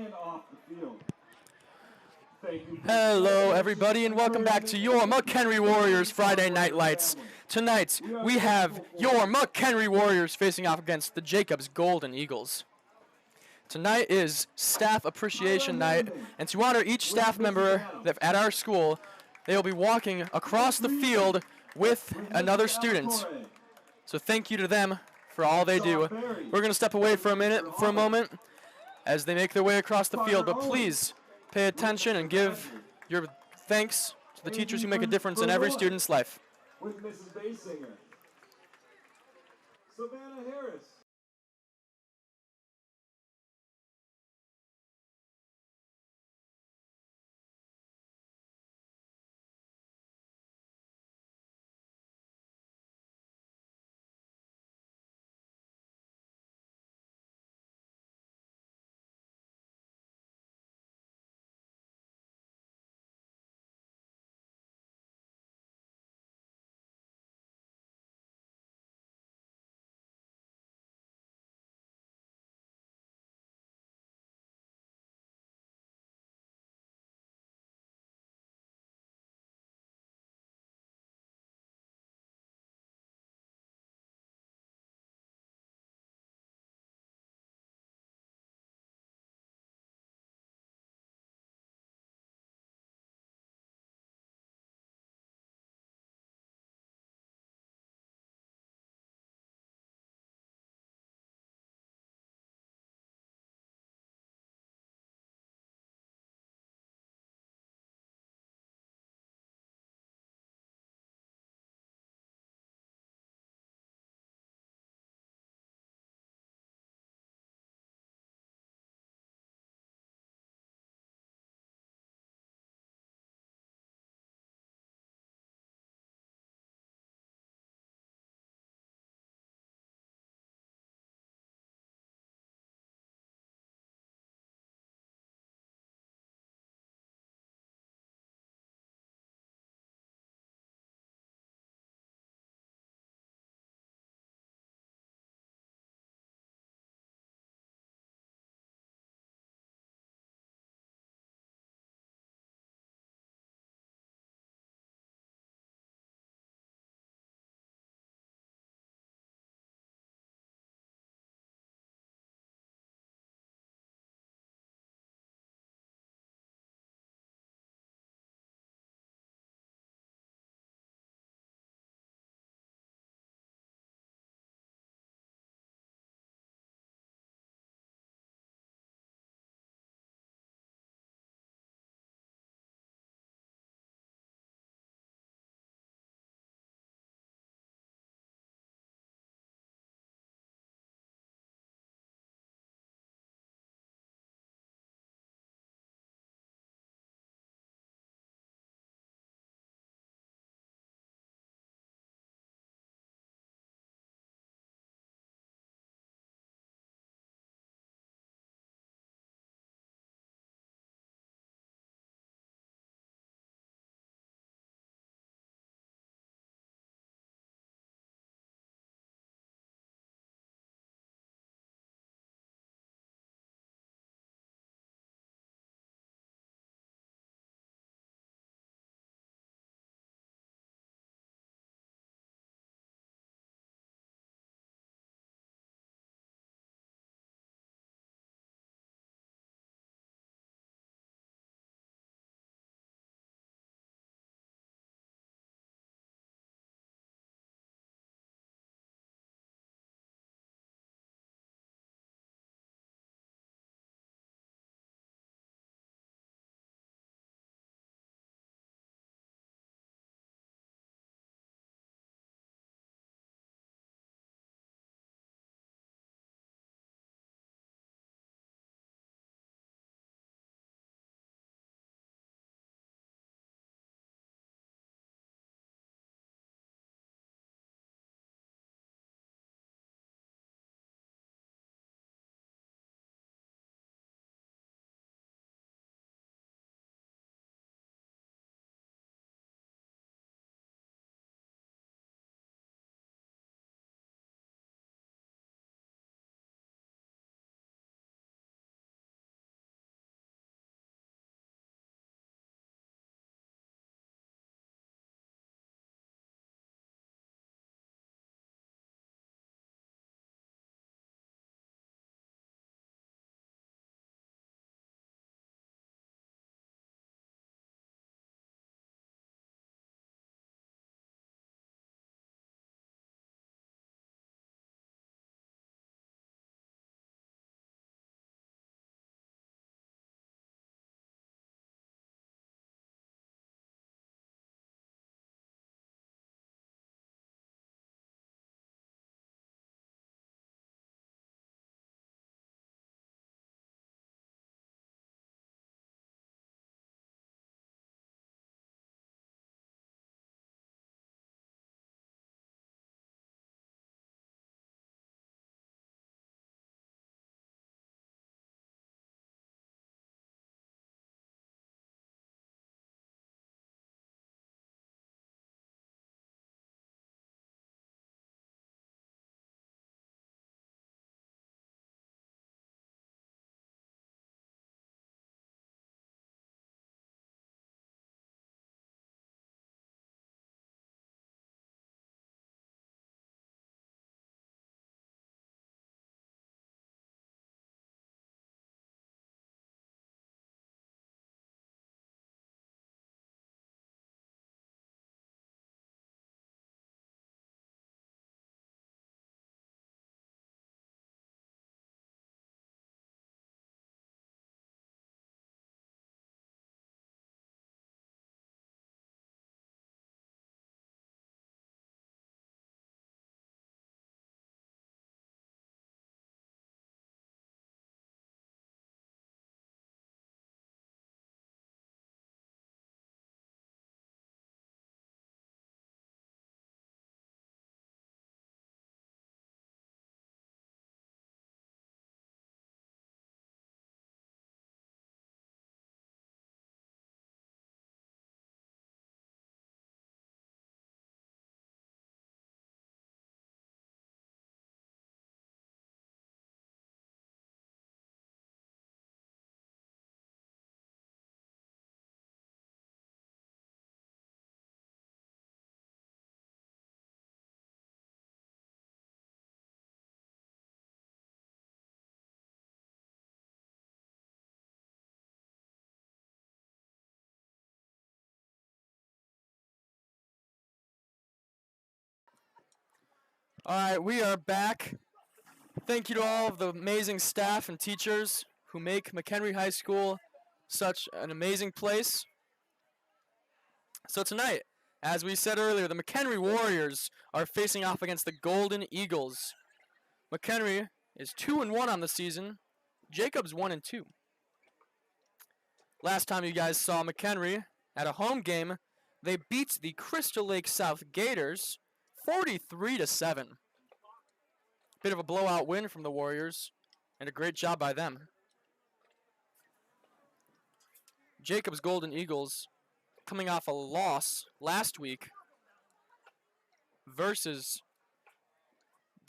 and off the field. Hello, everybody, and welcome back to your McHenry Warriors Friday Night Lights. Tonight, we have your McHenry Warriors facing off against the Jacobs Golden Eagles. Tonight is Staff Appreciation Night, and to honor each staff member at our school, they will be walking across the field with another student. So thank you to them for all they do. We're going to step away for a moment, as they make their way across the field, but please pay attention and give your thanks to the teachers who make a difference in every student's life. With Mrs. Basinger, Savannah Harris. All right, we are back. Thank you to all of the amazing staff and teachers who make McHenry High School such an amazing place. So tonight, as we said earlier, the McHenry Warriors are facing off against the Golden Eagles. McHenry is 2-1 on the season. Jacobs 1-2. Last time you guys saw McHenry at a home game, they beat the Crystal Lake South Gators 43-7. Bit of a blowout win from the Warriors, and a great job by them. Jacobs Golden Eagles coming off a loss last week versus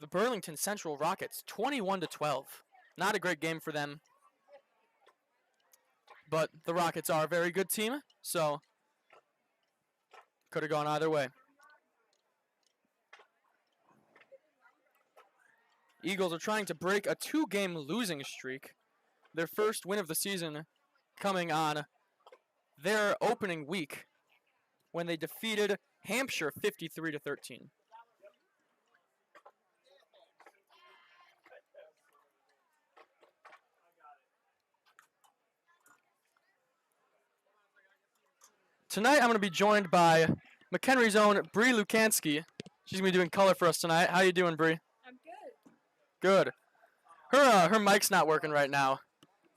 the Burlington Central Rockets, 21-12. Not a great game for them, but the Rockets are a very good team, so could have gone either way. Eagles are trying to break a 2-game losing streak. Their first win of the season coming on their opening week when they defeated Hampshire 53-13. Tonight I'm going to be joined by McHenry's own Bree Lukanski. She's going to be doing color for us tonight. How you doing, Bree? I'm good. Good. Her mic's not working right now,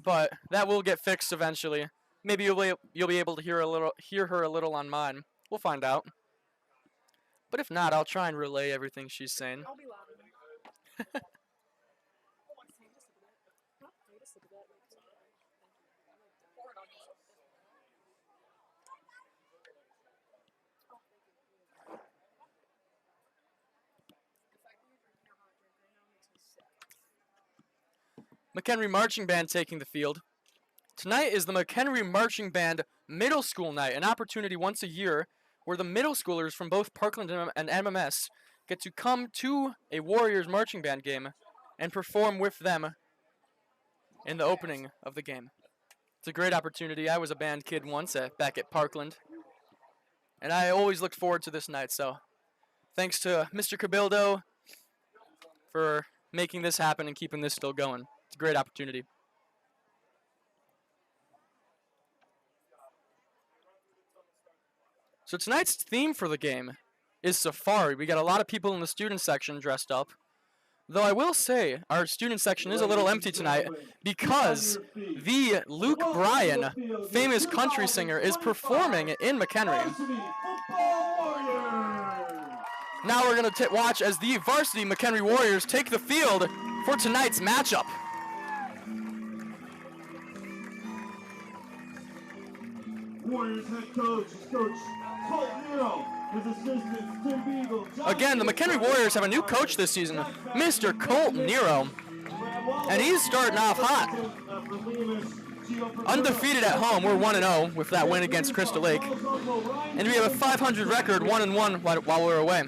but that will get fixed eventually. Maybe you'll be able to hear her a little on mine. We'll find out. But if not, I'll try and relay everything she's saying. I'll be loud. McHenry Marching Band taking the field. Tonight is the McHenry Marching Band Middle School Night, an opportunity once a year where the middle schoolers from both Parkland and MMS get to come to a Warriors Marching Band game and perform with them in the opening of the game. It's a great opportunity. I was a band kid once back at Parkland, and I always looked forward to this night. So thanks to Mr. Cabildo for making this happen and keeping this still going. It's a great opportunity. So tonight's theme for the game is Safari. We got a lot of people in the student section dressed up. Though I will say our student section is a little empty tonight because the Luke Bryan, famous country singer, is performing in McHenry. Now we're going to watch as the Varsity McHenry Warriors take the field for tonight's matchup. Warriors head coach is Coach Colt Nero. His assistants Tim Beagle. Again, the McHenry Warriors have a new coach this season, Mr. Colt Nero, and he's starting off hot. Undefeated at home, we're 1-0 with that win against Crystal Lake, and we have a 500 record, 1-1 while we're away.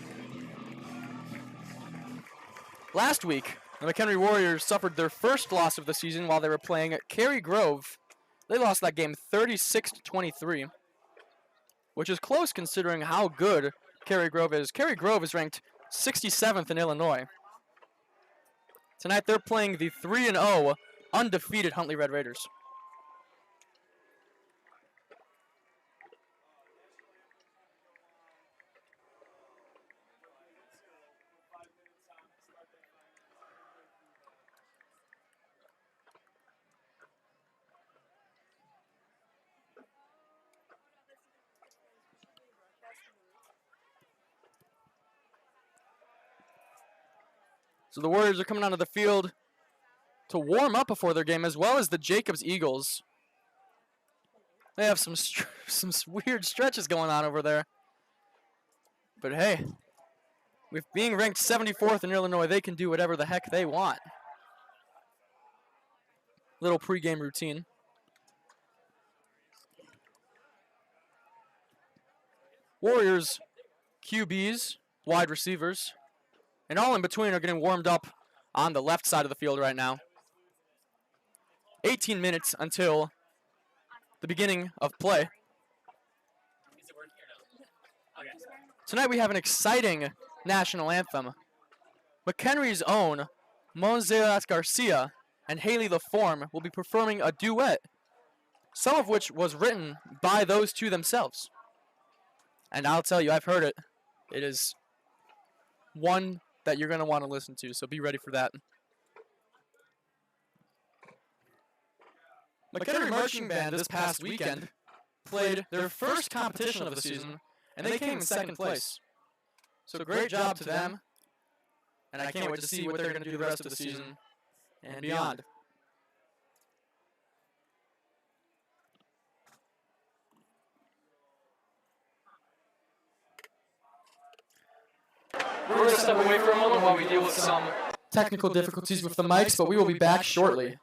Last week, the McHenry Warriors suffered their first loss of the season while they were playing at Cary Grove. They lost that game 36-23, which is close considering how good Cary Grove is. Cary Grove is ranked 67th in Illinois. Tonight they're playing the 3-0 undefeated Huntley Red Raiders. So the Warriors are coming onto the field to warm up before their game, as well as the Jacobs Eagles. They have some weird stretches going on over there. But hey, with being ranked 74th in Illinois, they can do whatever the heck they want. Little pregame routine. Warriors, QBs, wide receivers, and all in between are getting warmed up on the left side of the field right now. 18 minutes until the beginning of play. Tonight we have an exciting national anthem. McHenry's own Monserrat Garcia and Haley LaForme will be performing a duet, some of which was written by those two themselves. And I'll tell you, I've heard it. It is one that you're going to want to listen to, so be ready for that. McHenry Marching Band this past weekend played their first competition of the season, and they came in second place. So great job to them, and I can't wait to see what they're going to do the rest of the season and beyond. We're going to step away for a moment while we deal with some technical difficulties with the mics, but we will be back shortly.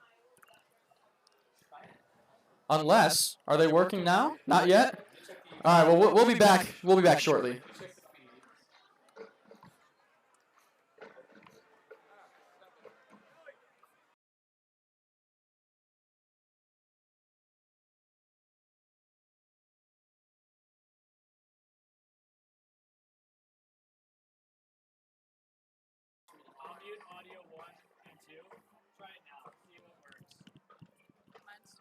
Unless, are they working now? Not yet? All right, well, we'll be back. We'll be back shortly. Mute audio 1 and 2. Try it now. See what works.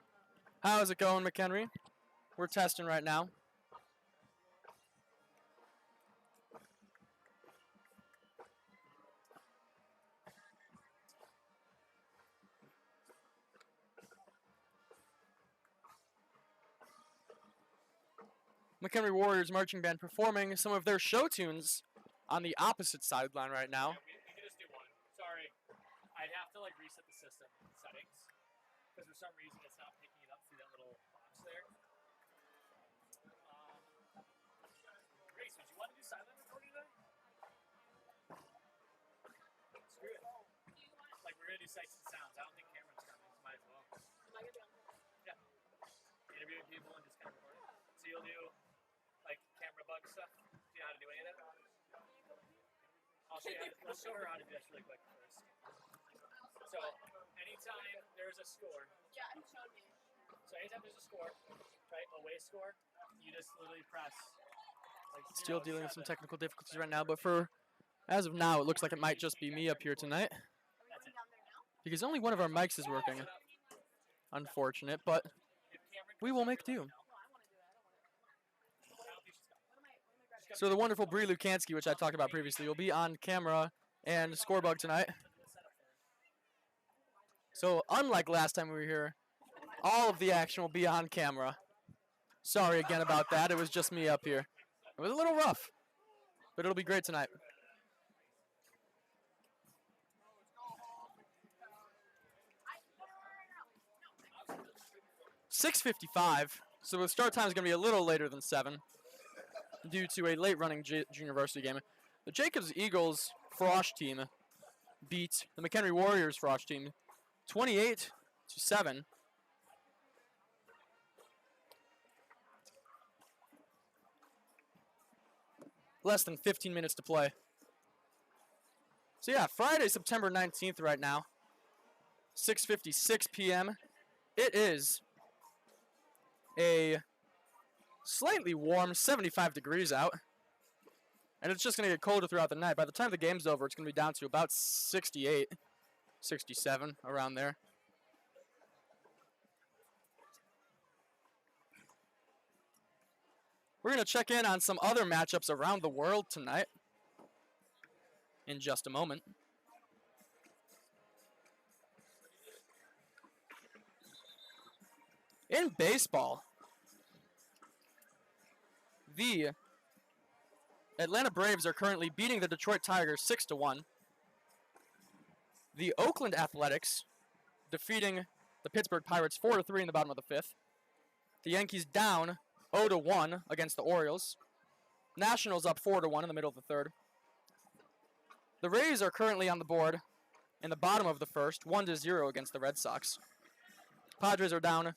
How's it going, McHenry? We're testing right now. McHenry Warriors Marching Band performing some of their show tunes on the opposite sideline right now. Yeah, we can just do one. Sorry. I'd have to reset the system settings because for some reason it's not picking it up through that little box there. Grace, would you want to do silent recording today? Screw it. We're gonna do sights and sounds. I don't think cameras coming. So might as well. Yeah. Interviewing people and just kind of record it. So you'll do camera bug stuff. Do you know how to do any of that? I'll show you. Let's show her how to do that really quick first. So, anytime there's a score. Yeah, it showed me. So, anytime there's a score, right, away score, you just literally press. Still dealing with some technical difficulties right now, but as of now, it looks like it might just be me up here tonight. That's it. Because only one of our mics is working. Unfortunate, but we will make do. So the wonderful Bree Lukanski, which I talked about previously, will be on camera and Scorebug tonight. So unlike last time we were here, all of the action will be on camera. Sorry again about that. It was just me up here. It was a little rough, but it'll be great tonight. .6:55, so the start time is going to be a little later than 7. Due to a late-running junior varsity game. The Jacobs Eagles Frosh team beat the McHenry Warriors Frosh team 28-7. Less than 15 minutes to play. So yeah, Friday, September 19th right now, 6:56 p.m. It is a slightly warm, 75 degrees out. And it's just going to get colder throughout the night. By the time the game's over, it's going to be down to about 68, 67, around there. We're going to check in on some other matchups around the world tonight in just a moment. In baseball, the Atlanta Braves are currently beating the Detroit Tigers 6-1. The Oakland Athletics defeating the Pittsburgh Pirates 4-3 in the bottom of the 5th. The Yankees down 0-1 against the Orioles. Nationals up 4-1 in the middle of the 3rd. The Rays are currently on the board in the bottom of the 1st, 1-0 against the Red Sox. Padres are down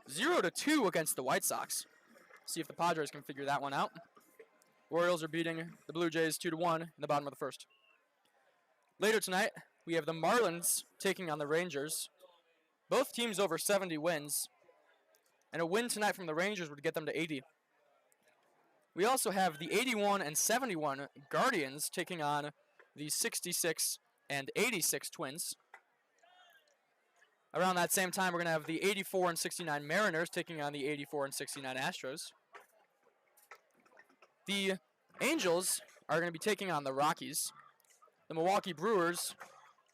0-2 against the White Sox. See if the Padres can figure that one out. Orioles are beating the Blue Jays 2-1 in the bottom of the 1st. Later tonight, we have the Marlins taking on the Rangers. Both teams over 70 wins. And a win tonight from the Rangers would get them to 80. We also have the 81 and 71 Guardians taking on the 66 and 86 Twins. Around that same time, we're going to have the 84 and 69 Mariners taking on the 84 and 69 Astros. The Angels are going to be taking on the Rockies. The Milwaukee Brewers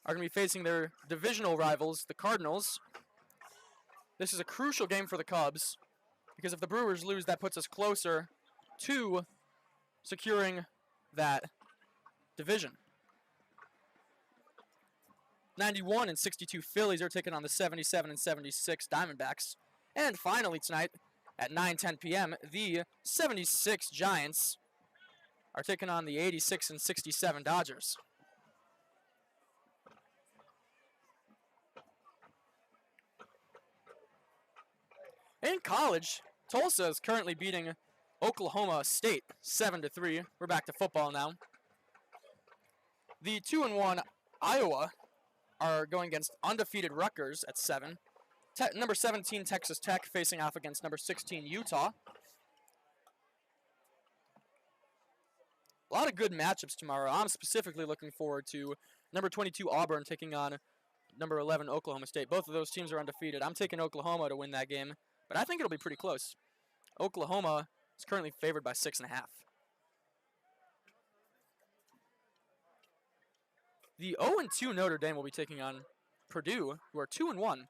are going to be facing their divisional rivals, the Cardinals. This is a crucial game for the Cubs because if the Brewers lose, that puts us closer to securing that division. 91 and 62 Phillies are taking on the 77 and 76 Diamondbacks. And finally tonight at 9:10 p.m., the 76 Giants are taking on the 86 and 67 Dodgers. In college, Tulsa is currently beating Oklahoma State 7-3. We're back to football now. The 2-1 Iowa are going against undefeated Rutgers at 7. Number 17 Texas Tech facing off against number 16 Utah. A lot of good matchups tomorrow. I'm specifically looking forward to number 22 Auburn taking on number 11 Oklahoma State. Both of those teams are undefeated. I'm taking Oklahoma to win that game, but I think it'll be pretty close. Oklahoma is currently favored by 6.5. The 0-2 Notre Dame will be taking on Purdue, who are 2-1.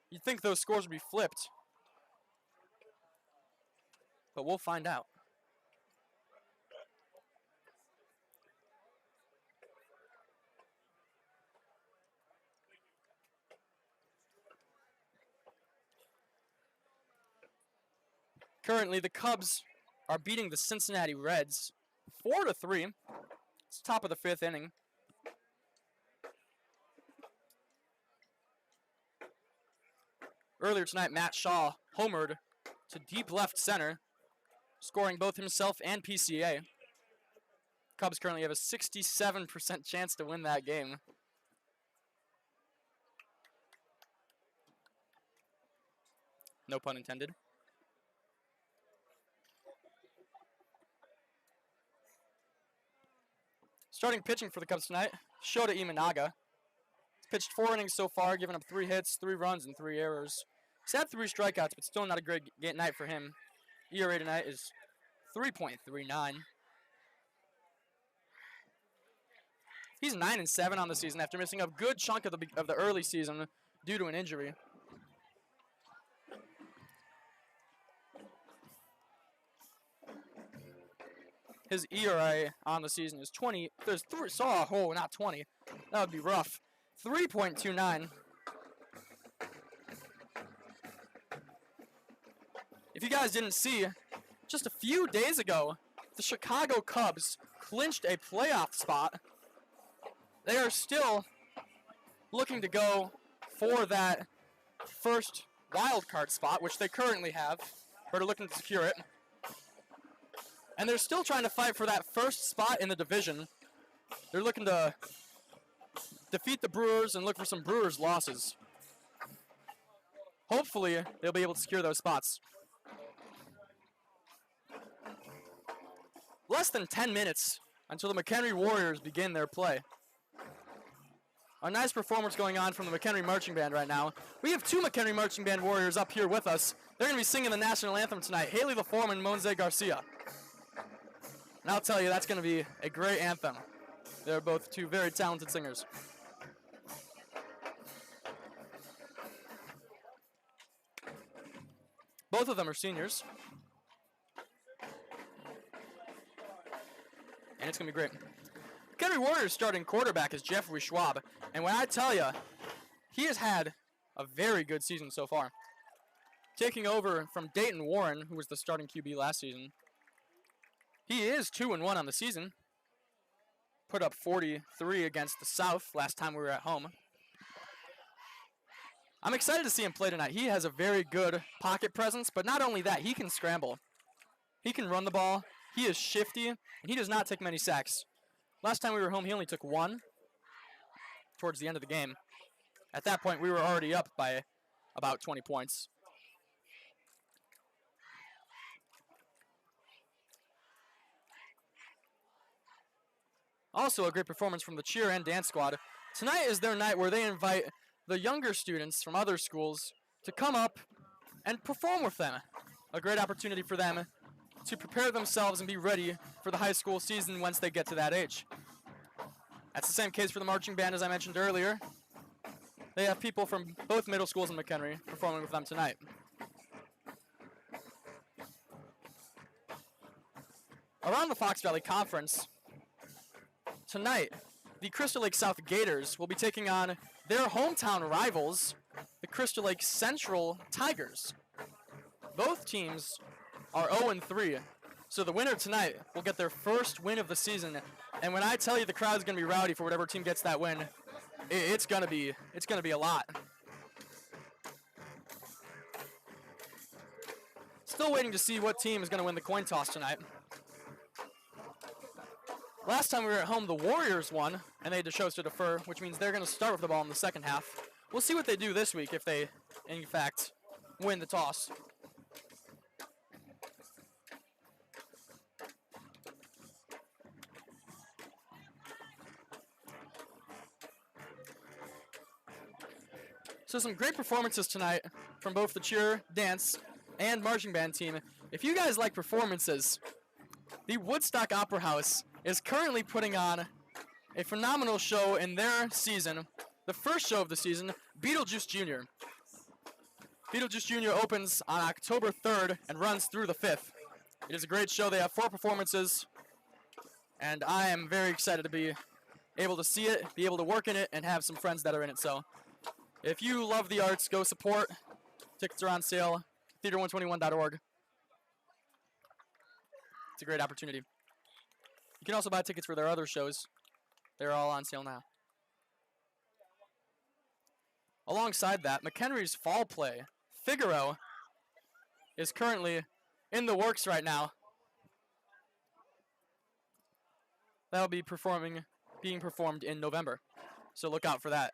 You'd think those scores would be flipped, but we'll find out. Currently, the Cubs are beating the Cincinnati Reds 4-3. It's top of the 5th inning. Earlier tonight, Matt Shaw homered to deep left center, scoring both himself and PCA. Cubs currently have a 67% chance to win that game. No pun intended. Starting pitching for the Cubs tonight, Shota Imanaga. He's pitched 4 innings so far, giving up 3 hits, 3 runs, and 3 errors. He's had 3 strikeouts, but still not a great night for him. ERA tonight is 3.39. He's 9-7 on the season after missing a good chunk of the early season due to an injury. His ERA on the season is 20. There's 3. Oh, not 20. That would be rough. 3.29. If you guys didn't see, just a few days ago, the Chicago Cubs clinched a playoff spot. They are still looking to go for that first wild card spot, which they currently have, or they're looking to secure it. And they're still trying to fight for that first spot in the division. They're looking to defeat the Brewers and look for some Brewers losses. Hopefully, they'll be able to secure those spots. Less than 10 minutes until the McHenry Warriors begin their play. A nice performance going on from the McHenry Marching Band right now. We have 2 McHenry Marching Band Warriors up here with us. They're going to be singing the national anthem tonight, Haley LaForme and Monse Garcia. And I'll tell you, that's going to be a great anthem. They're both 2 very talented singers. Both of them are seniors. And it's going to be great. McHenry Warriors starting quarterback is Jeffrey Schwab. And when I tell you, he has had a very good season so far. Taking over from Dayton Warren, who was the starting QB last season. He is 2-1 on the season. Put up 43 against the South last time we were at home. I'm excited to see him play tonight. He has a very good pocket presence, but not only that, he can scramble. He can run the ball. He is shifty, and he does not take many sacks. Last time we were home, he only took 1 towards the end of the game. At that point, we were already up by about 20 points. Also a great performance from the cheer and dance squad. Tonight is their night where they invite the younger students from other schools to come up and perform with them. A great opportunity for them to prepare themselves and be ready for the high school season once they get to that age. That's the same case for the marching band as I mentioned earlier. They have people from both middle schools in McHenry performing with them tonight. Around the Fox Valley Conference, tonight, the Crystal Lake South Gators will be taking on their hometown rivals, the Crystal Lake Central Tigers. Both teams are 0-3, so the winner tonight will get their first win of the season. And when I tell you the crowd's going to be rowdy for whatever team gets that win, it's going to be a lot. Still waiting to see what team is going to win the coin toss tonight. Last time we were at home, the Warriors won, and they chose to defer, which means they're going to start with the ball in the second half. We'll see what they do this week if they, in fact, win the toss. So some great performances tonight from both the cheer, dance, and marching band team. If you guys like performances, the Woodstock Opera House is currently putting on a phenomenal show in their season, the first show of the season, Beetlejuice Jr. Beetlejuice Jr. opens on October 3rd and runs through the 5th. It is a great show. They have 4 performances, and I am very excited to be able to see it, be able to work in it, and have some friends that are in it. So if you love the arts, go support. Tickets are on sale, theater121.org. It's a great opportunity. You can also buy tickets for their other shows. They're all on sale now. Alongside that, McHenry's fall play, Figaro, is currently in the works right now. That'll be being performed in November. So look out for that.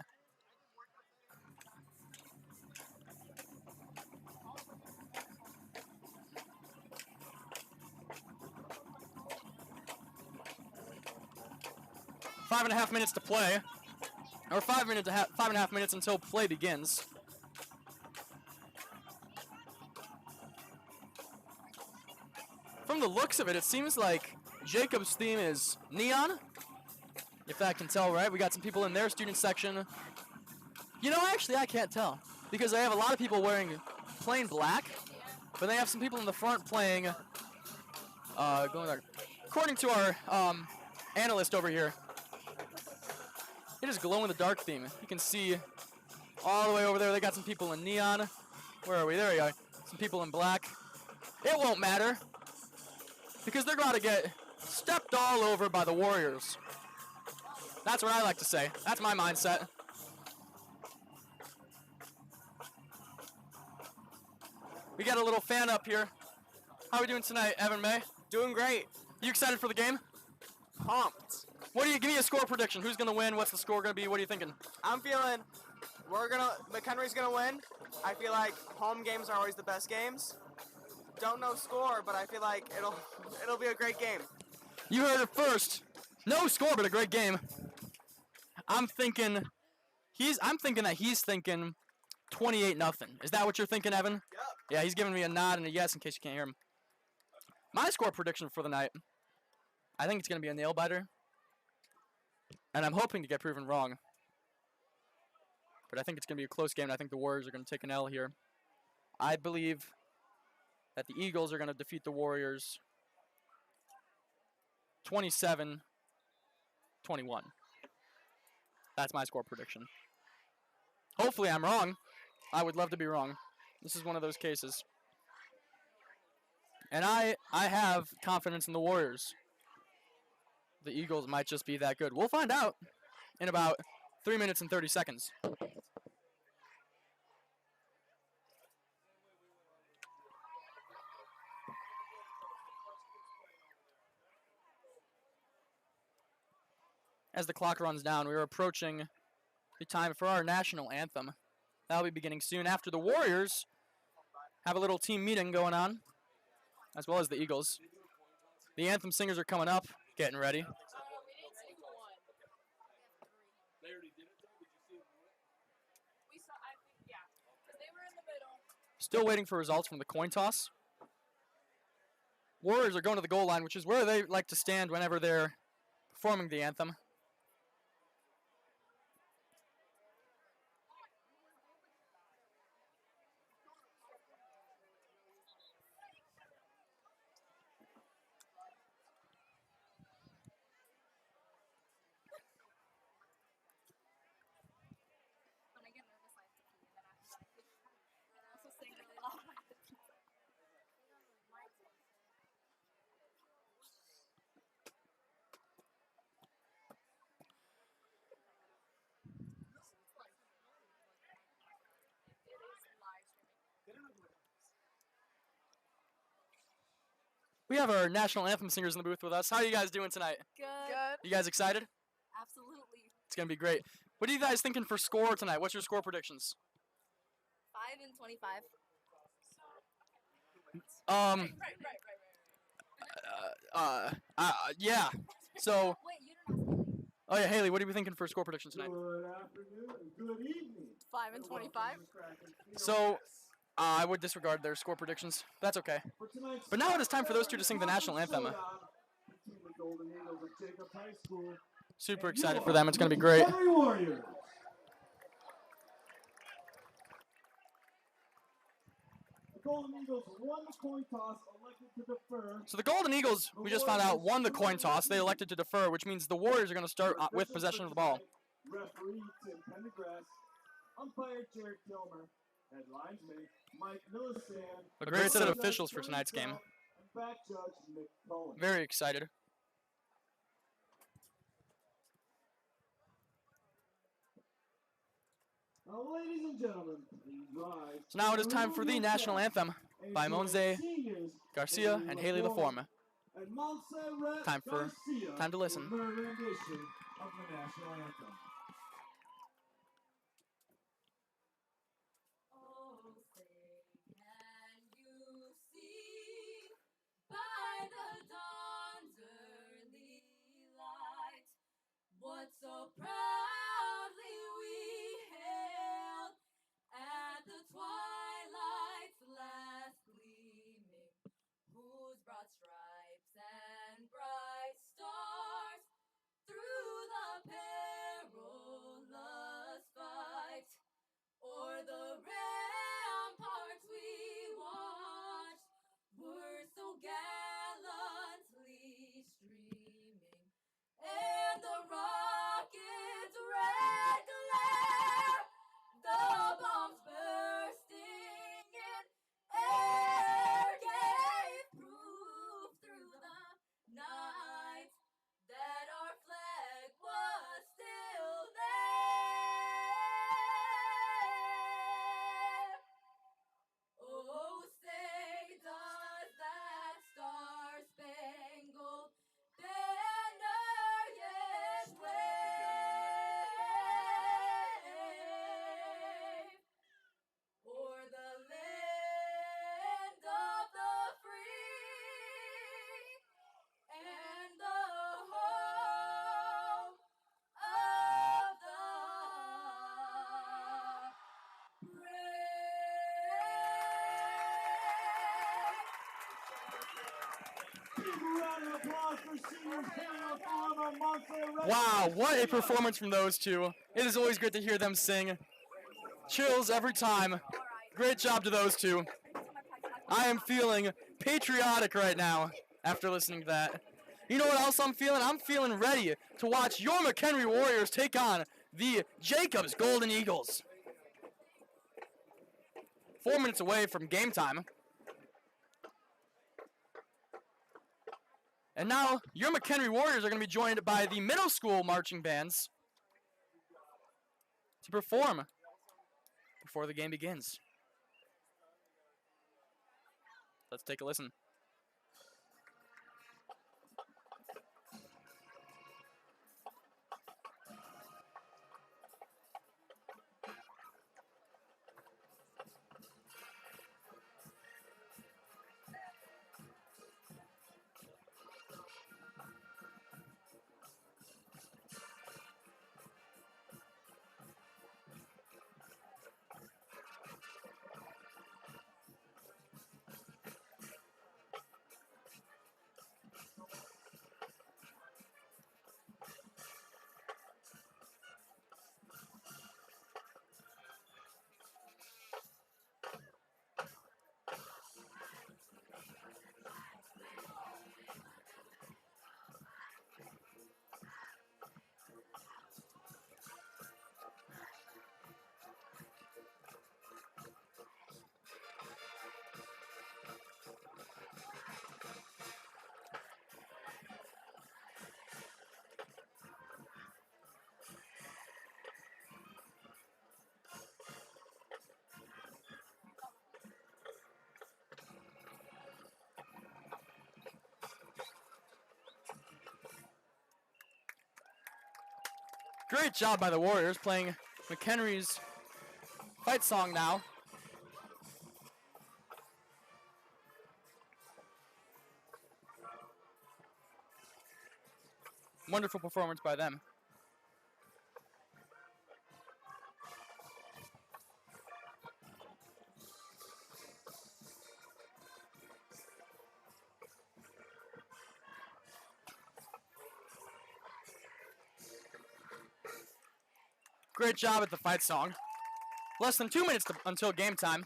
Five and a half minutes to play, or 5 and a half minutes until play begins. From the looks of it, it seems like Jacob's theme is neon. If that can tell, right? We got some people in their student section. You know, actually, I can't tell because I have a lot of people wearing plain black, but they have some people in the front playing. According to our analyst over here, it is glow-in-the-dark theme. You can see all the way over there. They got some people in neon. Where are we? There we are. Some people in black. It won't matter because they're going to get stepped all over by the Warriors. That's what I like to say. That's my mindset. We got a little fan up here. How are we doing tonight, Evan May? Doing great. You excited for the game? Pumped. Give me a score prediction. Who's going to win? What's the score going to be? What are you thinking? I'm feeling McHenry's gonna win. I feel like home games are always the best games. Don't know score, but I feel like it'll be a great game. You heard it first. No score, but a great game. I'm thinking that he's thinking 28-0. Is that what you're thinking, Evan? Yep. Yeah, he's giving me a nod and a yes in case you can't hear him. My score prediction for the night, I think it's going to be a nail-biter. And I'm hoping to get proven wrong. But I think it's going to be a close game, and I think the Warriors are going to take an L here. I believe that the Eagles are going to defeat the Warriors 27-21. That's my score prediction. Hopefully I'm wrong. I would love to be wrong. This is one of those cases. And I have confidence in the Warriors. The Eagles might just be that good. We'll find out in about 3 minutes and 30 seconds. As the clock runs down, we are approaching the time for our national anthem. That'll be beginning soon after the Warriors have a little team meeting going on, as well as the Eagles. The anthem singers are coming up, getting ready. Still waiting for results from the coin toss. Warriors are going to the goal line, which is where they like to stand whenever they're performing the anthem. When I get nervous, I have to pee, and then after that, I pee. And I also sing really loud when I have to pee. It is live streaming. We have our national anthem singers in the booth with us. How are you guys doing tonight? Good. You guys excited? Absolutely. It's going to be great. What are you guys thinking for score tonight? What's your score predictions? 5 and 25. Yeah. So, Wait, you didn't ask me. oh yeah, Haley, what are we thinking for score predictions tonight? Good afternoon and good evening. 5 and 25. So, I would disregard their score predictions. That's okay. For tonight's But now it is time for those two to sing the national anthem. showdown between the Golden Eagles of Jacobs High School Super and excited your for them. It's going to be great. McHenry Warriors. The Golden Eagles won the coin toss, elected to defer. So the Golden Eagles, we just found out, won the coin toss. They elected to defer, which means the Warriors are going to start with possession of the ball. Referee Tim Pendergrass, umpire Jared Kilmer, headlinesman Mike Millicent, A great set of officials for tonight's game. and back judge Nick Cohen. Very excited. Now, ladies and gentlemen, please rise. So now it is time for the national anthem by Monse Garcia and Haley LaForme. And Montserrat Time Garcia to listen. for her rendition of the national anthem. Oh, say, can you see by the dawn's early light what so proudly we hailed at the twilight's last gleaming, whose broad stripes and bright stars through the perilous fight o'er the ramparts we watched were so gallantly streaming, and the rocket's red glare, the bombs bursting in air, gave proof through the night that our flag was still there. Oh, say does that star-spangled banner yet wave o'er the land of the free and the home of the brave? Big round of applause for seniors Haley LaForme and Montserrat. Wow, what a performance from those two. It is always great to hear them sing. Chills every time. Great job to those two. I am feeling patriotic right now after listening to that. You know what else I'm feeling? I'm feeling ready to watch your McHenry Warriors take on the Jacobs Golden Eagles. 4 minutes away from game time. And now, your McHenry Warriors are going to be joined by the middle school marching bands to perform before the game begins. Let's take a listen. Great job by the Warriors playing McHenry's fight song now. Wonderful performance by them. Great job at the fight song. Less than 2 minutes until game time.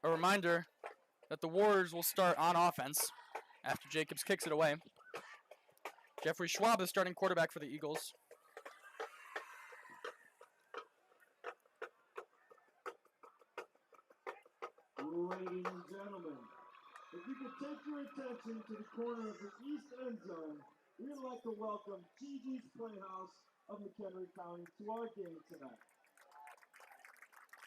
A reminder that the Warriors will start on offense after Jacobs kicks it away. Jeffrey Schwab is starting quarterback for the Eagles. Ladies and gentlemen, if you could take your attention to the corner of the east end zone, we'd like to welcome Gigi's Playhouse of McHenry County to our game tonight.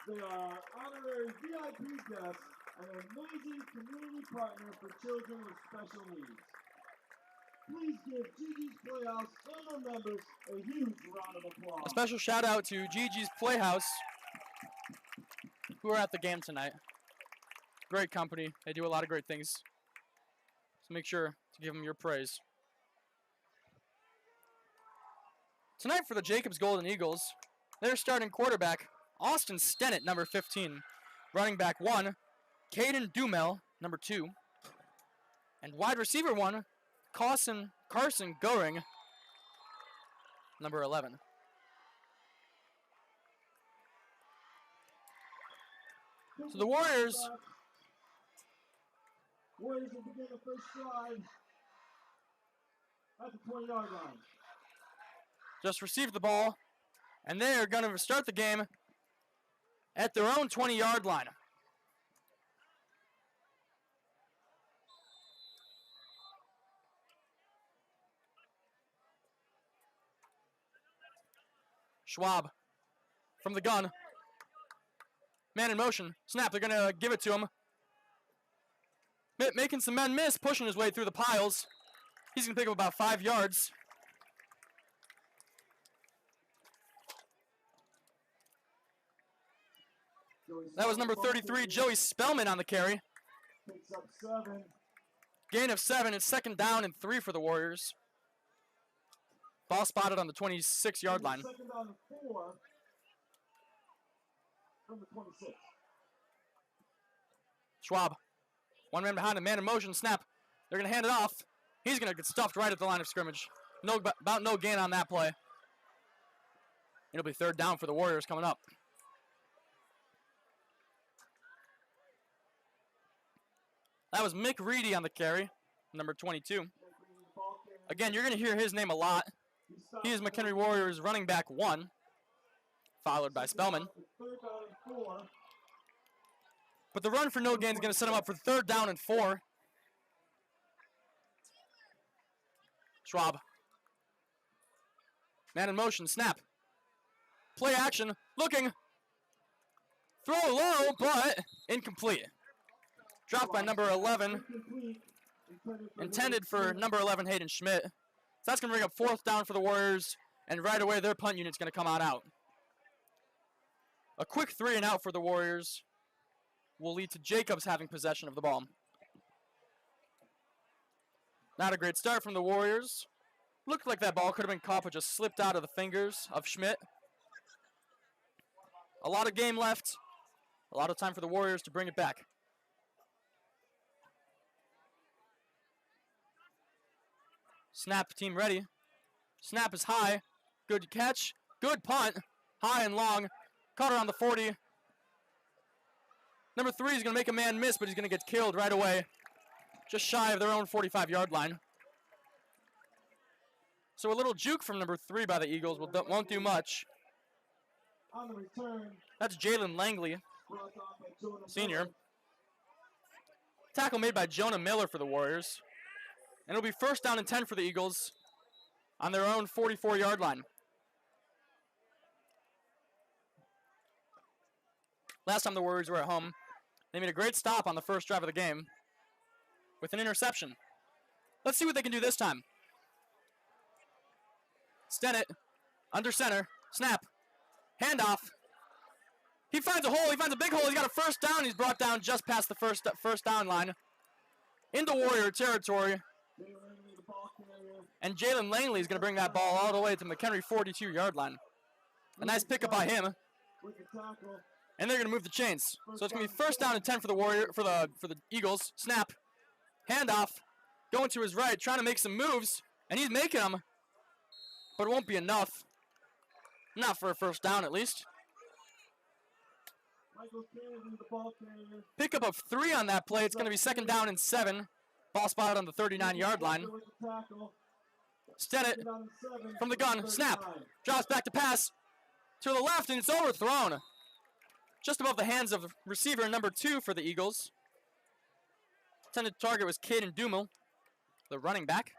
They are honorary VIP guests and an amazing community partner for children with special needs. Please give Gigi's Playhouse and their members a huge round of applause. A special shout out to Gigi's Playhouse, who are at the game tonight. Great company. They do a lot of great things. So make sure to give them your praise. Tonight for the Jacobs Golden Eagles, they're starting quarterback Austin Stennett, number 15. Running back 1, Caden Dumel, number 2. And wide receiver 1, Carson Goring, number 11. So the Warriors will begin the first drive at the 20-yard line. just received the ball, and they are going to start the game at their own 20-yard line. Schwab from the gun. Man in motion. Snap, they're going to give it to him. Making some men miss, pushing his way through the piles. He's going to pick up about 5 yards. That was number 33, Joey Spellman on the carry. Picks up 7. Gain of 7. It's 2nd down and 3 for the Warriors. Ball spotted on the 26-yard line. 2nd down and 4 from the 26. Schwab. One man behind him, man in motion, snap. They're going to hand it off. He's going to get stuffed right at the line of scrimmage. About no gain on that play. It'll be 3rd down for the Warriors coming up. That was Mick Reedy on the carry, number 22. Again, you're going to hear his name a lot. He is McHenry Warriors running back 1, followed by Spellman. But the run for no gain is going to set him up for 3rd down and 4. Schwab. Man in motion, snap. Play action, looking. Throw low, but incomplete. Dropped by number 11. Intended for number 11, Hayden Schmidt. So that's going to bring up 4th down for the Warriors, and right away their punt unit's going to come on out. A quick 3 and out for the Warriors will lead to Jacobs having possession of the ball. Not a great start from the Warriors. Looked like that ball could have been caught, but just slipped out of the fingers of Schmidt. A lot of game left. A lot of time for the Warriors to bring it back. Snap, team ready. Snap is high. Good catch. Good punt. High and long. Caught around the 40. Number 3 is going to make a man miss, but he's going to get killed right away. Just shy of their own 45-yard line. So a little juke from number 3 by the Eagles won't do much. On the return, That's Jalen Langley, brought on by Jonah senior. Miller. Tackle made by Jonah Miller for the Warriors. And it'll be 1st down and 10 for the Eagles on their own 44-yard line. Last time the Warriors were at home, they made a great stop on the first drive of the game with an interception. Let's see what they can do this time. Stennett, under center, snap, handoff. He finds a hole, he finds a big hole, he's got a first down, he's brought down just past the first down line. Into Warrior territory. And Jalen Langley is going to bring that ball all the way to McHenry 42-yard line. A nice pickup by him. And they're going to move the chains. So it's going to be first down and 10 for the Eagles. Snap, handoff, going to his right, trying to make some moves, and he's making them, but it won't be enough. Not for a first down, at least. Pickup of 3 on that play. It's going to be second down and 7. Ball spotted on the 39-yard line. Stennett from the gun. Snap. Drops back to pass to the left, and it's overthrown. Just above the hands of receiver number 2 for the Eagles. Intended target was Caden Dumel, the running back.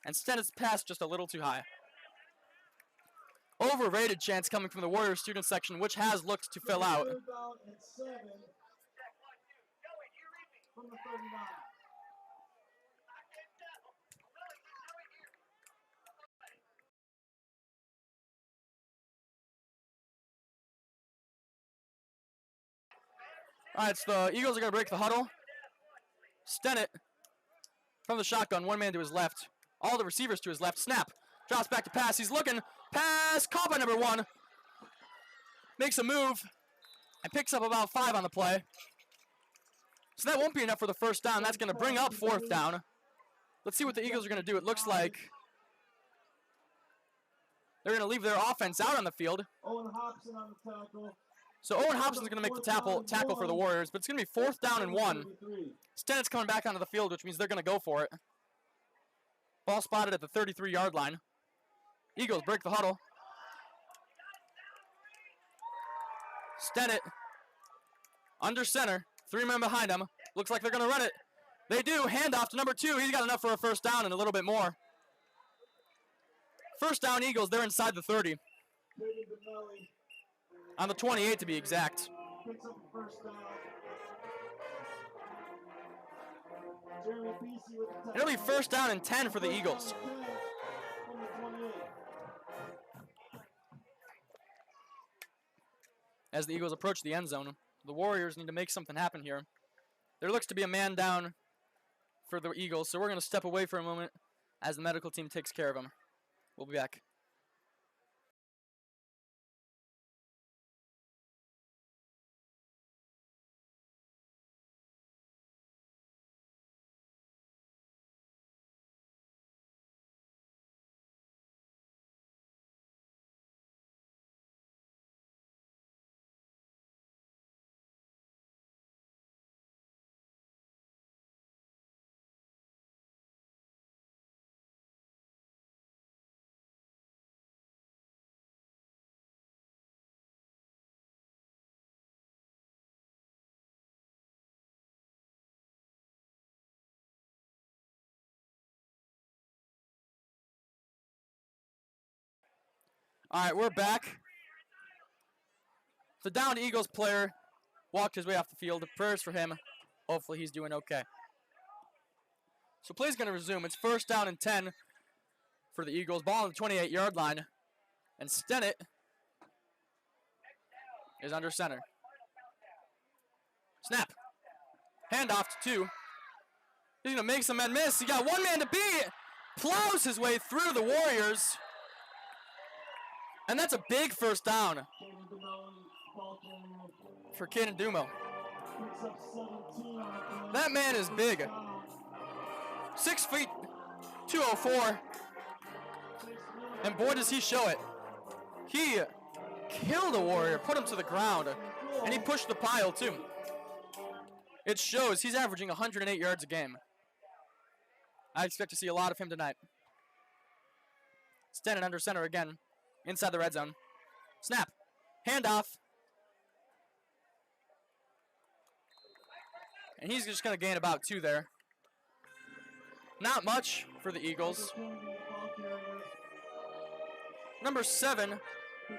And Stennett's pass just a little too high. Overrated chance coming from the Warriors student section, which has looked to fill out. All right, so the Eagles are going to break the huddle. Stennett from the shotgun, one man to his left. All the receivers to his left. Snap. Drops back to pass. He's looking. Pass. Caught by number 1. Makes a move. And picks up about 5 on the play. So that won't be enough for the first down. That's going to bring up 4th down. Let's see what the Eagles are going to do. It looks like they're going to leave their offense out on the field. So Owen Hobson is going to make the tackle for the Warriors, but it's going to be 4th down and 1. Stennett's coming back onto the field, which means they're going to go for it. Ball spotted at the 33-yard line. Eagles break the huddle. Stennett under center. 3 men behind him. Looks like they're going to run it. They do. Handoff to number 2. He's got enough for a first down and a little bit more. First down Eagles. They're inside the 30. On the 28 to be exact. It'll be first down and 10 for the Eagles. As the Eagles approach the end zone, the Warriors need to make something happen here. There looks to be a man down for the Eagles, so we're going to step away for a moment as the medical team takes care of him. We'll be back. All right, we're back. The downed Eagles player walked his way off the field. Prayers for him. Hopefully he's doing okay. So play's going to resume. It's first down and 10 for the Eagles. Ball on the 28-yard line. And Stennett is under center. Snap. Handoff to 2. He's going to make some men miss. He got 1 man to beat. Plows his way through the Warriors. And that's a big first down for Caden Dumel. That man is big. 6 feet, 204. And boy, does he show it. He killed a Warrior, put him to the ground, and he pushed the pile too. It shows he's averaging 108 yards a game. I expect to see a lot of him tonight. Stennett under center again. Inside the red zone. Snap. Handoff. And he's just going to gain about 2 there. Not much for the Eagles. Number 7,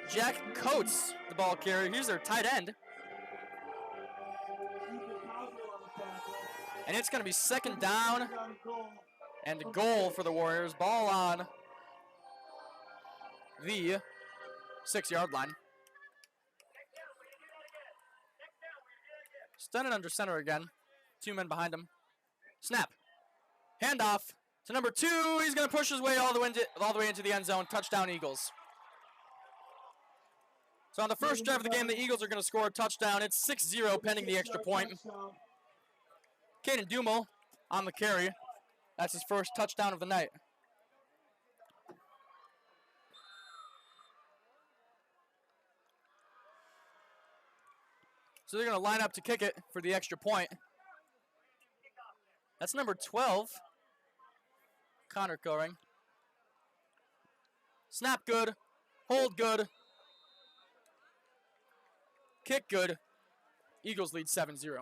Jack Coates, the ball carrier. He's their tight end. And it's going to be second down And the goal for the Warriors. Ball on the 6-yard line. Stunning under center again. 2 men behind him. Snap. Handoff to number 2. He's going to push his way all the way into the end zone. Touchdown, Eagles. So on the first drive of the game, the Eagles are going to score a touchdown. It's 6-0 pending the extra point. Caden Dumel on the carry. That's his first touchdown of the night. So they're going to line up to kick it for the extra point. That's number 12, Connor Goring. Snap good, hold good, kick good. Eagles lead 7-0.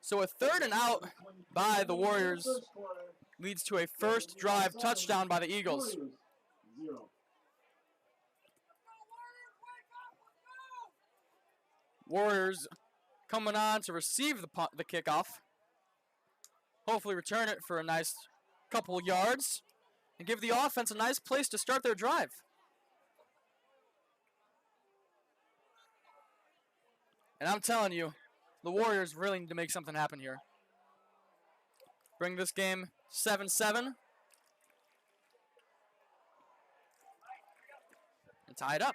So a 3rd and out by the Warriors leads to a first drive touchdown by the Eagles. Warriors coming on to receive the kickoff. Hopefully return it for a nice couple yards and give the offense a nice place to start their drive. And I'm telling you, the Warriors really need to make something happen here. Bring this game 7-7. And tie it up.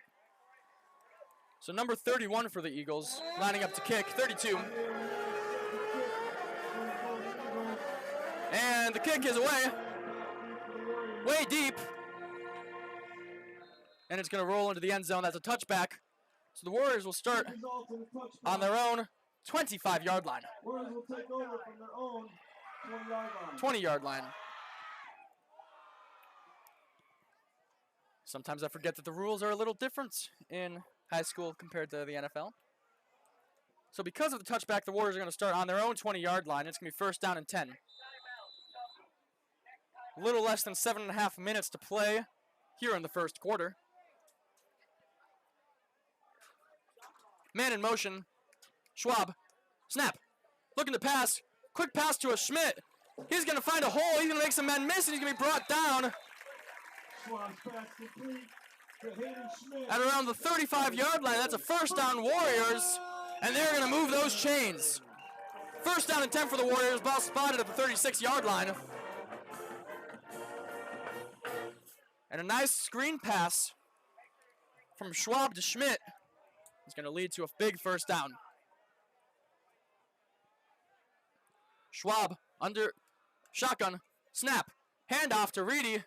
So number 31 for the Eagles, lining up to kick, 32. And the kick is away. Way deep. And it's going to roll into the end zone. That's a touchback. So the Warriors will start on their own 25-yard line. Warriors will take over from their own 20-yard line. 20-yard line. Sometimes I forget that the rules are a little different in high school compared to the NFL. So because of the touchback, the Warriors are going to start on their own 20-yard line. It's going to be 1st down and 10. A little less than 7.5 minutes to play here in the first quarter. Man in motion. Schwab. Snap. Looking to pass. Quick pass to a Schmidt. He's going to find a hole. He's going to make some men miss, and he's going to be brought down at around the 35-yard line. That's a 1st down, Warriors, and they're going to move those chains. 1st down and 10 for the Warriors. Ball spotted at the 36-yard line. And a nice screen pass from Schwab to Schmidt is going to lead to a big 1st down. Schwab under shotgun, snap, handoff to Reedy.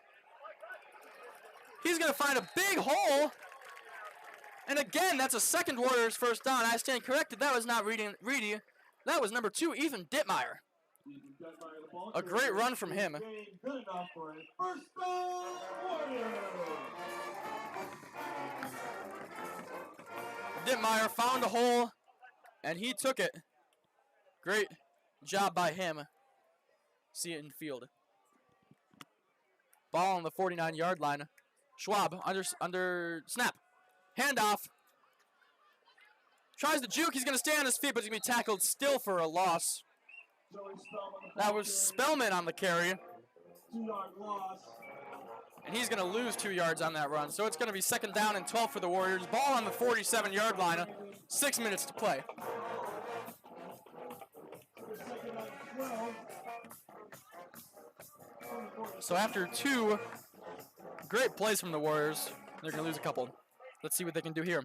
He's going to find a big hole. And again, that's a 2nd Warriors 1st down. I stand corrected. That was not Reedy. That was number 2, Ethan Dittmeyer. A great run from him. Dittmeyer found a hole, and he took it. Great job by him. See it in field. Ball on the 49-yard line. Schwab under snap. Handoff. Tries to juke. He's going to stay on his feet, but he's going to be tackled still for a loss. That was Spellman on the carry. 2-yard loss. And he's going to lose 2 yards on that run. So it's going to be 2nd down and 12 for the Warriors. Ball on the 47-yard line. 6 minutes to play. So after 2 great plays from the Warriors, they're going to lose a couple. Let's see what they can do here.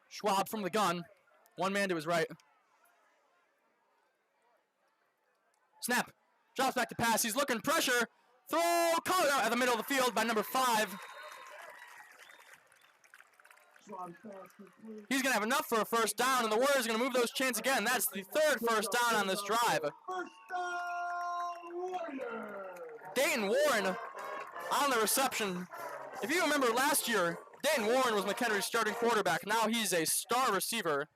Schwab from the gun. 1 man to his right. Snap. Drops back to pass. He's looking pressure. Throw caught out at the middle of the field by number 5. He's going to have enough for a 1st down, and the Warriors are going to move those chains again. That's the 3rd 1st down on this drive. Dayton Warren on the reception. If you remember last year, Dayton Warren was McHenry's starting quarterback. Now he's a star receiver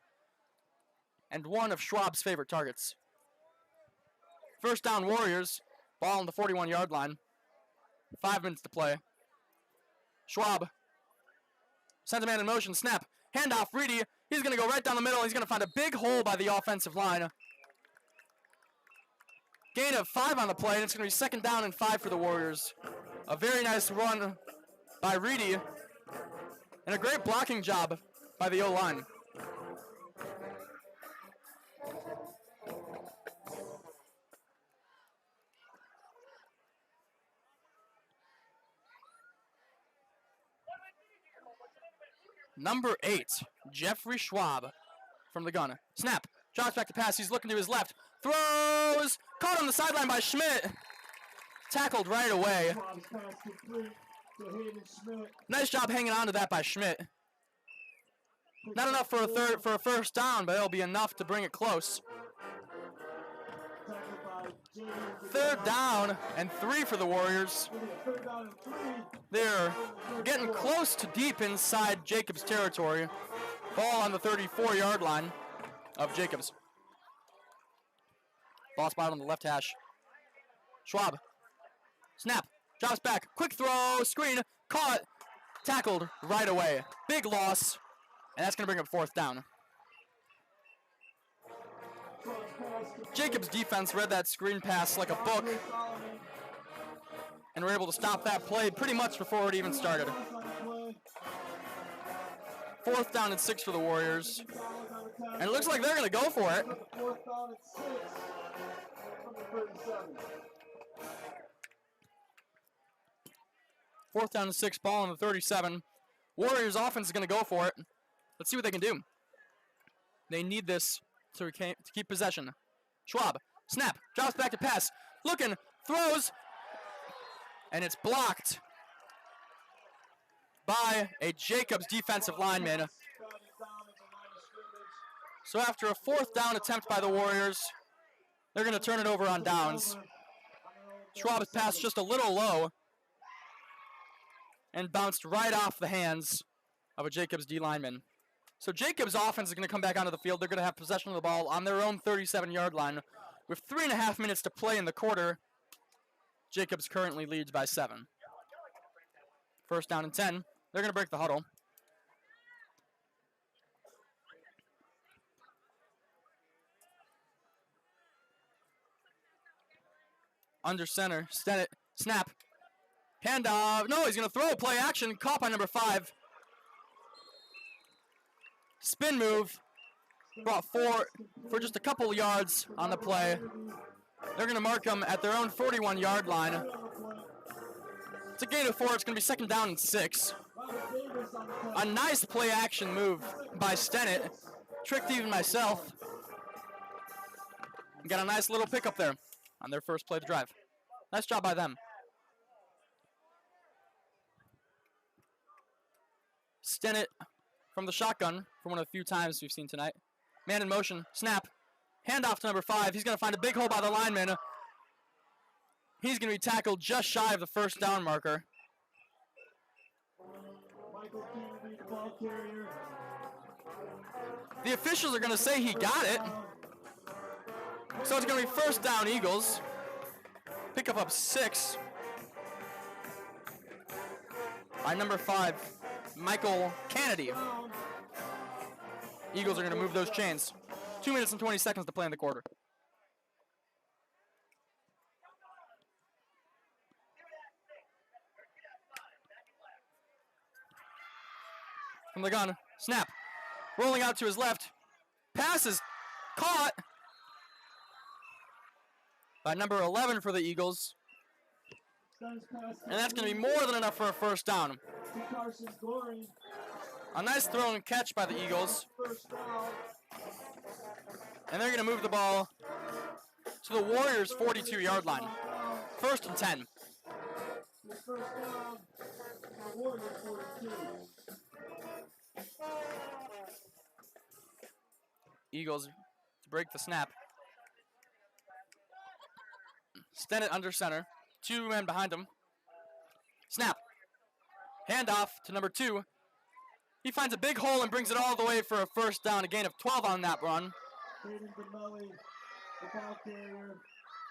and one of Schwab's favorite targets. 1st down, Warriors. Ball on the 41-yard line. 5 minutes to play. Schwab sends a man in motion. Snap. Handoff. Reedy. He's going to go right down the middle. He's going to find a big hole by the offensive line. Gain of 5 on the play, and it's going to be 2nd down and 5 for the Warriors. A very nice run by Reedy, and a great blocking job by the O-line. Number 8, Jeffrey Schwab from the gun. Snap, drops back to pass, he's looking to his left, throws, caught on the sideline by Schmidt. Tackled right away. Nice job hanging on to that by Schmidt. Not enough for a first down, but it'll be enough to bring it close. 3rd down and 3 for the Warriors. They're getting close to deep inside Jacobs territory. Ball on the 34-yard line of Jacobs. Ball spot on the left hash. Schwab. Snap. Drops back. Quick throw. Screen. Caught. Tackled right away. Big loss. And that's going to bring up 4th down. Jacobs' defense read that screen pass like a book, and were able to stop that play pretty much before it even started. 4th down and 6 for the Warriors. And it looks like they're going to go for it. 4th down and 6, ball on the 37. Warriors offense is going to go for it. Let's see what they can do. They need this to keep possession. Schwab, snap, drops back to pass, looking, throws, and it's blocked by a Jacobs defensive lineman. So after a 4th down attempt by the Warriors, they're going to turn it over on downs. Schwab's pass just a little low and bounced right off the hands of a Jacobs D lineman. So Jacobs' offense is going to come back onto the field. They're going to have possession of the ball on their own 37-yard line. With 3.5 minutes to play in the quarter, Jacobs currently leads by 7. 1st down and 10. They're going to break the huddle. Under center, Stennett, snap, handoff. No, he's going to throw, play action, caught by number 5. Spin move, brought 4 for just a couple yards on the play. They're going to mark him at their own 41-yard line. It's a gain of 4. It's going to be 2nd down and 6. A nice play action move by Stennett. Tricked even myself. Got a nice little pickup there on their first play of the drive. Nice job by them. Stennett from the shotgun for one of the few times we've seen tonight. Man in motion, snap, handoff to number 5. He's going to find a big hole by the lineman. He's going to be tackled just shy of the 1st down marker. The officials are going to say he got it. So it's going to be 1st down Eagles. Pick up 6 by number 5, Michael Kennedy. Eagles are going to move those chains. 2 minutes and 20 seconds to play in the quarter. From the gun, snap, rolling out to his left. Pass is caught by number 11 for the Eagles. And that's going to be more than enough for a 1st down. A nice throw and catch by the Eagles. And they're going to move the ball to the Warriors' 42-yard line. 1st and 10. Eagles to break the snap. Stennett under center. 2 men behind him. Snap. Handoff to number 2. He finds a big hole and brings it all the way for a 1st down. A gain of 12 on that run.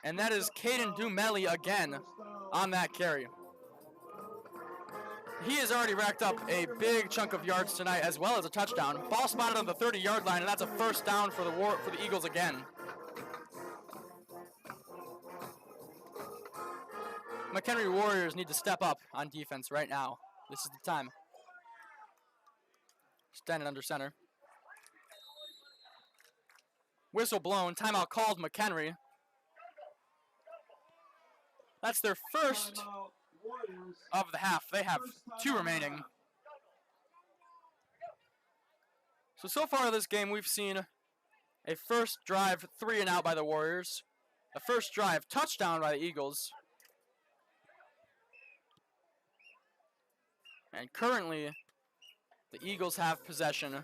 And that is Caden Dumelli again on that carry. He has already racked up a big chunk of yards tonight as well as a touchdown. Ball spotted on the 30-yard line, and that's a 1st down for the Eagles again. McHenry Warriors need to step up on defense right now. This is the time. Standing under center. Whistle blown. Timeout called McHenry. That's their first Timeout, Warriors. of the half. They have First 2 timeout. remaining. So far this game, we've seen a first drive 3 and out by the Warriors. A first drive touchdown by the Eagles. And currently, the Eagles have possession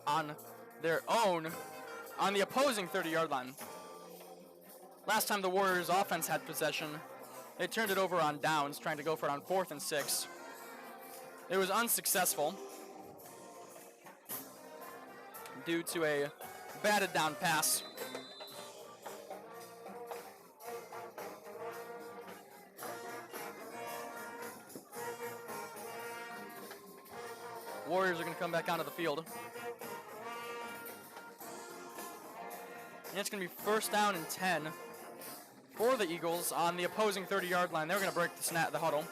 on their own, on the opposing 30-yard line. Last time the Warriors offense had possession, they turned it over on downs, trying to go for it on 4th and 6. It was unsuccessful due to a batted down pass. Warriors are going to come back onto the field. And it's going to be first down and 10 for the Eagles on the opposing 30-yard line. They're going to break the huddle.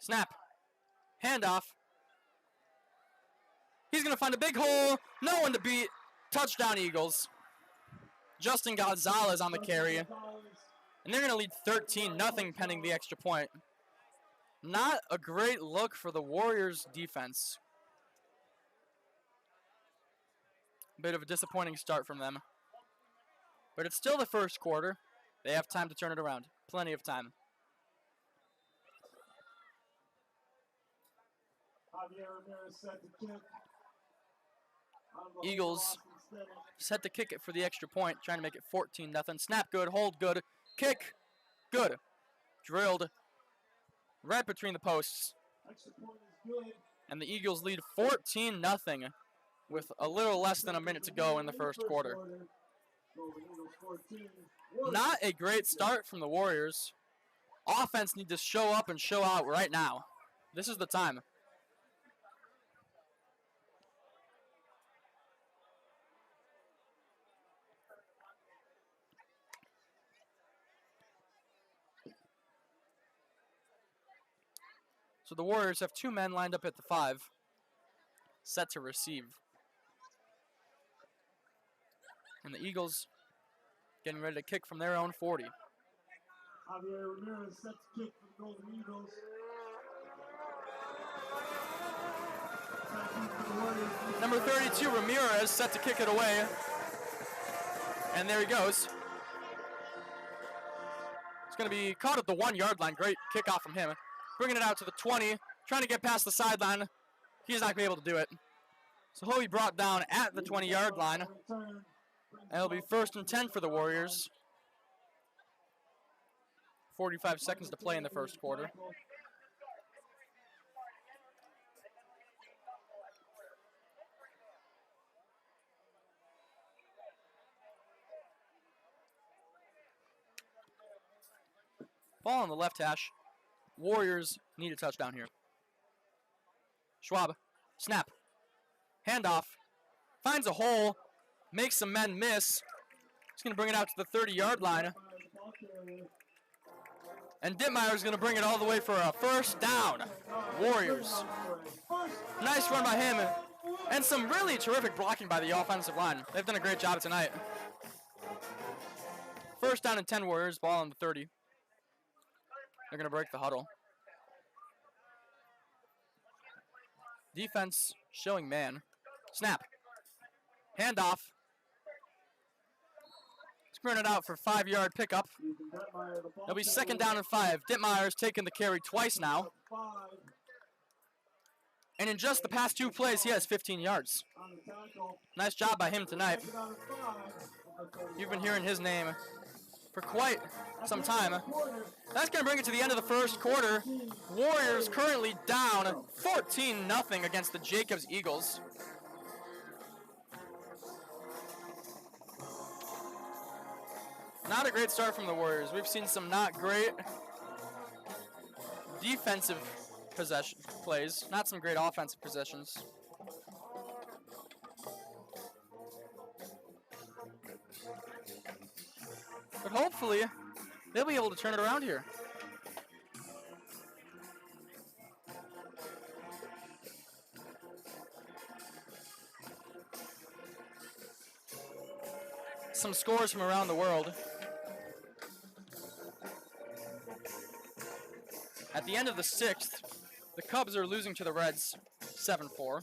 Snap. Handoff. He's going to find a big hole. No one to beat. Touchdown, Eagles. Justin Gonzalez on the carry. And they're going to lead 13-0 pending the extra point. Not a great look for the Warriors defense. Bit of a disappointing start from them. But it's still the first quarter. They have time to turn it around. Plenty of time. Javier Ramirez set to kick. Eagles set to kick it for the extra point, trying to make it 14-0. Snap good, hold good, kick good. Drilled right between the posts. Extra point is good. And the Eagles lead 14-0 with a little less than a minute to go in the first quarter. Not a great start from the Warriors. Offense need to show up and show out right now. This is the time. So the Warriors have 2 men lined up at the 5, set to receive. And the Eagles getting ready to kick from their own 40. Javier Ramirez set to kick for the Golden Eagles. Number 32, Ramirez, set to kick it away. And there he goes. It's going to be caught at the 1-yard line. Great kickoff from him. Bringing it out to the 20, trying to get past the sideline. He's not going to be able to do it. So he'll be brought down at the 20-yard line. And it'll be first and 10 for the Warriors. 45 seconds to play in the first quarter. Ball on the left hash. Warriors need a touchdown here. Schwab, snap, handoff, finds a hole, makes some men miss. He's going to bring it out to the 30-yard line. And Dittmeyer's going to bring it all the way for a first down. Warriors. Nice run by him. And some really terrific blocking by the offensive line. They've done a great job tonight. First down and 10 Warriors, ball on the 30. They're going to break the huddle. Defense showing man. Snap. Handoff. Sprint it out for 5-yard pickup. It'll be second down and 5. Dittmeyer's taken the carry twice now. And in just the past 2 plays, he has 15 yards. Nice job by him tonight. You've been hearing his name for quite some time. That's going to bring it to the end of the first quarter. Warriors currently down 14-0 against the Jacobs Eagles. Not a great start from the Warriors. We've seen some not great defensive possession plays, not some great offensive possessions. But hopefully, they'll be able to turn it around here. Some scores from around the world. At the end of the 6th, the Cubs are losing to the Reds 7-4.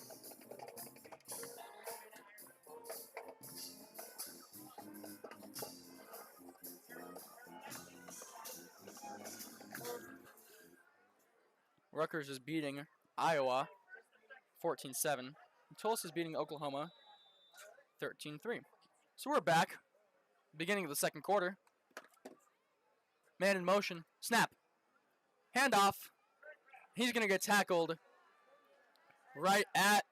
Rutgers is beating Iowa 14-7. Tulsa is beating Oklahoma 13-3. So we're back. Beginning of the second quarter. Man in motion. Snap. Handoff. He's going to get tackled right at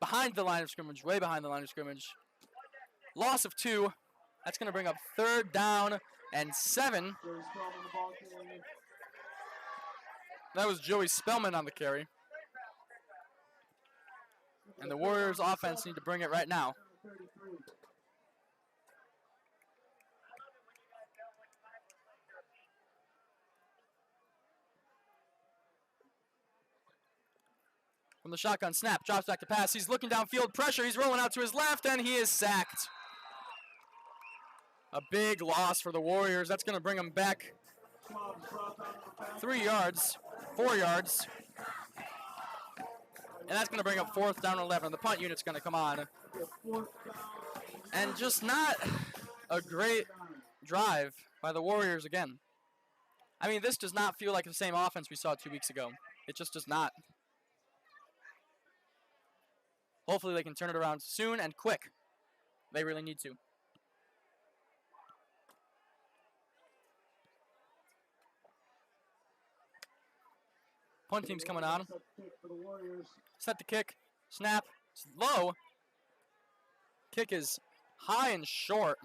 behind the line of scrimmage, way behind the line of scrimmage. Loss of 2. That's going to bring up 3rd down and 7. That was Joey Spellman on the carry. And the Warriors offense need to bring it right now. From the shotgun snap, drops back to pass. He's looking downfield, pressure. He's rolling out to his left, and he is sacked. A big loss for the Warriors. That's going to bring him back 3 yards, 4 yards. And that's going to bring up 4th down and 11. The punt unit's going to come on. And just not a great drive by the Warriors again. I mean, this does not feel like the same offense we saw 2 weeks ago. It just does not. Hopefully they can turn it around soon and quick. They really need to. Punt team's coming on. Set the kick. Snap. It's low. Kick is high and short.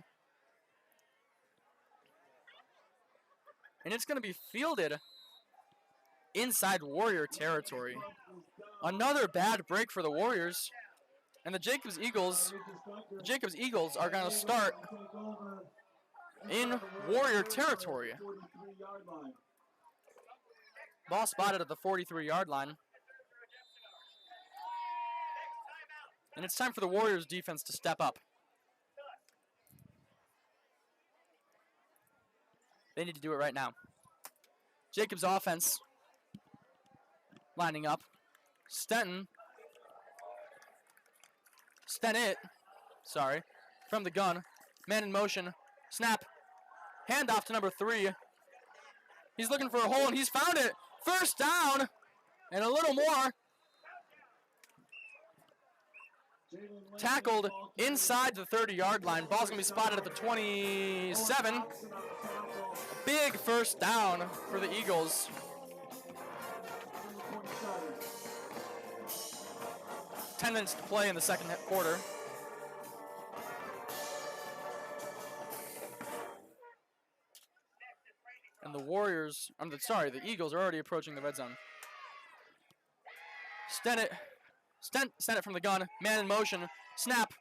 And it's going to be fielded inside Warrior territory. Another bad break for the Warriors. And the Jacobs Eagles are going to start in Warrior territory. Ball spotted at the 43-yard line. And it's time for the Warriors defense to step up. They need to do it right now. Jacobs offense lining up. Stennett, from the gun. Man in motion. Snap. Handoff to number 3. He's looking for a hole, and he's found it. 1st down, and a little more. Tackled inside the 30-yard line. Ball's going to be spotted at the 27. Big 1st down for the Eagles. Ten minutes to play in the second quarter. And the Eagles are already approaching the red zone. Stennett from the gun, man in motion, snap,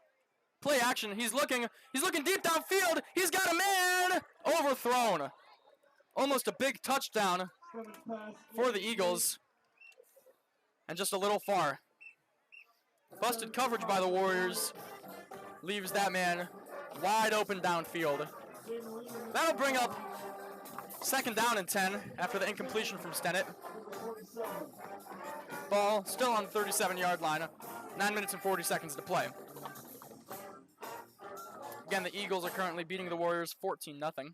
play action. He's looking deep downfield. He's got a man overthrown. Almost a big touchdown for the Eagles, and just a little far. Busted coverage by the Warriors leaves that man wide open downfield. That'll bring up 2nd down and 10 after the incompletion from Stennett. Ball still on the 37-yard line. 9 minutes and 40 seconds to play. Again, the Eagles are currently beating the Warriors 14-0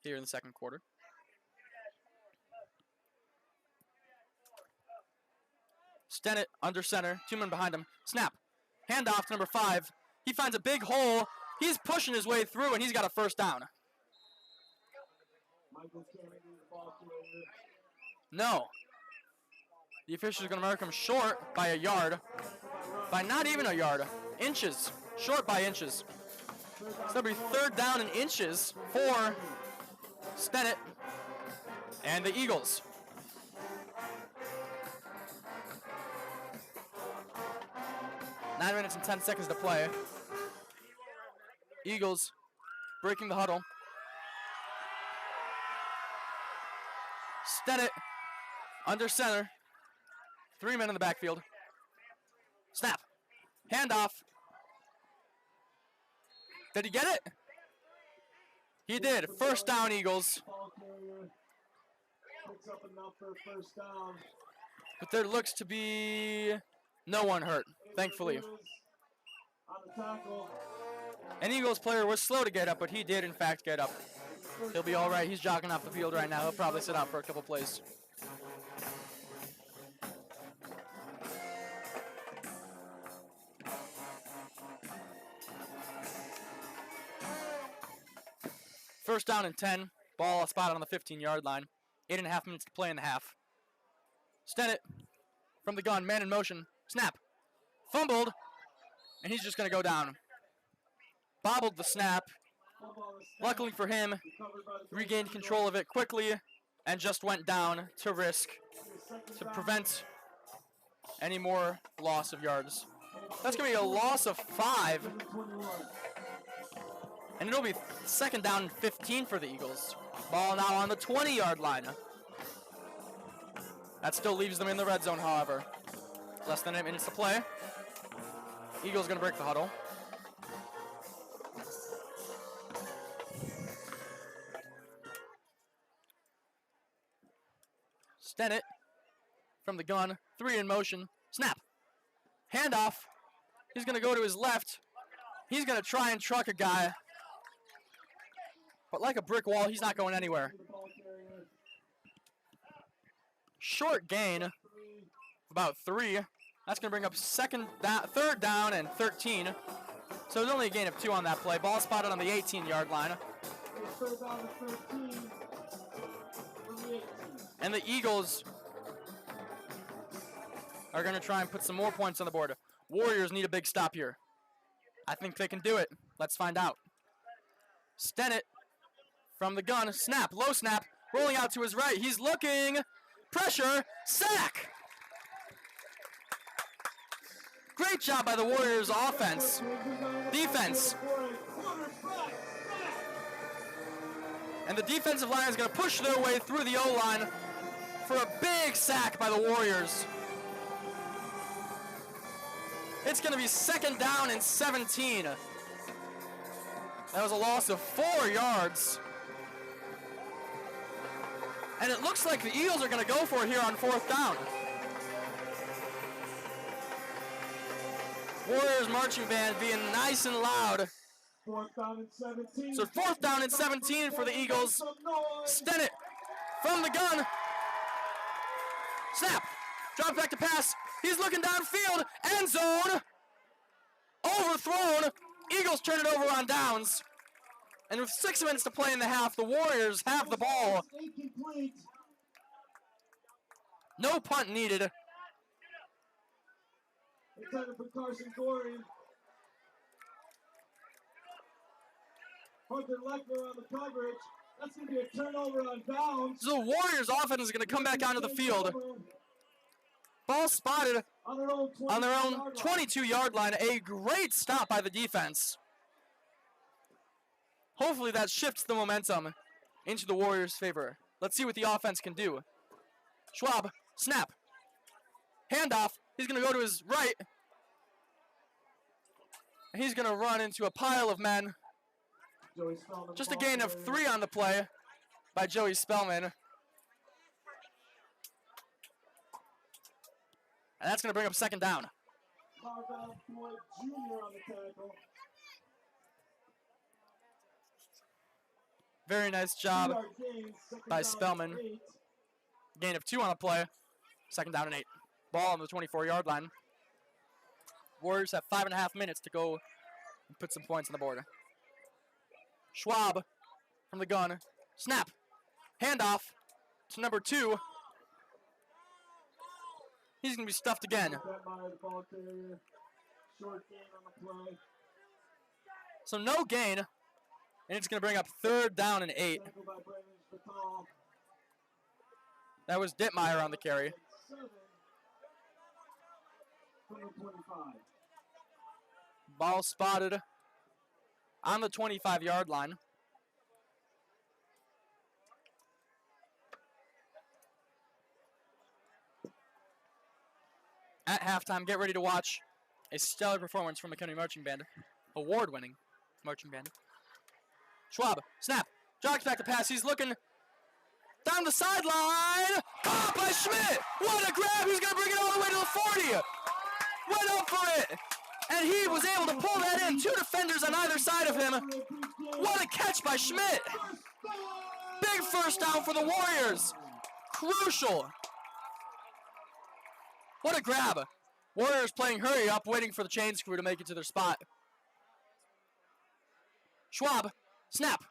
here in the second quarter. Stennett under center, 2 men behind him. Snap. Handoff to number 5. He finds a big hole. He's pushing his way through, and he's got a 1st down. No. The official is going to mark him short by a yard. By not even a yard. Inches. Short by inches. It's going to be 3rd down and inches for Stennett and the Eagles. 9 minutes and 10 seconds to play. Eagles breaking the huddle. Stennett under center. 3 men in the backfield. Snap. Handoff. Did he get it? He did. First down, Eagles. Ball carrier picks up enough for a first down. But there looks to be no one hurt, thankfully. On the tackle. An Eagles player was slow to get up, but he did, in fact, get up. He'll be all right. He's jogging off the field right now. He'll probably sit out for a couple plays. First down and 10. Ball spotted on the 15-yard line. 8.5 minutes to play in the half. Stennett from the gun, man in motion. Snap. Fumbled. And he's just going to go down. Bobbled the snap. Luckily for him, regained control of it quickly and just went down to risk to prevent any more loss of yards. That's going to be a loss of 5. And it'll be second down and 15 for the Eagles. Ball now on the 20-yard line. That still leaves them in the red zone, however. Less than 8 minutes to play. Eagles going to break the huddle. Stennett from the gun. 3 in motion. Snap. Handoff. He's going to go to his left. He's going to try and truck a guy. But like a brick wall, he's not going anywhere. Short gain of about 3. That's going to bring up third down and 13. So there's only a gain of 2 on that play. Ball spotted on the 18-yard line. Third down and 13 from the 18. And the Eagles are going to try and put some more points on the board. Warriors need a big stop here. I think they can do it. Let's find out. Stennett from the gun. Snap. Low snap. Rolling out to his right. He's looking. Pressure. Sack. Great job by the Warriors offense. Defense. And the defensive line is going to push their way through the O-line for a big sack by the Warriors. It's going to be second down and 17. That was a loss of 4 yards. And it looks like the Eagles are going to go for it here on 4th down. Warriors marching band being nice and loud. 4th down and 17. So 4th down and 17 for the Eagles. Stennett from the gun. Snap. Drop back to pass. He's looking downfield. End zone. Overthrown. Eagles turn it over on downs. And with 6 minutes to play in the half, the Warriors have the ball. Incomplete. No punt needed. Intended for Carson Gorey. Hunter Lechner on the coverage. That's going to be a turnover on downs. So the Warriors offense is going to come back onto the field. Ball spotted on their own 22-yard line. A great stop by the defense. Hopefully that shifts the momentum into the Warriors' favor. Let's see what the offense can do. Schwab, snap. Handoff. He's going to go to his right. And he's going to run into a pile of men. Just a gain of 3 on the play by Joey Spellman. And that's going to bring up second down. Marvell Floyd Jr. on the tackle. Very nice job by Spellman. Gain of 2 on the play. Second down and 8. Ball on the 24-yard line. Warriors have 5.5 minutes to go and put some points on the board. Schwab from the gun. Snap. Handoff to number 2. He's going to be stuffed again. So no gain. And it's going to bring up third down and 8. That was Dittmeyer on the carry. Ball spotted on the 25-yard line. At halftime, get ready to watch a stellar performance from McHenry Marching Band. Award-winning Marching Band. Schwab, snap, jogs back to pass. He's looking down the sideline. Caught by Schmidt. What a grab. He's going to bring it all the way to the 40. Went up for it. And he was able to pull that in. 2 defenders on either side of him. What a catch by Schmidt. Big first down for the Warriors. Crucial. What a grab. Warriors playing hurry up, waiting for the chain screw to make it to their spot. Schwab, snap.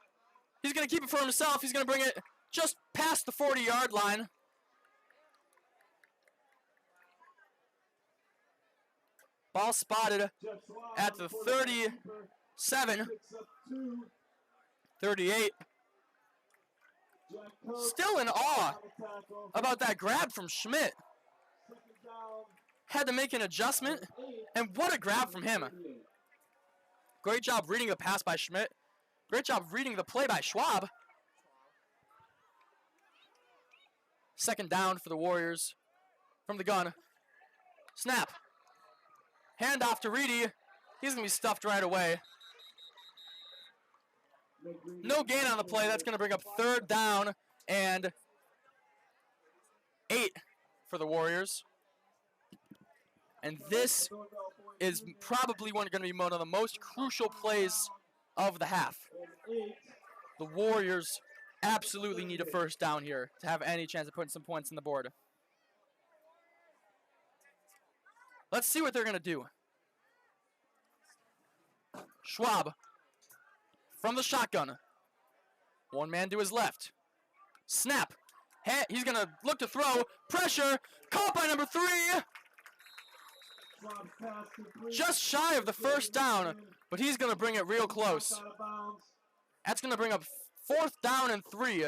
He's going to keep it for himself. He's going to bring it just past the 40-yard line. Ball spotted at the 37, 38. Still in awe about that grab from Schmidt. Had to make an adjustment, and what a grab from him. Great job reading the pass by Schmidt. Great job reading the play by Schwab. Second down for the Warriors from the gun. Snap. Hand off to Reedy. He's going to be stuffed right away. No gain on the play. That's going to bring up third down and 8 for the Warriors. And this is probably going to be one of the most crucial plays of the half. The Warriors absolutely need a first down here to have any chance of putting some points on the board. Let's see what they're going to do. Schwab from the shotgun. One man to his left. Snap. He's going to look to throw. Pressure. Caught by number 3. Just shy of the first down, but he's going to bring it real close. That's going to bring up 4th down and 3.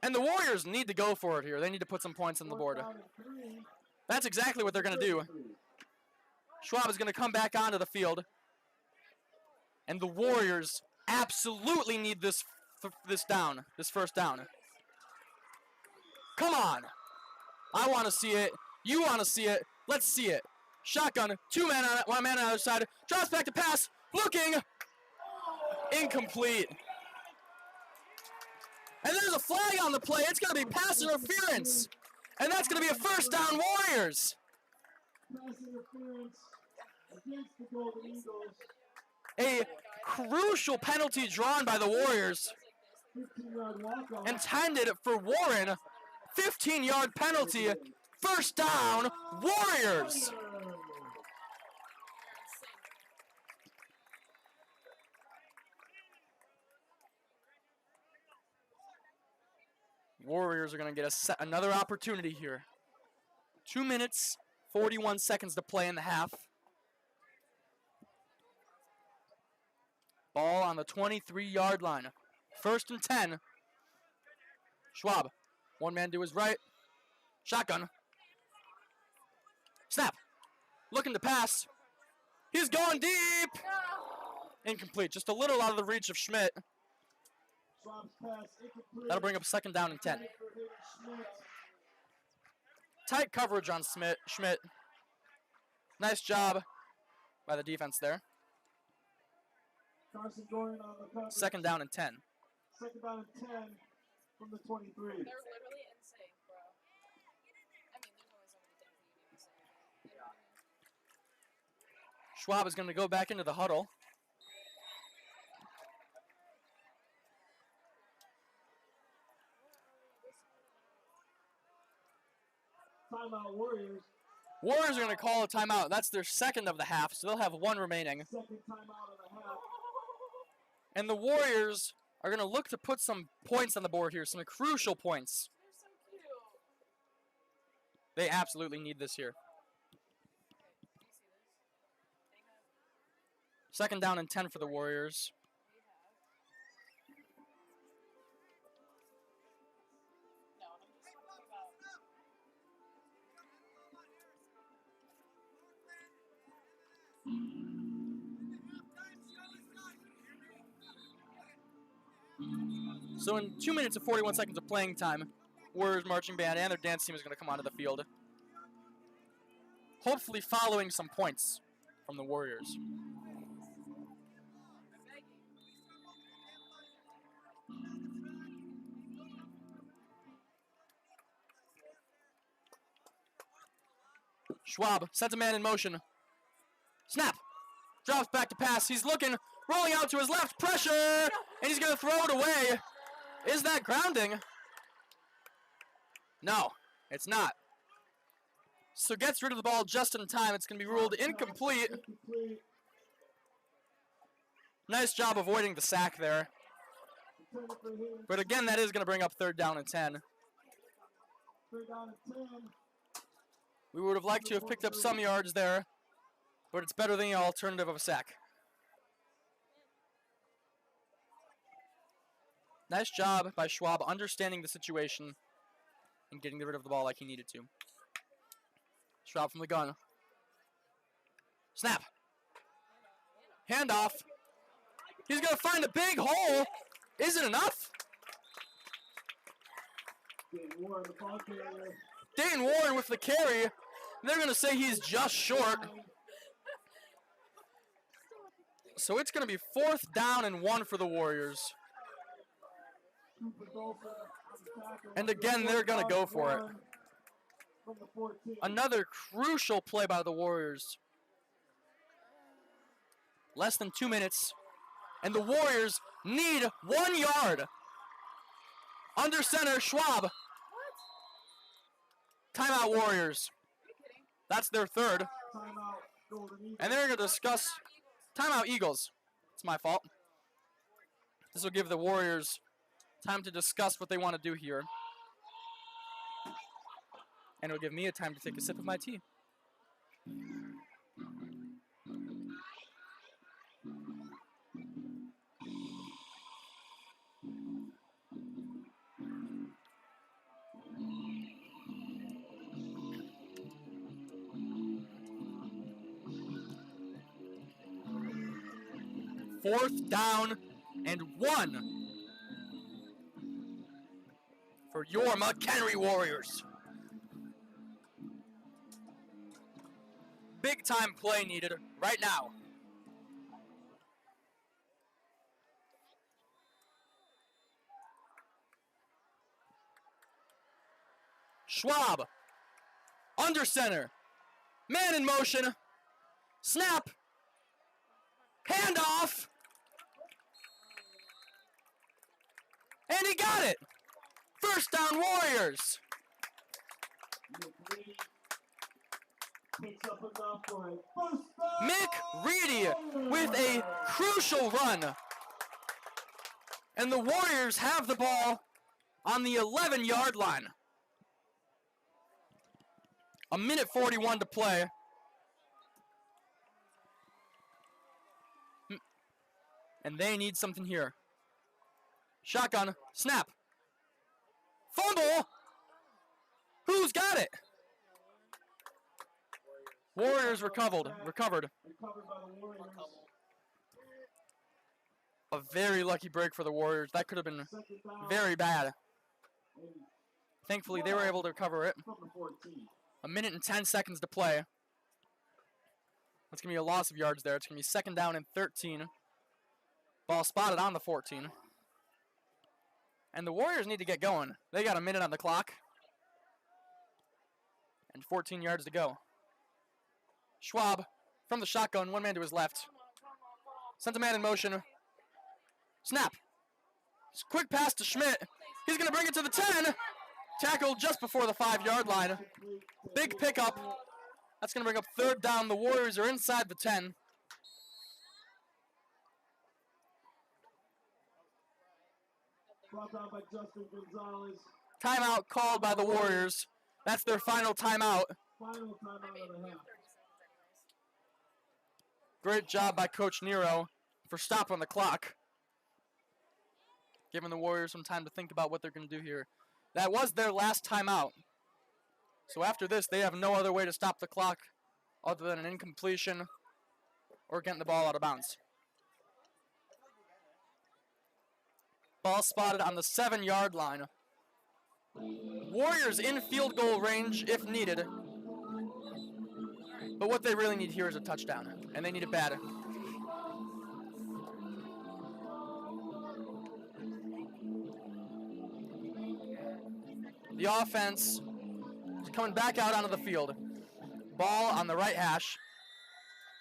And the Warriors need to go for it here. They need to put some points on the board. That's exactly what they're going to do. Schwab is going to come back onto the field. And the Warriors absolutely need this first down. Come on. I want to see it. You want to see it. Let's see it. Shotgun. 2 men on it. 1 man on the other side. Drops back to pass. Looking. Incomplete. And there's a flag on the play. It's going to be pass interference. And that's going to be a first down Warriors. Pass interference against the Golden Eagles. A crucial penalty drawn by the Warriors. 15-yard walk-off. Intended for Warren. 15-yard penalty. First down, Warriors. Warriors are going to get another opportunity here. 2 minutes, 41 seconds to play in the half. Ball on the 23-yard line. 1st and 10. Schwab. 1 man to his right. Shotgun. Snap. Looking to pass. He's going deep. Incomplete. Just a little out of the reach of Schmidt. That'll bring up 2nd down and 10. Tight coverage on Schmidt. Nice job by the defense there. 2nd down and 10. 2nd down and 10 from the 23. They're literally insane, bro. I mean, there's always so many things you need to say. Schwab is going to go back into the huddle. Timeout Warriors. Warriors are going to call a timeout. That's their 2nd of the half, so they'll have 1 remaining. 2nd timeout of the half. And the Warriors are going to look to put some points on the board here, some crucial points. They're so cute. They absolutely need this here. Do you see this? 2nd down and 10 for the Warriors. No, I'm just talking about. So in 2 minutes and 41 seconds of playing time, Warriors marching band and their dance team is going to come onto the field. Hopefully following some points from the Warriors. Schwab sets a man in motion. Snap. Drops back to pass. He's looking, rolling out to his left. Pressure! And he's going to throw it away. Is that grounding? No, it's not. So gets rid of the ball just in time. It's going to be ruled incomplete. Nice job avoiding the sack there. But again, that is going to bring up 3rd down and 10. We would have liked to have picked up some yards there, but it's better than the alternative of a sack. Nice job by Schwab understanding the situation and getting rid of the ball like he needed to. Schwab from the gun. Snap. Handoff. He's going to find a big hole. Is it enough? Dayton Warren with the carry. They're going to say he's just short. So it's going to be 4th down and 1 for the Warriors. And again, they're going to go for it. Another crucial play by the Warriors. Less than 2 minutes. And the Warriors need 1 yard. Under center, Schwab. Timeout Warriors. That's their 3rd. And they're going to discuss timeout Eagles. It's my fault. This will give the Warriors time to discuss what they want to do here. And it'll give me a time to take a sip of my tea. Fourth down and 1 for your McHenry Warriors. Big time play needed right now. Schwab, under center, man in motion, snap, handoff, and he got it. 1st down Warriors. McHenry with a crucial run. And the Warriors have the ball on the 11-yard line. 1:41 to play. And they need something here. Shotgun, snap. Fumble! Who's got it? Warriors recovered. A very lucky break for the Warriors. That could have been very bad. Thankfully, they were able to recover it. 1:10 to play. That's going to be a loss of yards there. It's going to be 2nd down and 13. Ball spotted on the 14. And the Warriors need to get going. They got a minute on the clock. And 14 yards to go. Schwab from the shotgun, 1 man to his left. Sends a man in motion. Snap. Quick pass to Schmidt. He's going to bring it to the 10. Tackled just before the 5-yard line. Big pickup. That's going to bring up 3rd down. The Warriors are inside the 10. Timeout called by the Warriors. That's their final timeout. Great job by Coach Nero for stopping the clock. Giving the Warriors some time to think about what they're going to do here. That was their last timeout. So after this, they have no other way to stop the clock other than an incompletion or getting the ball out of bounds. Ball spotted on the 7-yard line. Warriors in field goal range if needed. But what they really need here is a touchdown, and they need it bad. The offense is coming back out onto the field. Ball on the right hash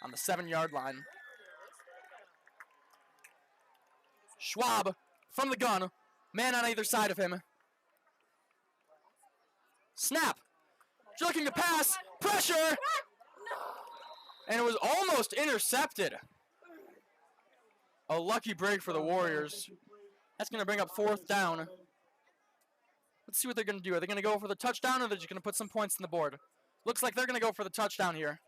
on the 7-yard line. Schwab from the gun. Man on either side of him. Snap. Looking to pass. Pressure. And it was almost intercepted. A lucky break for the Warriors. That's going to bring up 4th down. Let's see what they're going to do. Are they going to go for the touchdown, or are they just going to put some points on the board? Looks like they're going to go for the touchdown here.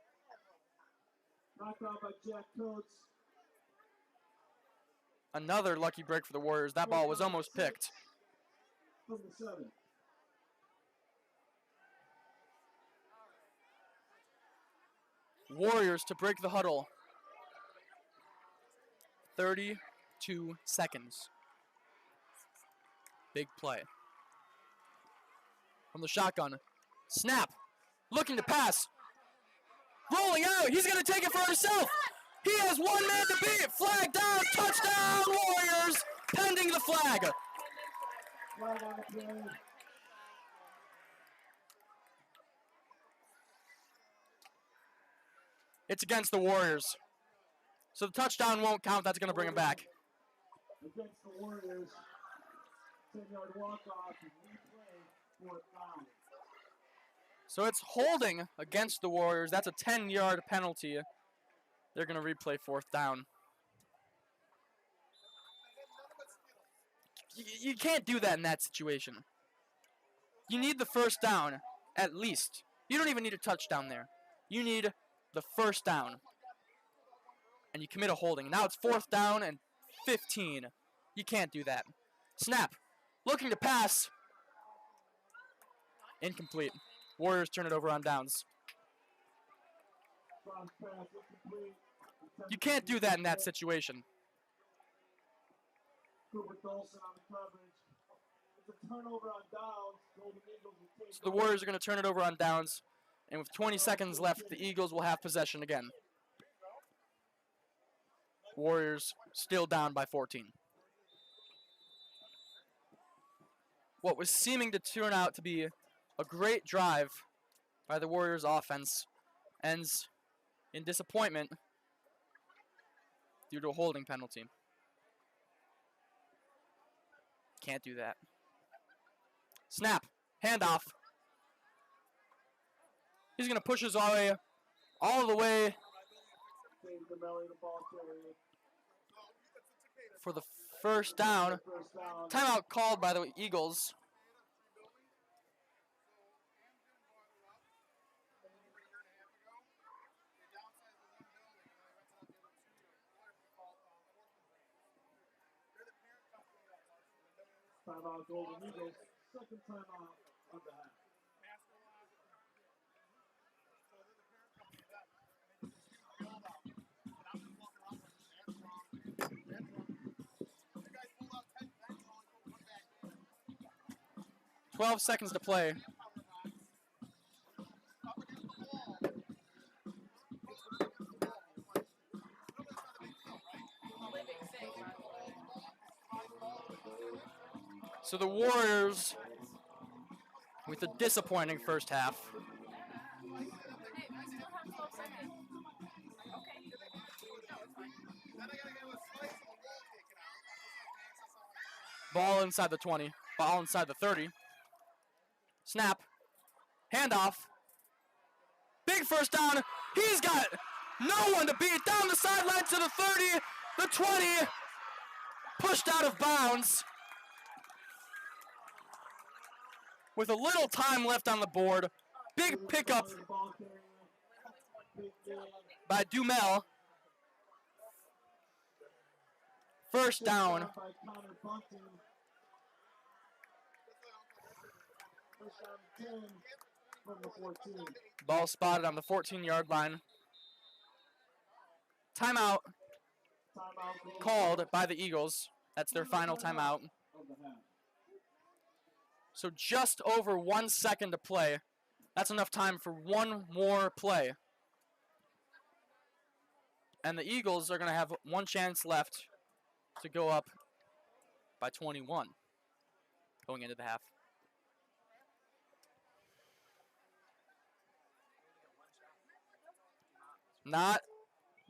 Knocked out by Jack Coates. Another lucky break for the Warriors. That ball was almost picked. From the 7. Warriors to break the huddle. 32 seconds. Big play. From the shotgun. Snap. Looking to pass. Rolling out. He's going to take it for himself. He has one man to beat. Flag down. Touchdown, Warriors. Pending the flag. Flag on the play. It's against the Warriors. So the touchdown won't count. That's going to bring him back. Against the Warriors. 10-yard walk-off. Replay. 4th down. So it's holding against the Warriors. That's a 10-yard penalty. They're going to replay 4th down. You can't do that in that situation. You need the 1st down, at least. You don't even need a touchdown there. You need the 1st down. And you commit a holding. Now it's 4th down and 15. You can't do that. Snap. Looking to pass. Incomplete. Warriors turn it over on downs. You can't do that in that situation. Cooper Dolson on the coverage. It's a turnover on downs. Golden Eagles will take So the Warriors are going to turn it over on downs. And with 20 seconds left, the Eagles will have possession again. Warriors still down by 14. What was seeming to turn out to be a great drive by the Warriors offense ends in disappointment due to a holding penalty. Can't do that. Snap. Handoff. He's going to push his way all the way for the 1st down. Timeout called by the Eagles. Timeout Golden Eagles. 2nd timeout of the half. Seconds to play. So the Warriors with a disappointing 1st half. Ball inside the 20. Ball inside the 30. Snap. Handoff. Big 1st down. He's got no one to beat. Down the sideline to the 30. The 20. Pushed out of bounds. With a little time left on the board. Big pickup by Dumel. 1st down. Ball spotted on the 14-yard line. Timeout called by the Eagles. That's their final timeout. the half. So just over 1 second to play. That's enough time for one more play. And the Eagles are going to have one chance left to go up by 21 going into the half. Not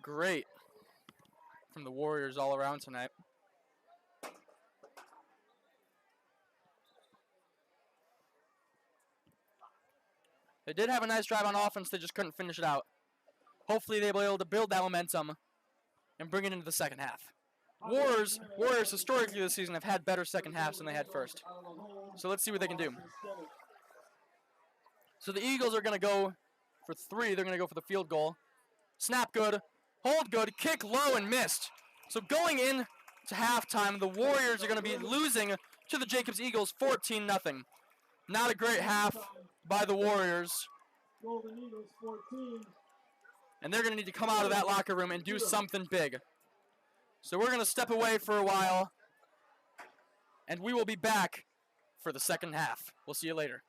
great from the Warriors all around tonight. They did have a nice drive on offense, they just couldn't finish it out. Hopefully they will be able to build that momentum and bring it into the second half. Warriors historically this season have had better second halves than they had first. So let's see what they can do. So the Eagles are going to go for 3. They're going to go for the field goal. Snap good, hold good, kick low and missed. So going in to halftime, the Warriors are going to be losing to the Jacobs Eagles 14-0. Not a great half by the Warriors. Golden Eagles 14. And they're going to need to come out of that locker room and do something big. So we're going to step away for a while, and we will be back for the second half. We'll see you later.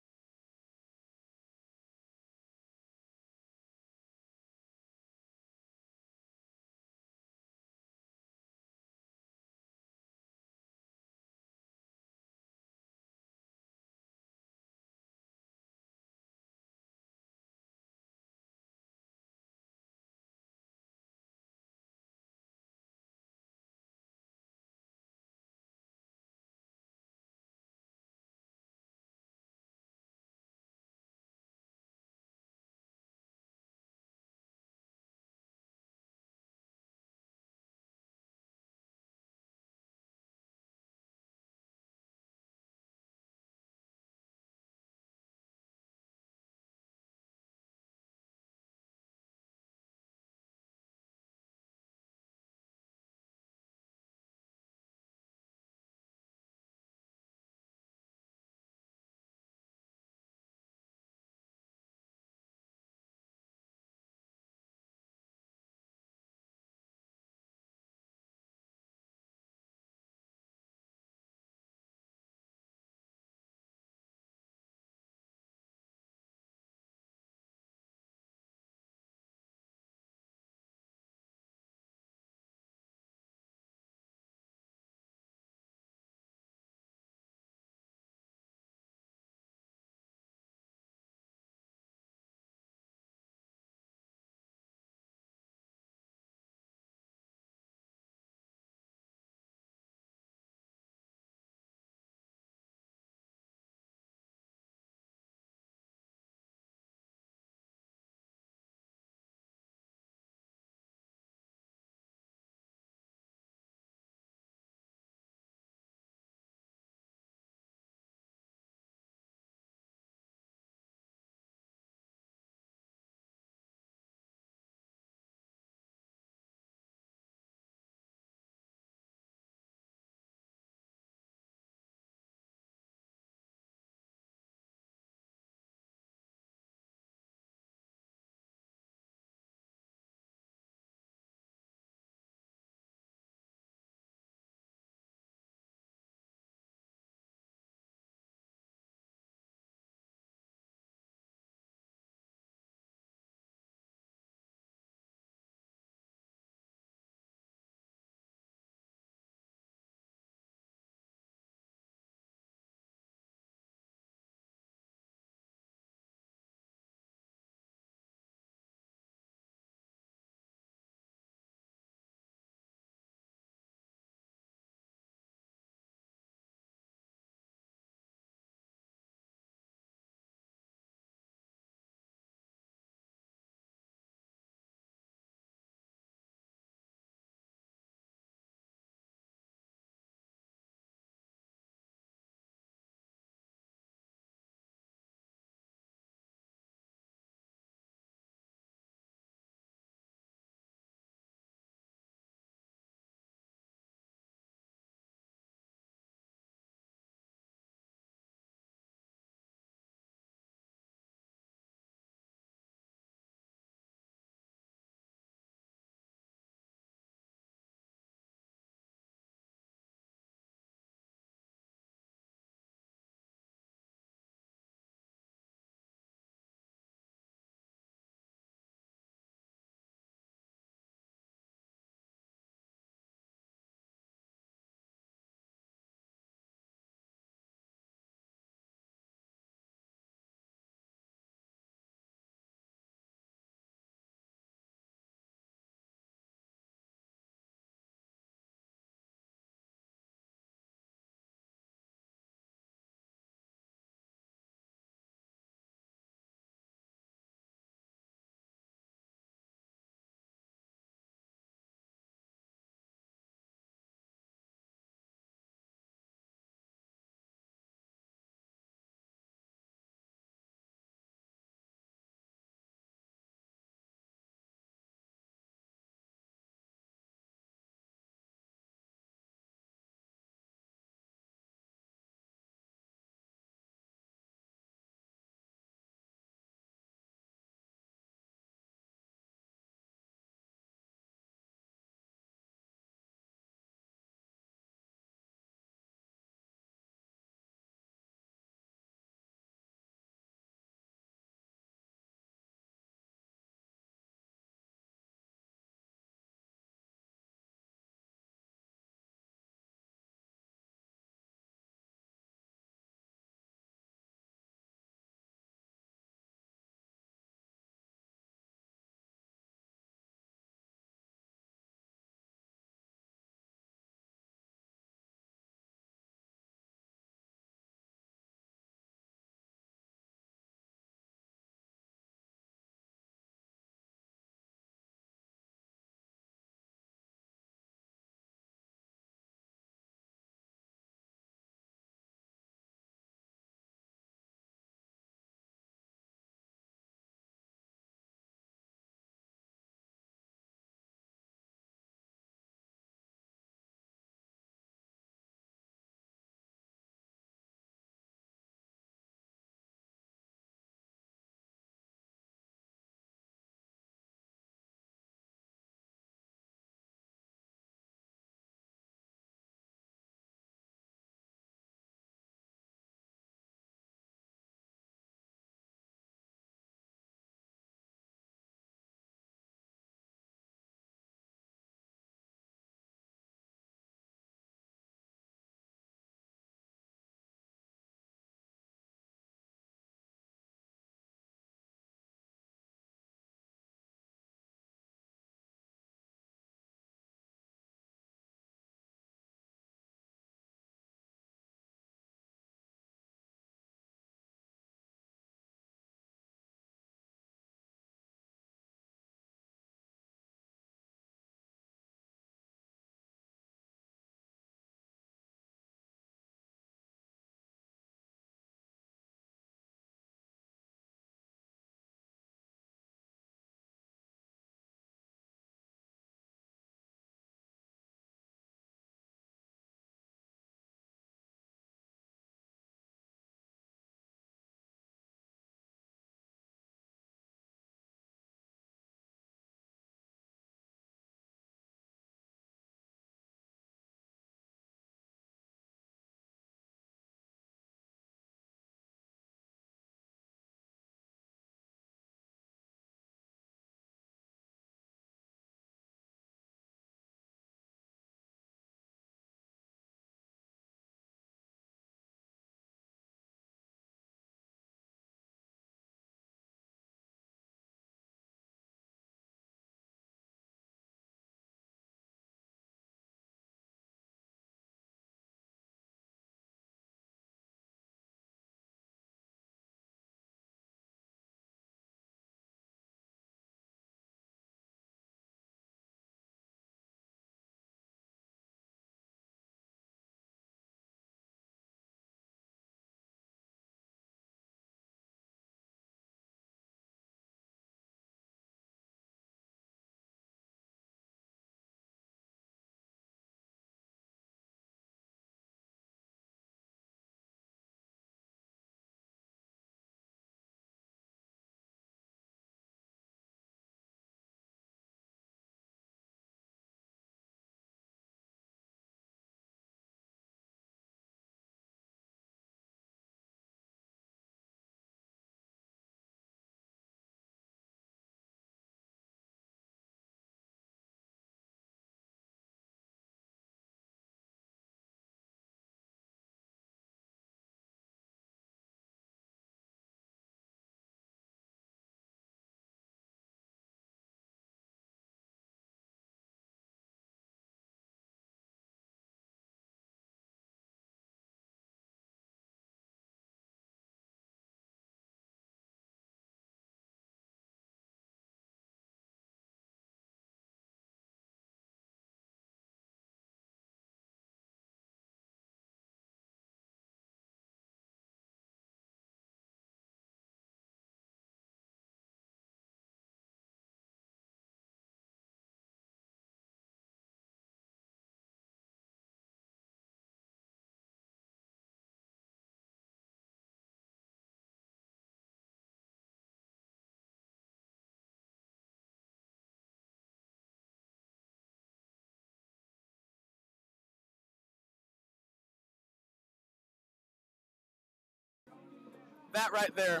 That right there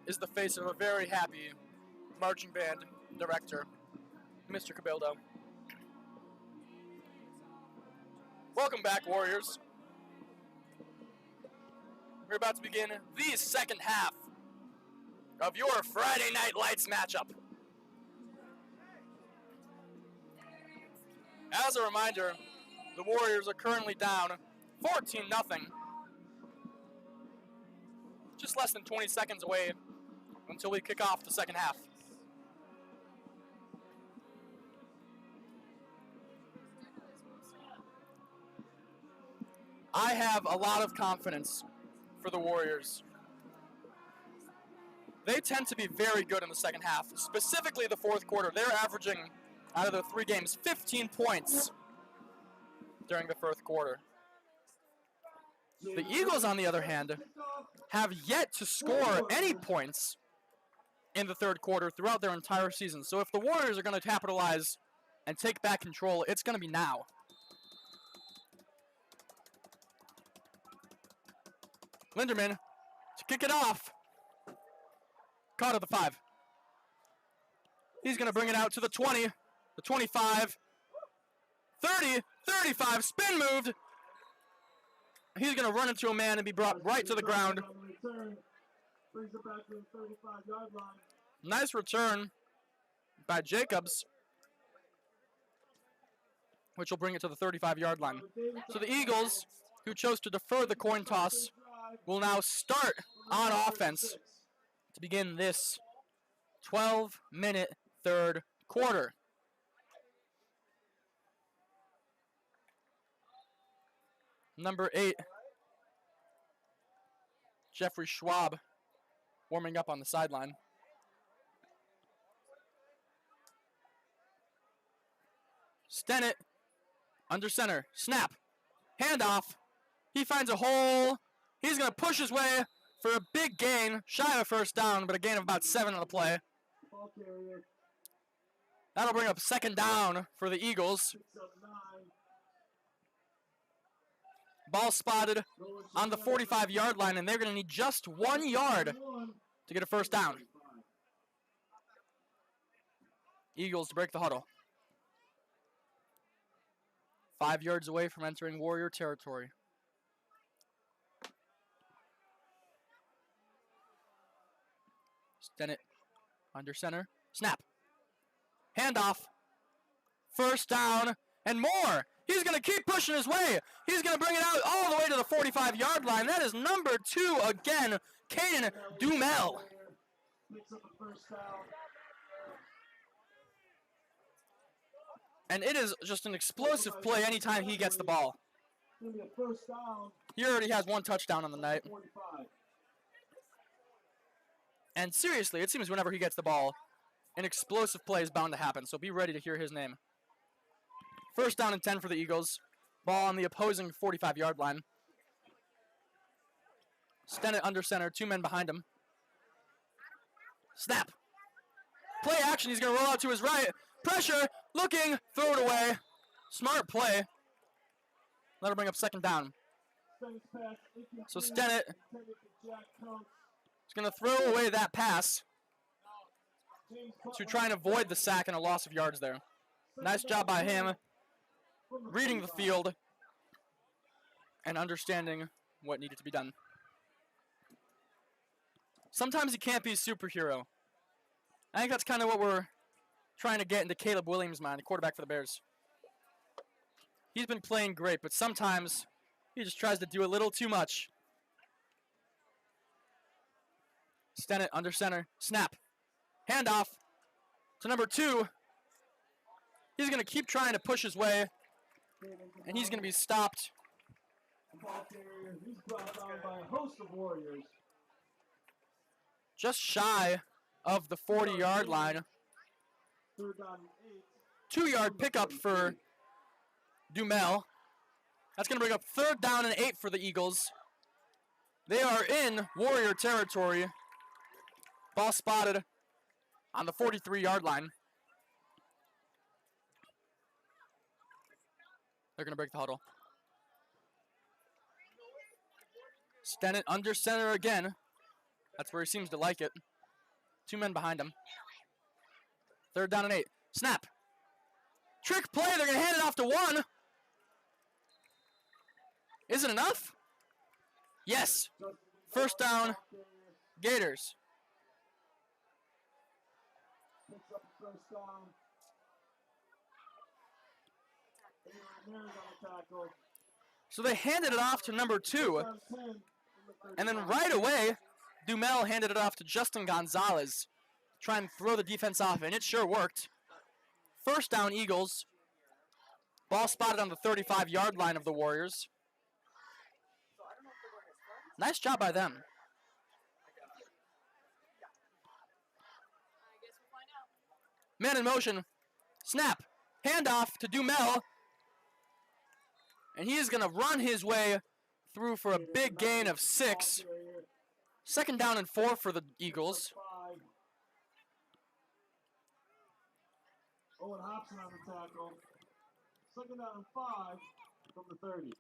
is the face of a very happy marching band director, Mr. Cabildo. Welcome back, Warriors. We're about to begin the second half of your Friday Night Lights matchup. As a reminder, the Warriors are currently down 14-0. Just less than 20 seconds away until we kick off the second half. I have a lot of confidence for the Warriors. They tend to be very good in the second half, specifically the fourth quarter. They're averaging, out of the 3 games, 15 points during the fourth quarter. The Eagles, on the other hand, have yet to score any points in the third quarter throughout their entire season. So if the Warriors are going to capitalize and take back control, it's going to be now. Linderman to kick it off. Caught at the 5. He's going to bring it out to the 20, the 25, 30, 35, spin moved. He's going to run into a man and be brought right to the ground. Brings it back to the 35-yard line. Nice return by Jacobs, which will bring it to the 35-yard line. So the Eagles, who chose to defer the coin toss, will now start on offense to begin this 12-minute third quarter. Number 8, Jeffrey Schwab, warming up on the sideline. Stennett, under center, snap, handoff. He finds a hole. He's going to push his way for a big gain, shy of a first down, but a gain of about 7 on the play. That'll bring up second down for the Eagles. Ball spotted on the 45-yard line, and they're going to need just 1 yard to get a first down. Eagles to break the huddle. 5 yards away from entering Warrior territory. Stennett under center. Snap. Handoff. First down and more. He's going to keep pushing his way. He's going to bring it out all the way to the 45-yard line. That is number 2 again, Caden Dumel. And it is just an explosive play anytime he gets the ball. He already has 1 touchdown on the night. And seriously, it seems whenever he gets the ball, an explosive play is bound to happen, so be ready to hear his name. First down and 10 for the Eagles. Ball on the opposing 45-yard line. Stennett under center, 2 men behind him. Snap. Play action, he's going to roll out to his right. Pressure, looking, throw it away. Smart play. That'll bring up second down. So Stennett is going to throw away that pass to try and avoid the sack and a loss of yards there. Nice job by him, reading the field and understanding what needed to be done. Sometimes you can't be a superhero. I think that's kind of what we're trying to get into Caleb Williams' mind, the quarterback for the Bears. He's been playing great, but sometimes he just tries to do a little too much. Stennett under center, snap, handoff to number 2. He's going to keep trying to push his way, and he's going to be stopped. He's brought down by a host of Warriors. Just shy of the 40-yard line. 2-yard pickup for Dumel. That's going to bring up 3rd down and 8 for the Eagles. They are in Warrior territory. Ball spotted on the 43-yard line. They're going to break the huddle. Stennett under center again. That's where he seems to like it. 2 men behind him. 3rd down and 8. Snap. Trick play. They're going to hand it off to 1. Is it enough? Yes. 1st down, Gators. Picks up the 1st down. There's on the tackle. So they handed it off to number 2. Down 10 from the And then 39. right away, Dumel handed it off to Justin Gonzalez. Try and throw the defense off, and it sure worked. 1st down, Eagles. Ball spotted on the 35-yard line of the Warriors. Nice job by them. Man in motion. Snap. Handoff to Dumel. And he is going to run his way through for a big gain of 6. 2nd down and 4 for the Eagles. Owen Hobson on the tackle. 2nd down and 5 from the 30.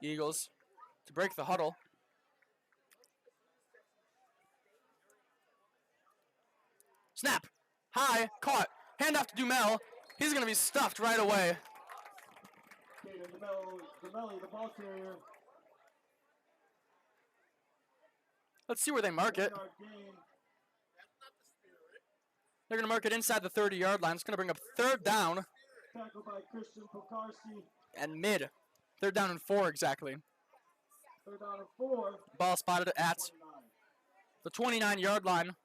Eagles to break the huddle. Snap. High. Caught. Handoff to Dumel. He's going to be stuffed right away. DeMelli, the ball carrier. Let's see where they mark it. They're going to mark it inside the 30-yard line. It's going to bring up 3rd down Tackled by Christian Pokarski. and mid. 3rd down and 4 exactly. 3rd down and 4. Ball spotted at 29. the 29-yard line.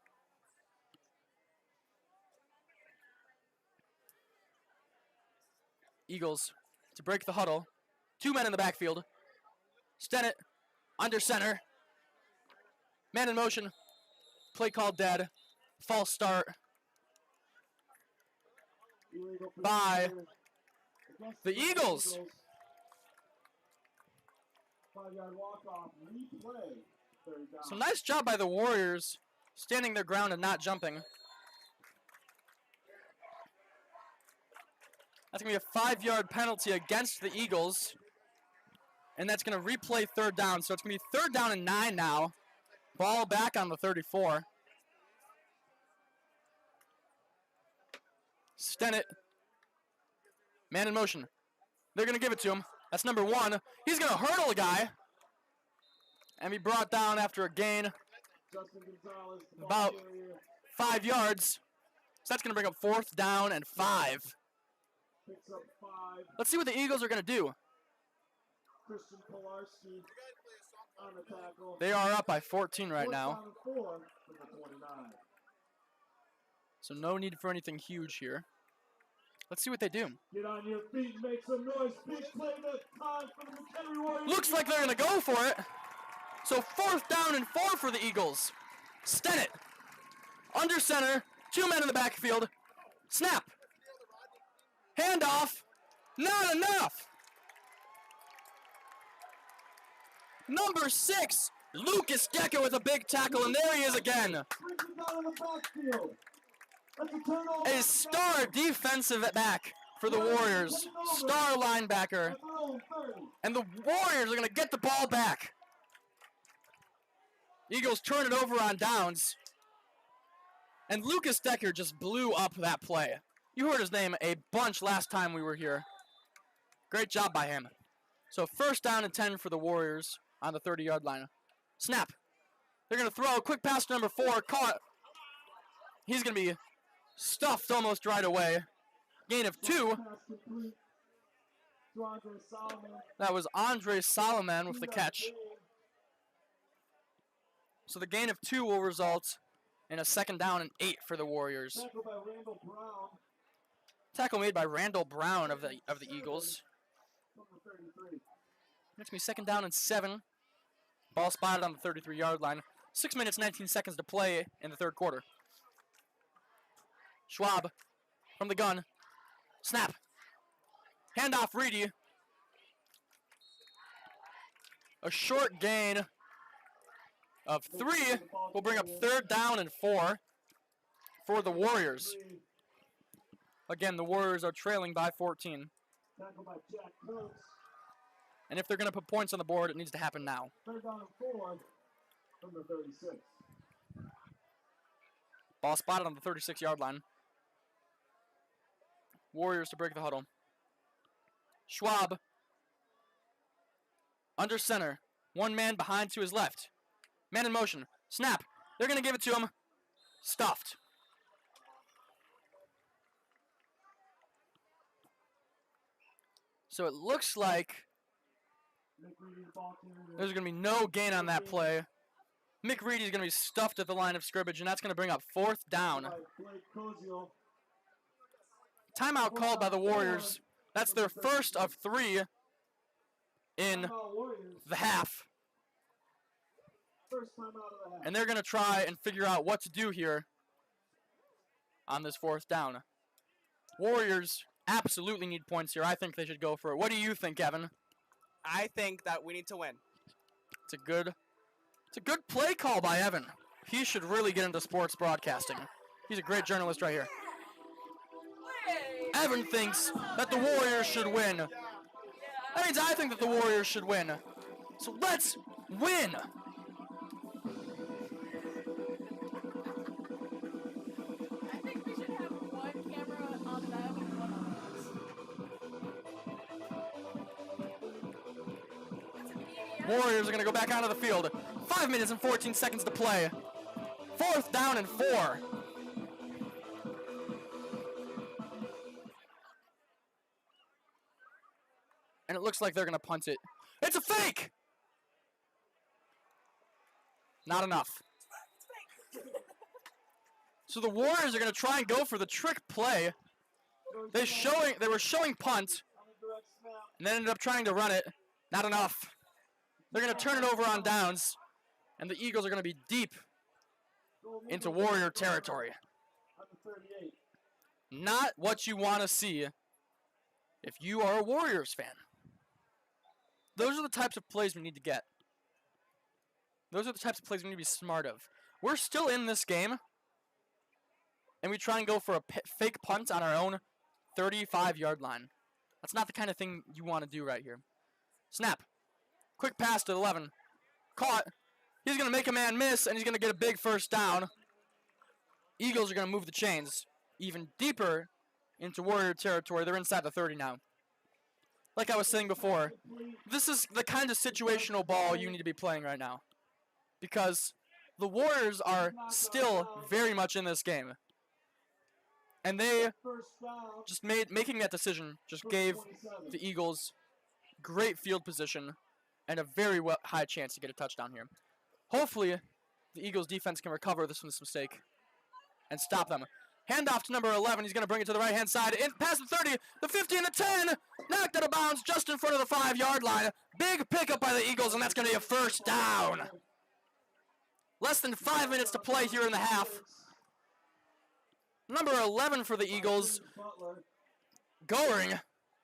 Eagles to break the huddle. 2 men in the backfield. Stennett under center. Man in motion. Play called dead. False start Illegal by procedure against the Eagles. 5-yard walk-off. Replay. 3rd down. So nice job by the Warriors standing their ground and not jumping. That's going to be a 5-yard penalty against the Eagles. And that's going to replay 3rd down. So it's going to be 3rd down and 9 now. Ball back on the 34. Stennett. Man in motion. They're going to give it to him. That's number 1. He's going to hurdle a guy. And be brought down after a gain Justin Gonzalez, the ball about carrier. 5 yards. So that's going to bring up 4th down and 5. Picks up 5. Let's see what the Eagles are going to do. Christian Polarski on the tackle. They are up by 14 right 4th now. down and 4 from the 29. So no need for anything huge here. Let's see what they do. Get on your feet and make some noise. Big play this time for the McHenry Warriors. Looks like they're going to go for it. So 4th down and 4 for the Eagles. Stennett. Under center. 2 men in the backfield. Snap. Handoff. Not enough. Number 6. Lucas Decker with a big tackle, and there he is again. Brings it down in the backfield. That's a turnover. A star defensive back for the Warriors. Star linebacker. At their own 30. And the Warriors are going to get the ball back. Eagles turn it over on downs. And Lucas Decker just blew up that play. You heard his name a bunch last time we were here. Great job by him. So 1st down and 10 for the Warriors on the 30-yard line. Snap. They're going to throw a quick pass to number 4. Caught. He's going to be stuffed almost right away. Gain of 2. Pass complete to Andre Solomon. That was Andre Solomon with the catch. So the gain of 2 will result in a 2nd down and 8 for the Warriors. Tackled by Randall Brown Tackle made by Randall Brown of the Eagles. from the 33. It's going to be 2nd down and 7. Ball spotted on the 33-yard line. 6 minutes, 19 seconds to play in the 3rd quarter. Schwab from the gun. Snap. Handoff Reedy. A short gain of 3 will bring up 3rd down and 4 for the Warriors. Again, the Warriors are trailing by 14. Tackled by Jack Coates. And if they're going to put points on the board, it needs to happen now. 3rd down and 4 from the 36. Ball spotted on the 36-yard line. Warriors to break the huddle. Schwab. Under center. One man behind to his left. Man in motion. Snap. They're going to give it to him. Stuffed. So it looks like there's going to be no gain on that play. McReady is going to be stuffed at the line of scrimmage, and that's going to bring up 4th down. Timeout called by the Warriors. That's their first of 3 in the half. And they're going to try and figure out what to do here on this 4th down. Warriors absolutely need points here. I think they should go for it. What do you think, Kevin? I think that we need to win. It's a good play call by Evan. He should really get into sports broadcasting. He's a great journalist right here. Evan thinks that the Warriors should win. That means I think that the Warriors should win. So let's win! I think we should have one camera on them and one on us. Warriors are going to go back onto the field. 5 minutes and 14 seconds to play. 4th down and 4. And it looks like they're going to punt it. It's a fake! Not enough. So the Warriors are going to try and go for the trick play. They were showing punt, and then ended up trying to run it. Not enough. They're going to turn it over on downs, and the Eagles are going to be deep into Warrior territory. Not what you want to see if you are a Warriors fan. Those are the types of plays we need to get. Those are the types of plays we need to be smart of. We're still in this game, and we try and go for a fake punt on our own 35-yard line. That's not the kind of thing you want to do right here. Snap. Quick pass to 11. Caught. He's going to make a man miss, and he's going to get a big 1st down. Eagles are going to move the chains even deeper into Warrior territory. They're inside the 30 now. Like I was saying before, this is the kind of situational ball you need to be playing right now. Because the Warriors are still very much in this game. And they just making that decision just gave the Eagles great field position and a very high chance to get a touchdown here. Hopefully, the Eagles defense can recover this mistake and stop them. Handoff to number 11. He's going to bring it to the right-hand side. In past the 30, the 50, and the 10. Knocked out of bounds just in front of the 5-yard line. Big pickup by the Eagles, and that's going to be a 1st down. Less than 5 minutes to play here in the half. Number 11 for the Eagles. Goering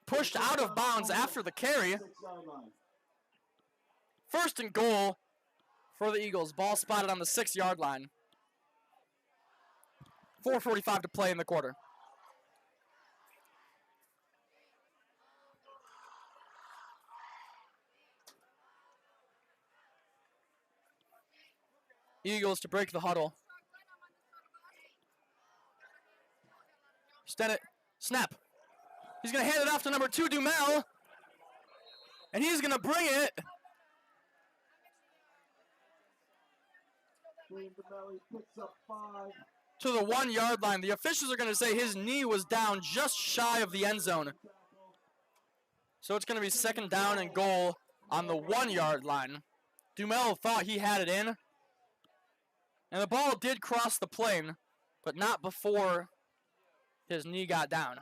pushed out of bounds after the carry. 1st and goal for the Eagles. Ball spotted on the 6-yard line. 4:45 to play in the quarter. Eagles to break the huddle. Stennett, snap. He's going to hand it off to number 2, Dumel. And he's going to bring it. Picks up 5. To the 1-yard line. The officials are going to say his knee was down just shy of the end zone. So it's going to be 2nd down and goal on the 1-yard line. Dumel thought he had it in. And the ball did cross the plane, but not before his knee got down.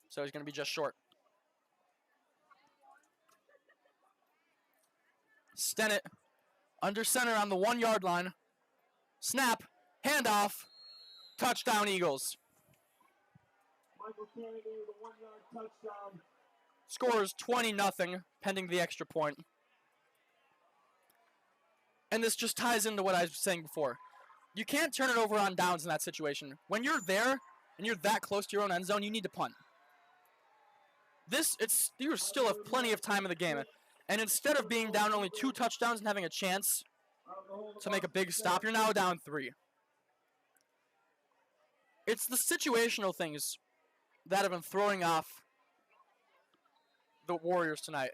So he's going to be just short. Stennett under center on the 1-yard line. Snap, handoff. Touchdown, Eagles. Michael Kennedy with a 1-yard touchdown. Scores 20-0, pending the extra point. And this just ties into what I was saying before. You can't turn it over on downs in that situation. When you're there and you're that close to your own end zone, you need to punt. You still have plenty of time in the game. And instead of being down only 2 touchdowns and having a chance to make a big stop, you're now down 3. It's the situational things that have been throwing off the Warriors tonight.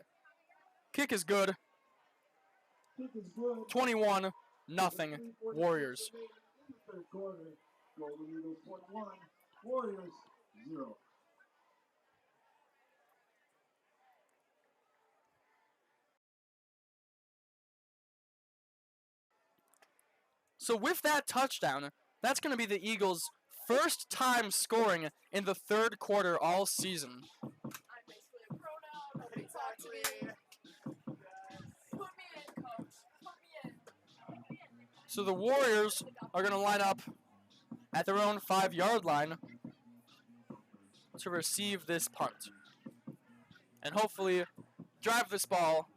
Kick is good. 21-0 Warriors. Third quarter, Golden Eagles 21, Warriors 0. So with that touchdown, that's going to be the Eagles' first time scoring in the third quarter all season. I'm basically a pro now. Nobody talk to me. Put me in, coach. Put me in. So the Warriors are going to line up at their own 5-yard line to receive this punt. And hopefully drive this ball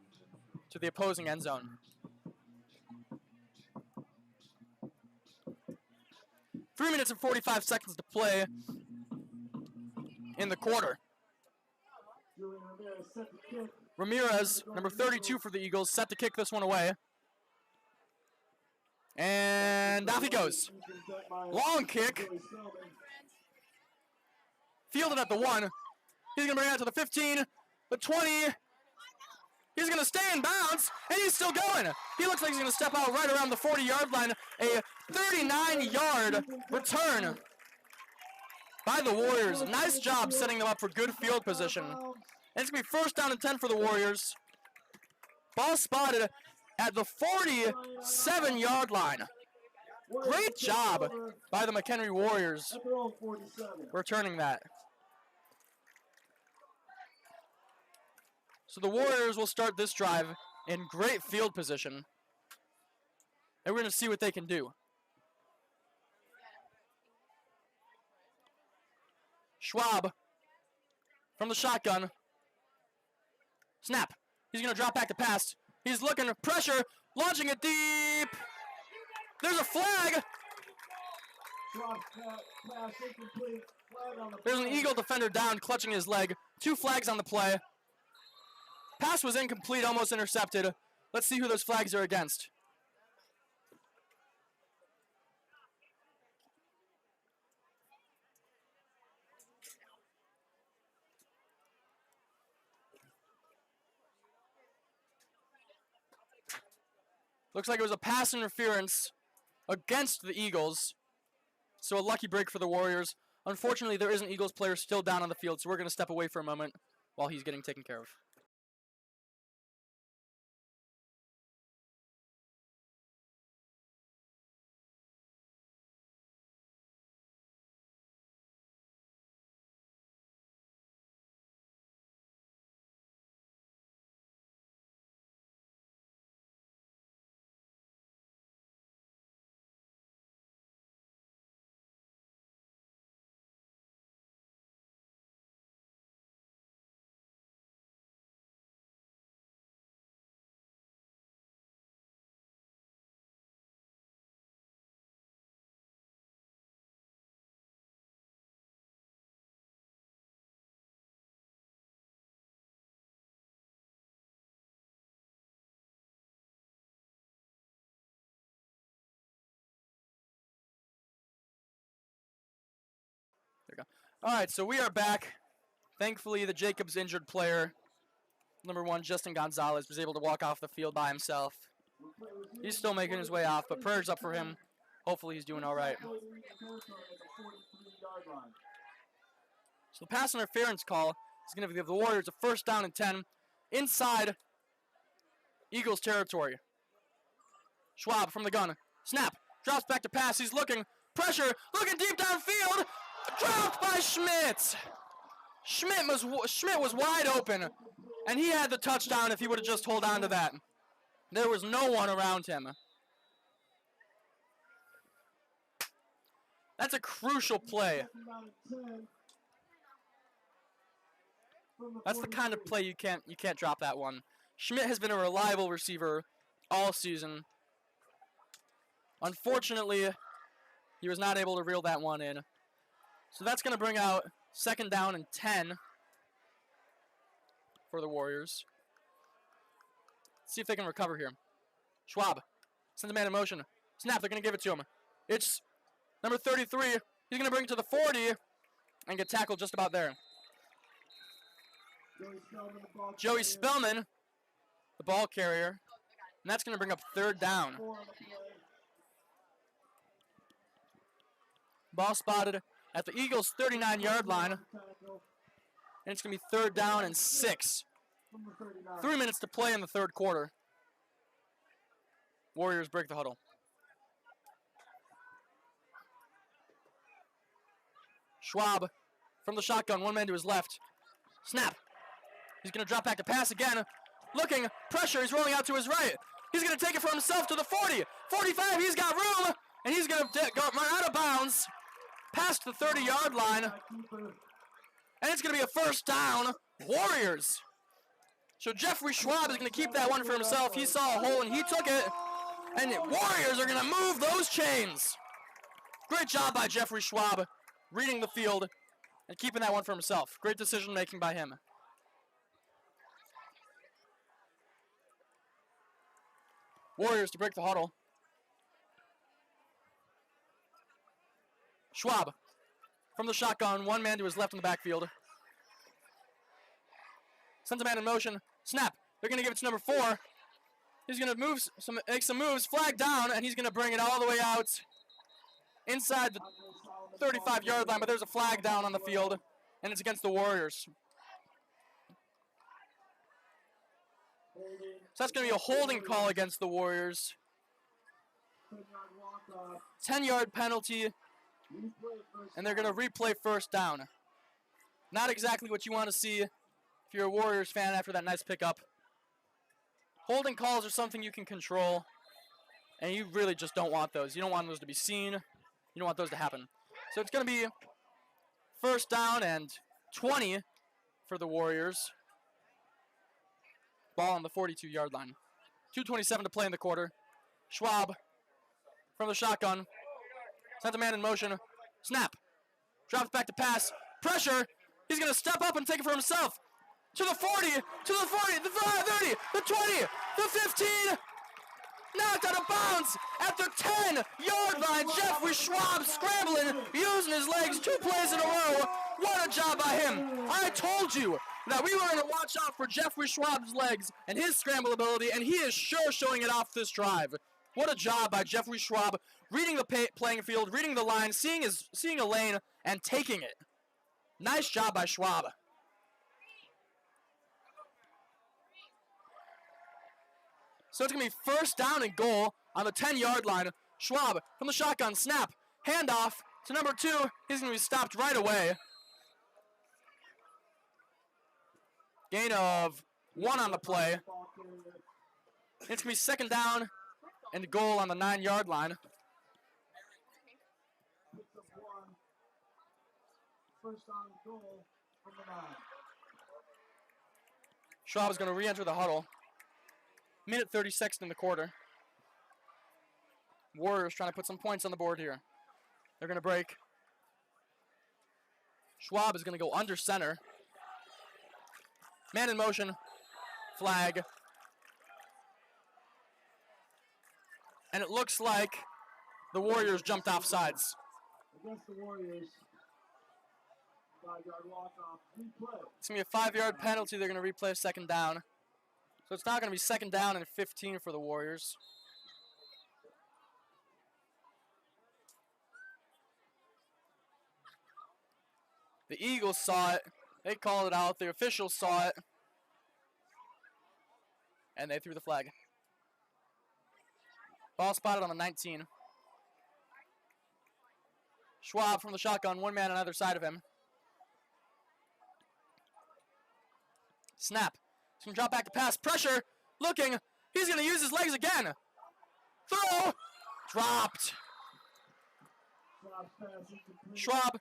to the opposing end zone. 3 minutes and 45 seconds to play in the quarter. Ramirez, number 32 for the Eagles, set to kick this one away. And off he goes. Long kick. Fielded at the 1. He's going to bring it out to the 15, the 20. He's going to stay in bounds, and he's still going. He looks like he's going to step out right around the 40-yard line. A 39-yard return by the Warriors. Nice job setting them up for good field position. And it's going to be first down and 10 for the Warriors. Ball spotted at the 47-yard line. Great job by the McHenry Warriors returning that. So the Warriors will start this drive in great field position. And we're going to see what they can do. Schwab from the shotgun. Snap. He's going to drop back to pass. He's looking, pressure, launching it deep. There's a flag. There's an Eagle defender down, clutching his leg. 2 flags on the play. Pass was incomplete, almost intercepted. Let's see who those flags are against. Looks like it was a pass interference against the Eagles. So a lucky break for the Warriors. Unfortunately, there is an Eagles player still down on the field, so we're going to step away for a moment while he's getting taken care of. All right, so we are back. Thankfully, the Jacobs injured player, number 1, Justin Gonzalez, was able to walk off the field by himself. He's still making his way off, but prayers up for him. Hopefully he's doing all right. So the pass interference call is going to give the Warriors a first down and 10 inside Eagles territory. Schwab from the gun. Snap. Drops back to pass. He's looking. Pressure. Looking deep downfield. Dropped by Schmidt. Schmidt was wide open, and he had the touchdown if he would have just held on to that. There was no one around him. That's a crucial play. That's the kind of play you can't drop that one. Schmidt has been a reliable receiver all season. Unfortunately, he was not able to reel that one in. So that's going to bring out second down and 10 for the Warriors. See if they can recover here. Schwab sends a man in motion. Snap, they're going to give it to him. It's number 33. He's going to bring it to the 40 and get tackled just about there. Joey Spellman, the ball carrier. And that's going to bring up third down. Ball spotted at the Eagles' 39-yard line. And it's going to be third down and 6. 3 minutes to play in the third quarter. Warriors break the huddle. Schwab from the shotgun, one man to his left. Snap. He's going to drop back to pass again. Looking, pressure, he's rolling out to his right. He's going to take it for himself to the 40. 45, he's got room. And he's going to run out of bounds past the 30-yard line. And it's going to be a first down. Warriors. So Jeffrey Schwab is going to keep that one for himself. He saw a hole and he took it. And the Warriors are going to move those chains. Great job by Jeffrey Schwab, reading the field and keeping that one for himself. Great decision making by him. Warriors to break the huddle. Schwab from the shotgun, one man to his left in the backfield. Sends a man in motion. Snap. They're going to give it to number 4. He's going to make some moves, flag down, and he's going to bring it all the way out inside the 35-yard line, but there's a flag down on the field, and it's against the Warriors. So that's going to be a holding call against the Warriors. 10-yard penalty, and they're going to replay first down. Not exactly what you want to see if you're a Warriors fan after that nice pickup. Holding calls are something you can control, and you really just don't want those. You don't want those to be seen. You don't want those to happen. So it's going to be first down and 20 for the Warriors. Ball on the 42-yard line. 2:27 to play in the quarter. Schwab from the shotgun. Sends a man in motion. Snap. Drops back to pass. Pressure. He's going to step up and take it for himself. To the 40, to the 40, the 30, the 20, the 15. Knocked out of bounds at the 10-yard line. Jeffrey Schwab scrambling, using his legs 2 plays in a row. What a job by him. I told you that we were going to watch out for Jeffrey Schwab's legs and his scramble ability, and he is sure showing it off this drive. What a job by Jeffrey Schwab, reading the playing field, reading the line, seeing a lane, and taking it. Nice job by Schwab. So it's going to be first down and goal on the 10-yard line. Schwab from the shotgun, snap, handoff to number 2. He's going to be stopped right away. Gain of 1 on the play. It's going to be second down and goal on the 9-yard line. First down and goal from the 9. Schwab is going to re-enter the huddle. Minute 36 in the quarter. Warriors trying to put some points on the board here. They're going to break. Schwab is going to go under center. Man in motion. Flag. And it looks like the Warriors jumped off sides. Against the Warriors. 5-yard walk-off. Replay. It's going to be a 5-yard penalty. They're going to replay second down. So it's not going to be second down and 15 for the Warriors. The Eagles saw it. They called it out. The officials saw it. And they threw the flag. Ball spotted on the 19. Schwab from the shotgun. One man on either side of him. Snap. He's going to drop back to pass. Pressure. Looking. He's going to use his legs again. Throw. Dropped. Schwab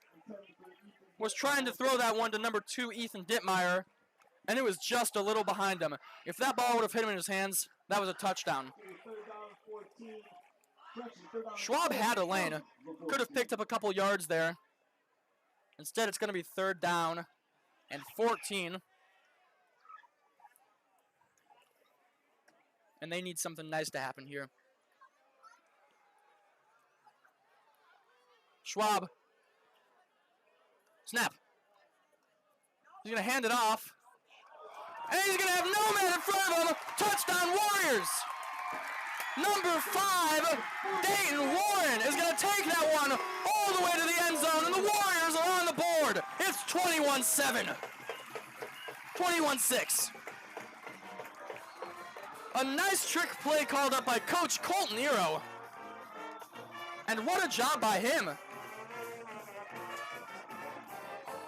was trying to throw that one to number 2, Ethan Dittmeyer, and it was just a little behind him. If that ball would have hit him in his hands, that was a touchdown. Schwab had a lane. Could have picked up a couple yards there. Instead, it's going to be third down and 14. and they need something nice to happen here. Schwab. Snap. He's going to hand it off. And he's going to have no man in front of him. Touchdown Warriors. Number 5, Dayton Warren is going to take that one all the way to the end zone, and the Warriors are on the board. It's 21-7. 21-6. A nice trick play called up by Coach Colton Nero. And what a job by him.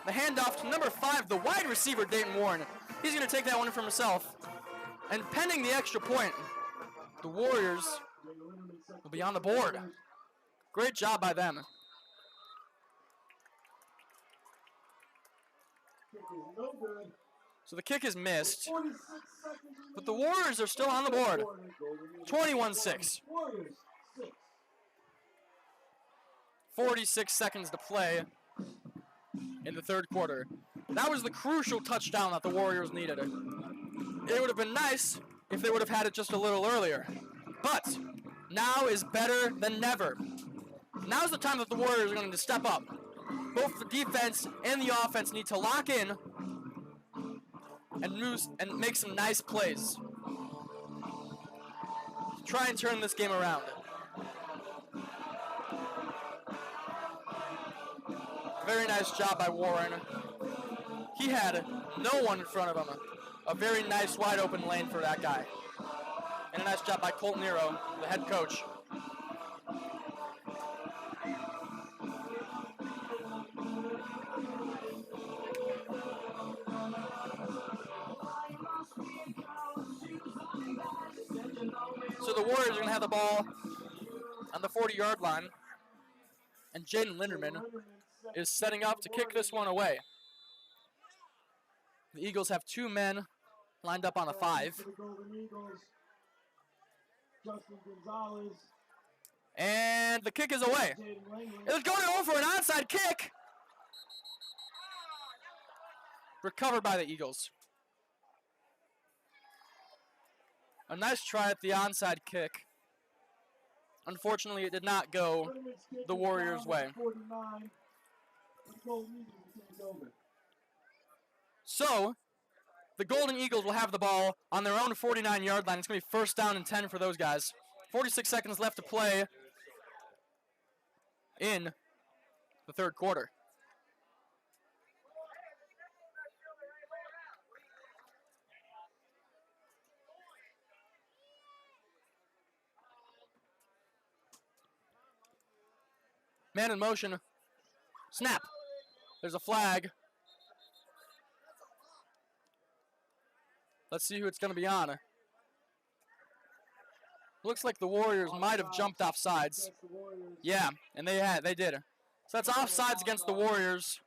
The handoff to number 5, the wide receiver, Dayton Warren. He's going to take that one for himself. And pending the extra point, the Warriors will be on the board. Great job by them. So the kick is missed, but the Warriors are still on the board. 21-6. 46 seconds to play in the third quarter. That was the crucial touchdown that the Warriors needed. It would have been nice if they would have had it just a little earlier. But now is better than never. Now's the time that the Warriors are going to step up. Both the defense and the offense need to lock in and make some nice plays. Try and turn this game around. Very nice job by Warren. He had no one in front of him. A very nice wide open lane for that guy. And a nice job by Colton Nero, the head coach. So the Warriors are going to have the ball on the 40-yard line. And Jaden Linderman is setting up to kick this one away. The Eagles have 2 men lined up on the 5. And the kick is away. It's going over for an onside kick. Recovered by the Eagles. A nice try at the onside kick. Unfortunately, it did not go the Warriors' way. So, the Golden Eagles will have the ball on their own 49-yard line. It's going to be first down and 10 for those guys. 46 seconds left to play in the third quarter. Man in motion. Snap. There's a flag. Let's see who it's going to be on. Looks like the Warriors might have jumped off sides. Yeah, and they did. So that's offsides against the Warriors.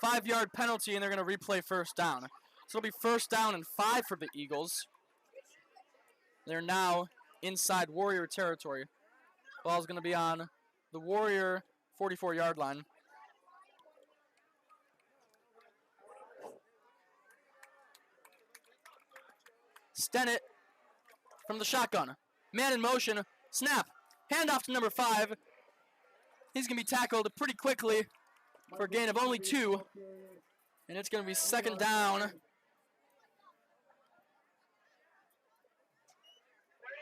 5-yard penalty, and they're going to replay first down. So it'll be first down and 5 for the Eagles. They're now inside Warrior territory. Ball's going to be on the Warrior 44-yard line. Stennett from the shotgun. Man in motion. Snap. Handoff to number 5. He's going to be tackled pretty quickly for a gain of only 2. And it's going to be second down.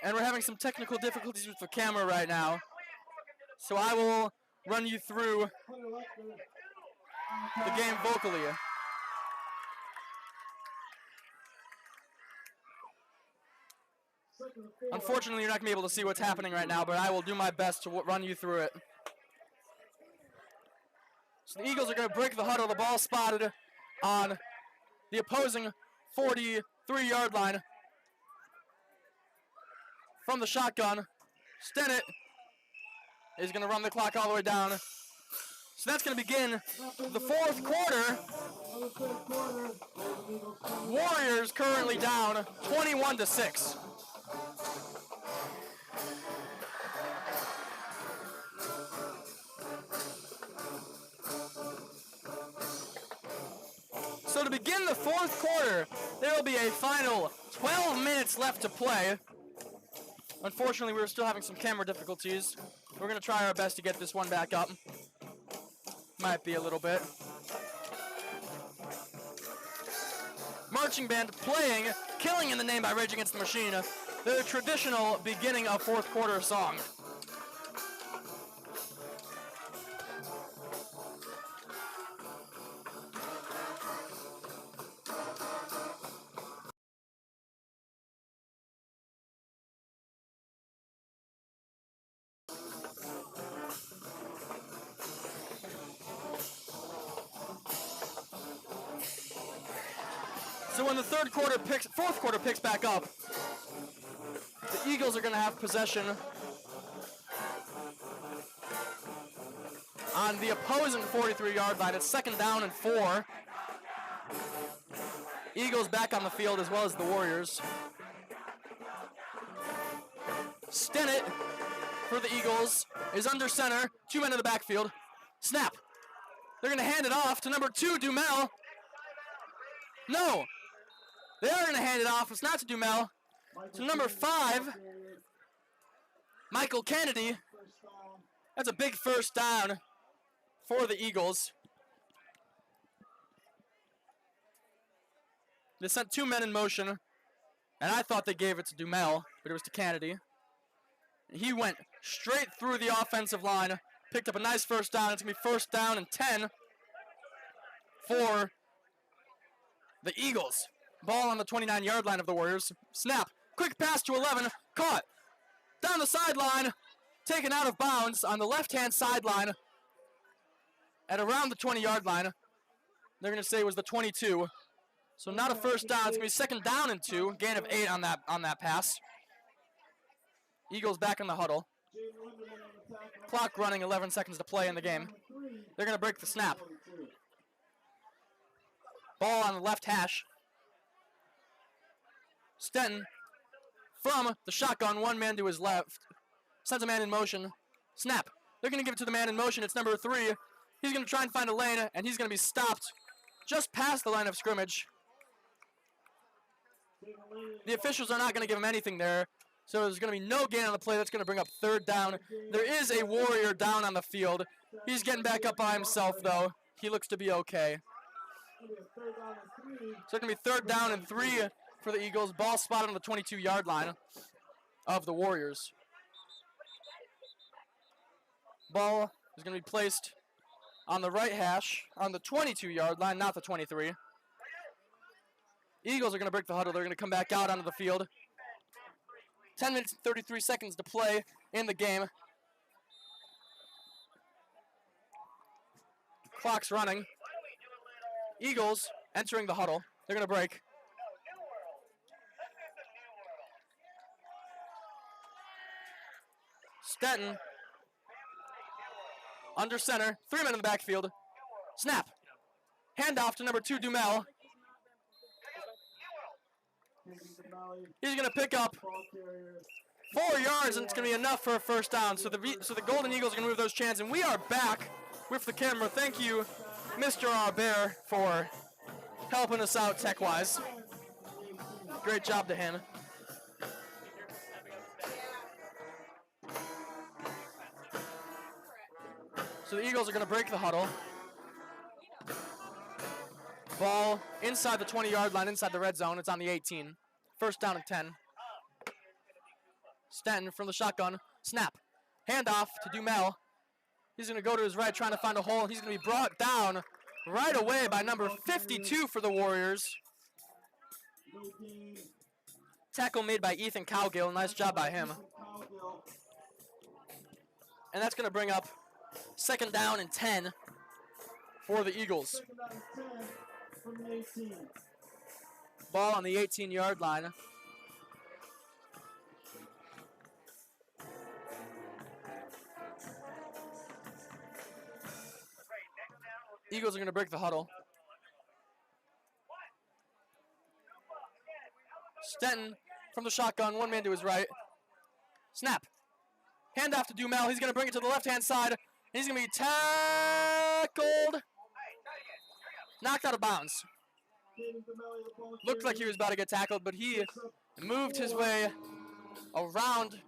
And we're having some technical difficulties with the camera right now. So I will run you through the game vocally. Unfortunately, you're not going to be able to see what's happening right now, but I will do my best to run you through it. So the Eagles are going to break the huddle. The ball spotted on the opposing 43-yard line. From the shotgun, Stennett is going to run the clock all the way down. So that's going to begin the fourth quarter. Warriors currently down 21-6. So to begin begin the fourth quarter. There will be a final 12 minutes left to play. Unfortunately, we're still having some camera difficulties. We're going to try our best to get this one back up. Might be a little bit. Marching band playing Killing in the Name by Rage Against the Machine, the traditional beginning of fourth quarter song. So when the fourth quarter picks back up, the Eagles are going to have possession on the opposing 43-yard line. It's 2nd down and 4. Eagles back on the field as well as the Warriors. Stennett for the Eagles is under center. 2 men in the backfield. Snap. They're going to hand it off to number 2, Dumel. No. They are going to hand it off. It's not to Dumel. To number 5, Michael Kennedy. That's a big first down for the Eagles. They sent 2 men in motion, and I thought they gave it to Dumel, but it was to Kennedy. He went straight through the offensive line, picked up a nice first down. It's going to be 1st down and 10 for the Eagles. Ball on the 29-yard line of the Warriors. Snap. Quick pass to 11. Caught. Down the sideline. Taken out of bounds on the left-hand sideline at around the 20-yard line. They're going to say it was the 22. So not a first down. It's going to be 2nd down and 2. Gain of 8 on that pass. Eagles back in the huddle. Clock running, 11 seconds to play in the game. They're going to break the snap. Ball on the left hash. Stenton from the shotgun, 1 man to his left. Sends a man in motion. Snap. They're going to give it to the man in motion. It's number 3. He's going to try and find a lane, and he's going to be stopped just past the line of scrimmage. The officials are not going to give him anything there, so there's going to be no gain on the play. That's going to bring up 3rd down. There is a Warrior down on the field. He's getting back up by himself, though. He looks to be okay. So it's going to be 3rd down and 3 for the Eagles. Ball spotted on the 22-yard line of the Warriors. Ball is going to be placed on the right hash on the 22-yard line, not the 23. Eagles are going to break the huddle. They're going to come back out onto the field. 10 minutes and 33 seconds to play in the game. Clock's running. Eagles entering the huddle. They're going to break. Stenton under center. 3 men in the backfield. Snap. Handoff to number 2, Dumel. He's going to pick up 4 yards, and it's going to be enough for a first down. So the Golden Eagles are going to move those chains, and we are back with the camera. Thank you, Mr. Arbert, for helping us out tech-wise. Great job to him. So the Eagles are going to break the huddle. Ball inside the 20-yard line, inside the red zone. It's on the 18. 1st down and 10. Stenton from the shotgun. Snap. Handoff to Dumel. He's going to go to his right, trying to find a hole. He's going to be brought down right away by number 52 for the Warriors. Tackle made by Ethan Cowgill. Nice job by him. And that's going to bring up 2nd down and 10 for the Eagles. From the 18. Ball on the 18-yard line. Eagles are going to break the huddle. Stenton from the shotgun, 1 man to his right. Snap. Handoff to Dumel. He's going to bring it to the left-hand side. He's going to be tackled. Knocked out of bounds. Looked like he was about to get tackled, but he moved his way around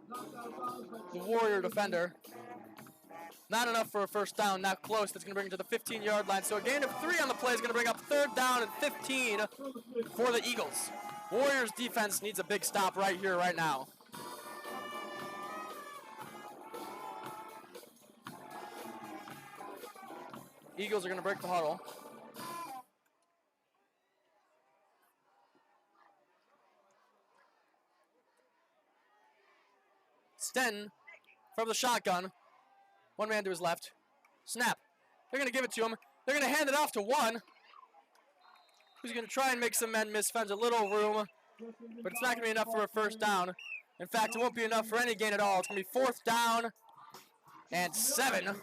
the Warrior defender. Not enough for a first down, not close. That's going to bring it to the 15-yard line. So a gain of 3 on the play is going to bring up 3rd down and 15 for the Eagles. Warriors defense needs a big stop right here, right now. Eagles are going to break the huddle. Stenton from the shotgun. One man to his left. Snap. They're going to give it to him. They're going to hand it off to one. Who's going to try and make some men miss. Finds a little room, but it's not going to be enough for a first down. In fact, it won't be enough for any gain at all. It's going to be 4th down and 7.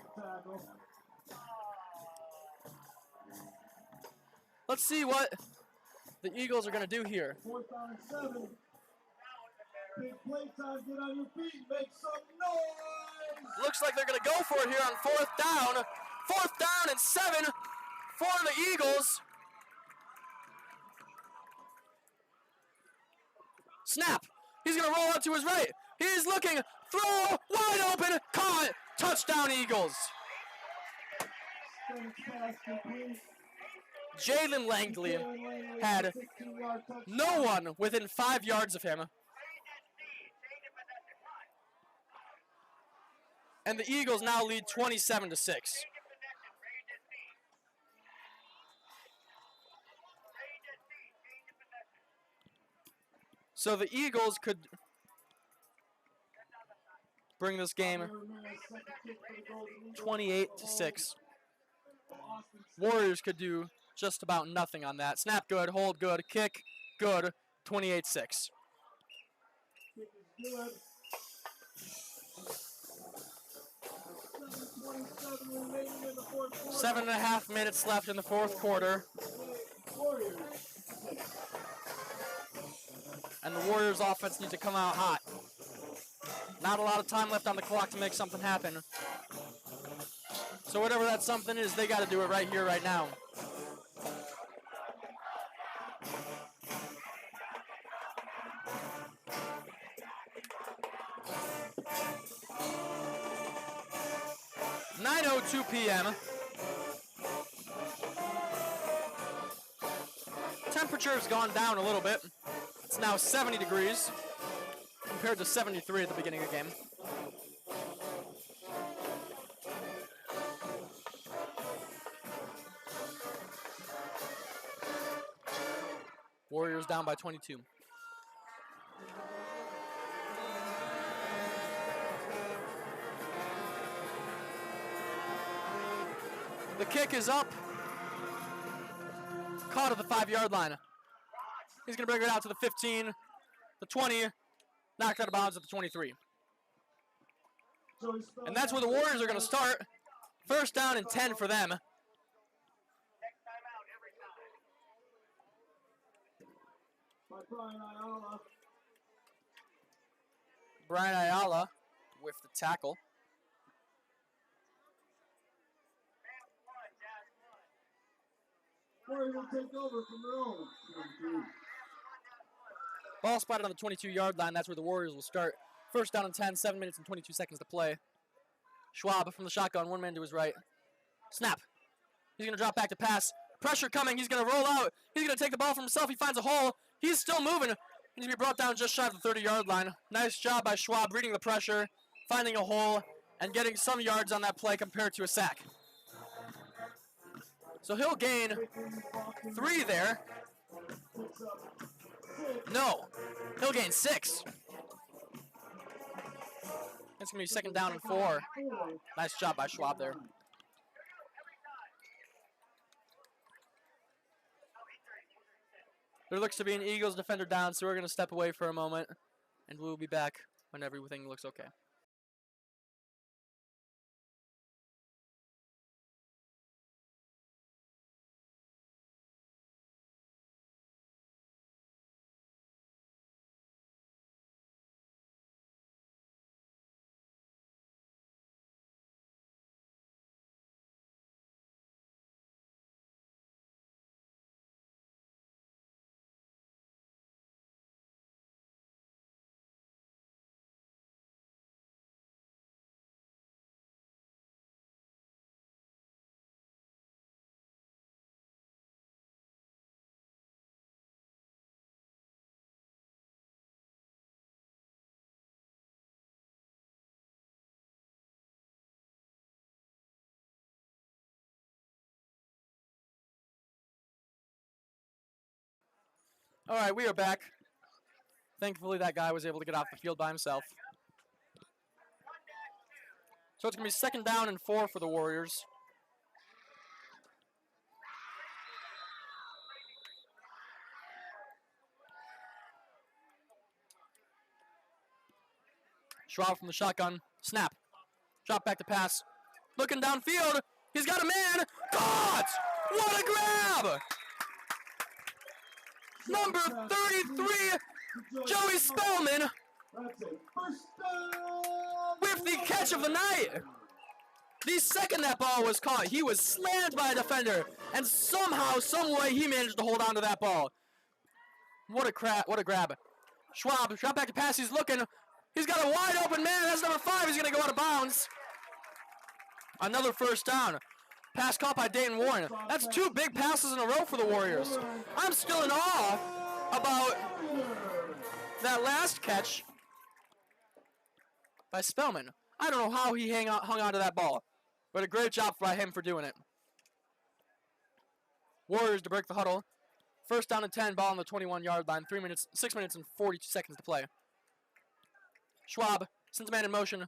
Let's see what the Eagles are going to do here. 4th down and 7. Big play time. Get on your feet. Make some noise. Looks like they're going to go for it here on 4th down. 4th down and 7 for the Eagles. Snap. He's going to roll out to his right. He's looking. Throw. Wide open. Caught. Touchdown, Eagles. Jalen Langley had no one within 5 yards of him. And the Eagles now lead 27-6. So the Eagles could bring this game 28-6. Warriors could do just about nothing on that. Snap good, hold good, kick good, 28-6. 7.5 minutes left in the 4th quarter. And the Warriors offense needs to come out hot. Not a lot of time left on the clock to make something happen. So whatever that something is, they got to do it right here, right now. (9:02 p.m.) Temperature has gone down a little bit. It's now 70 degrees compared to 73 at the beginning of the game. Warriors down by 22. The kick is up. Caught at the 5-yard line. He's going to bring it out to the 15, the 20, knocked out of bounds at the 23. And that's where the Warriors are going to start. 1st down and 10 for them. Brian Ayala with the tackle. Warriors will take over from their own. Ball spotted on the 22-yard line. That's where the Warriors will start. 1st down and 10, 7 minutes and 22 seconds to play. Schwab from the shotgun, one man to his right. Snap. He's going to drop back to pass. Pressure coming. He's going to roll out. He's going to take the ball for himself. He finds a hole. He's still moving. He's going to be brought down just shy of the 30-yard line. Nice job by Schwab reading the pressure, finding a hole, and getting some yards on that play compared to a sack. So he'll gain 3 there. No, he'll gain 6. It's going to be 2nd down and 4. Nice job by Schwab there. There looks to be an Eagles defender down, so we're going to step away for a moment, and we'll be back when everything looks okay. All right, we are back. Thankfully, that guy was able to get off the field by himself. So it's going to be 2nd down and 4 for the Warriors. Schwab from the shotgun. Snap. Drop back to pass. Looking downfield. He's got a man. Caught! What a grab! Number 33, Joey Spellman, That's a first down. with the catch of the night. The second that ball was caught, he was slammed by a defender, and somehow, some way, he managed to hold on to that ball. What a grab. Schwab, drop back to pass, he's looking. He's got a wide open man, that's number 5, he's gonna go out of bounds. Another first down. Pass caught by Dayton Warren. That's 2 big passes in a row for the Warriors. I'm still in awe about that last catch by Spellman. I don't know how he hung on to that ball, but a great job by him for doing it. Warriors to break the huddle. First down and 10, ball on the 21-yard line. 6 minutes and 42 seconds to play. Schwab sends a man in motion.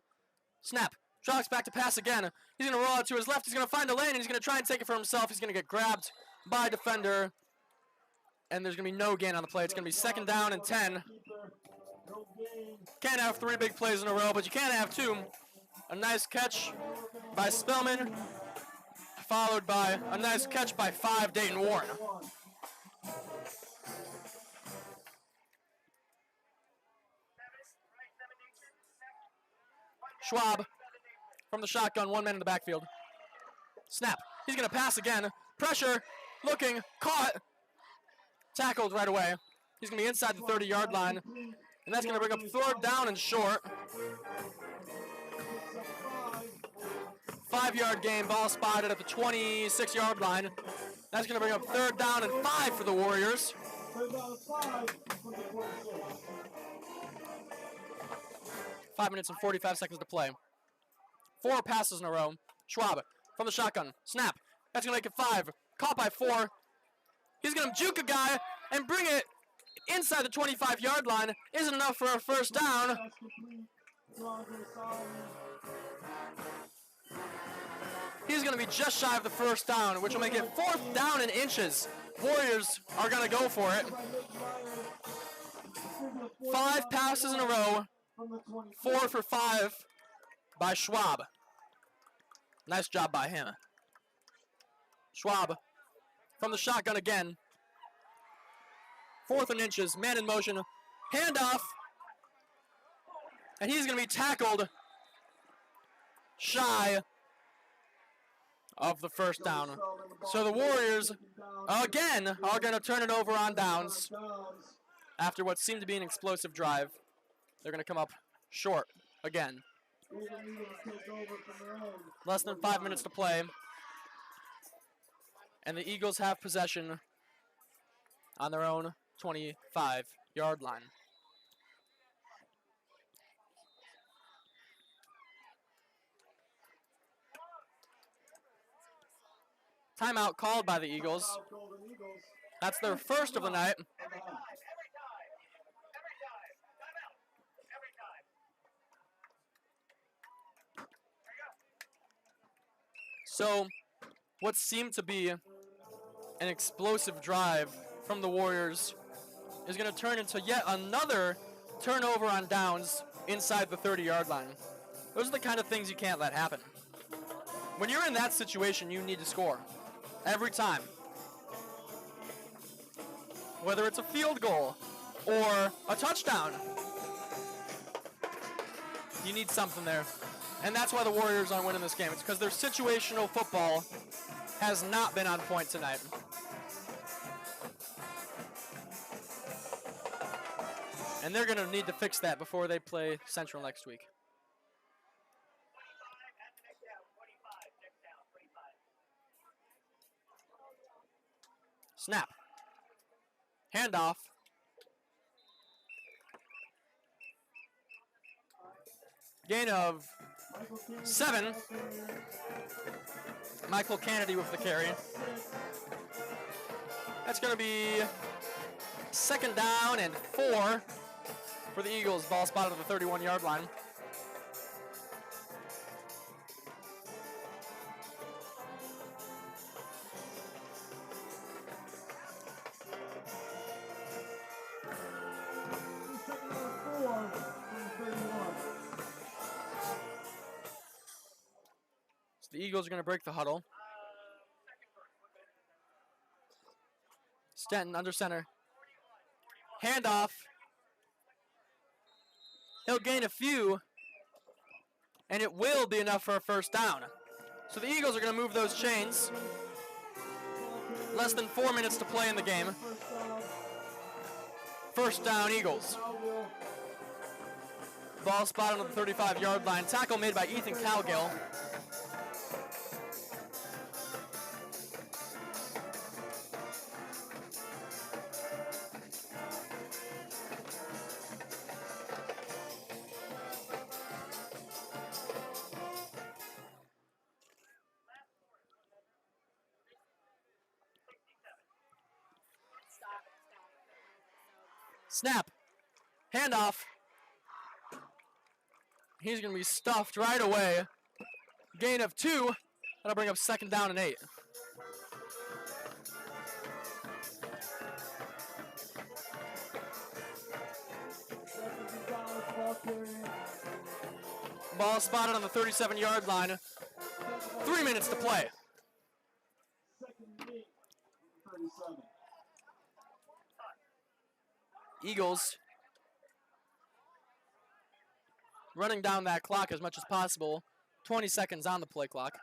Snap. Drops back to pass again. He's going to roll out to his left. He's going to find a lane, and he's going to try and take it for himself. He's going to get grabbed by a defender, and there's going to be no gain on the play. It's going to be 2nd down and 10. Can't have 3 big plays in a row, but you can have 2. A nice catch by Spellman, followed by a nice catch by 5, Dayton Warren. Schwab from the shotgun, 1 man in the backfield. Snap. He's going to pass again. Pressure. Looking. Caught. Tackled right away. He's going to be inside the 30-yard line. And that's going to bring up 3rd down and short. 5-yard gain. Ball spotted at the 26-yard line. That's going to bring up 3rd down and 5 for the Warriors. 5 minutes and 45 seconds to play. 4 passes in a row. Schwab from the shotgun. Snap. That's going to make it 5. Caught by 4. He's going to juke a guy and bring it inside the 25-yard line. Isn't enough for a first down. He's going to be just shy of the first down, which will make it 4th down in inches. Warriors are going to go for it. 5 passes in a row. 4 for 5 by Schwab. Nice job by him. Schwab from the shotgun again. 4th and inches, man in motion. Handoff. And he's going to be tackled shy of the first down. So the Warriors, again, are going to turn it over on downs after what seemed to be an explosive drive. They're going to come up short again. Less than 5 minutes to play. And the Eagles have possession on their own 25-yard line. Timeout called by the Eagles. That's their first of the night. So, what seemed to be an explosive drive from the Warriors is going to turn into yet another turnover on downs inside the 30-yard line. Those are the kind of things you can't let happen. When you're in that situation, you need to score every time. Whether it's a field goal or a touchdown, you need something there. And that's why the Warriors aren't winning this game. It's because their situational football has not been on point tonight. And they're going to need to fix that before they play Central next week. Snap. Handoff. Gain of 7. Michael Kennedy with the carry. That's going to be Second down and 4 for the Eagles. Ball spotted at the 31-yard line. So the Eagles are going to break the huddle. Stenton under center. Handoff. He'll gain a few, and it will be enough for a first down. So the Eagles are going to move those chains. Less than 4 minutes to play in the game. First down, Eagles. Ball spotted on the 35-yard line. Tackle made by Ethan Calgill. Snap. Handoff. He's going to be stuffed right away. Gain of 2. That'll bring up second down and 8. Ball spotted on the 37-yard line. 3 minutes to play. Eagles running down that clock as much as possible. 20 seconds on the play clock.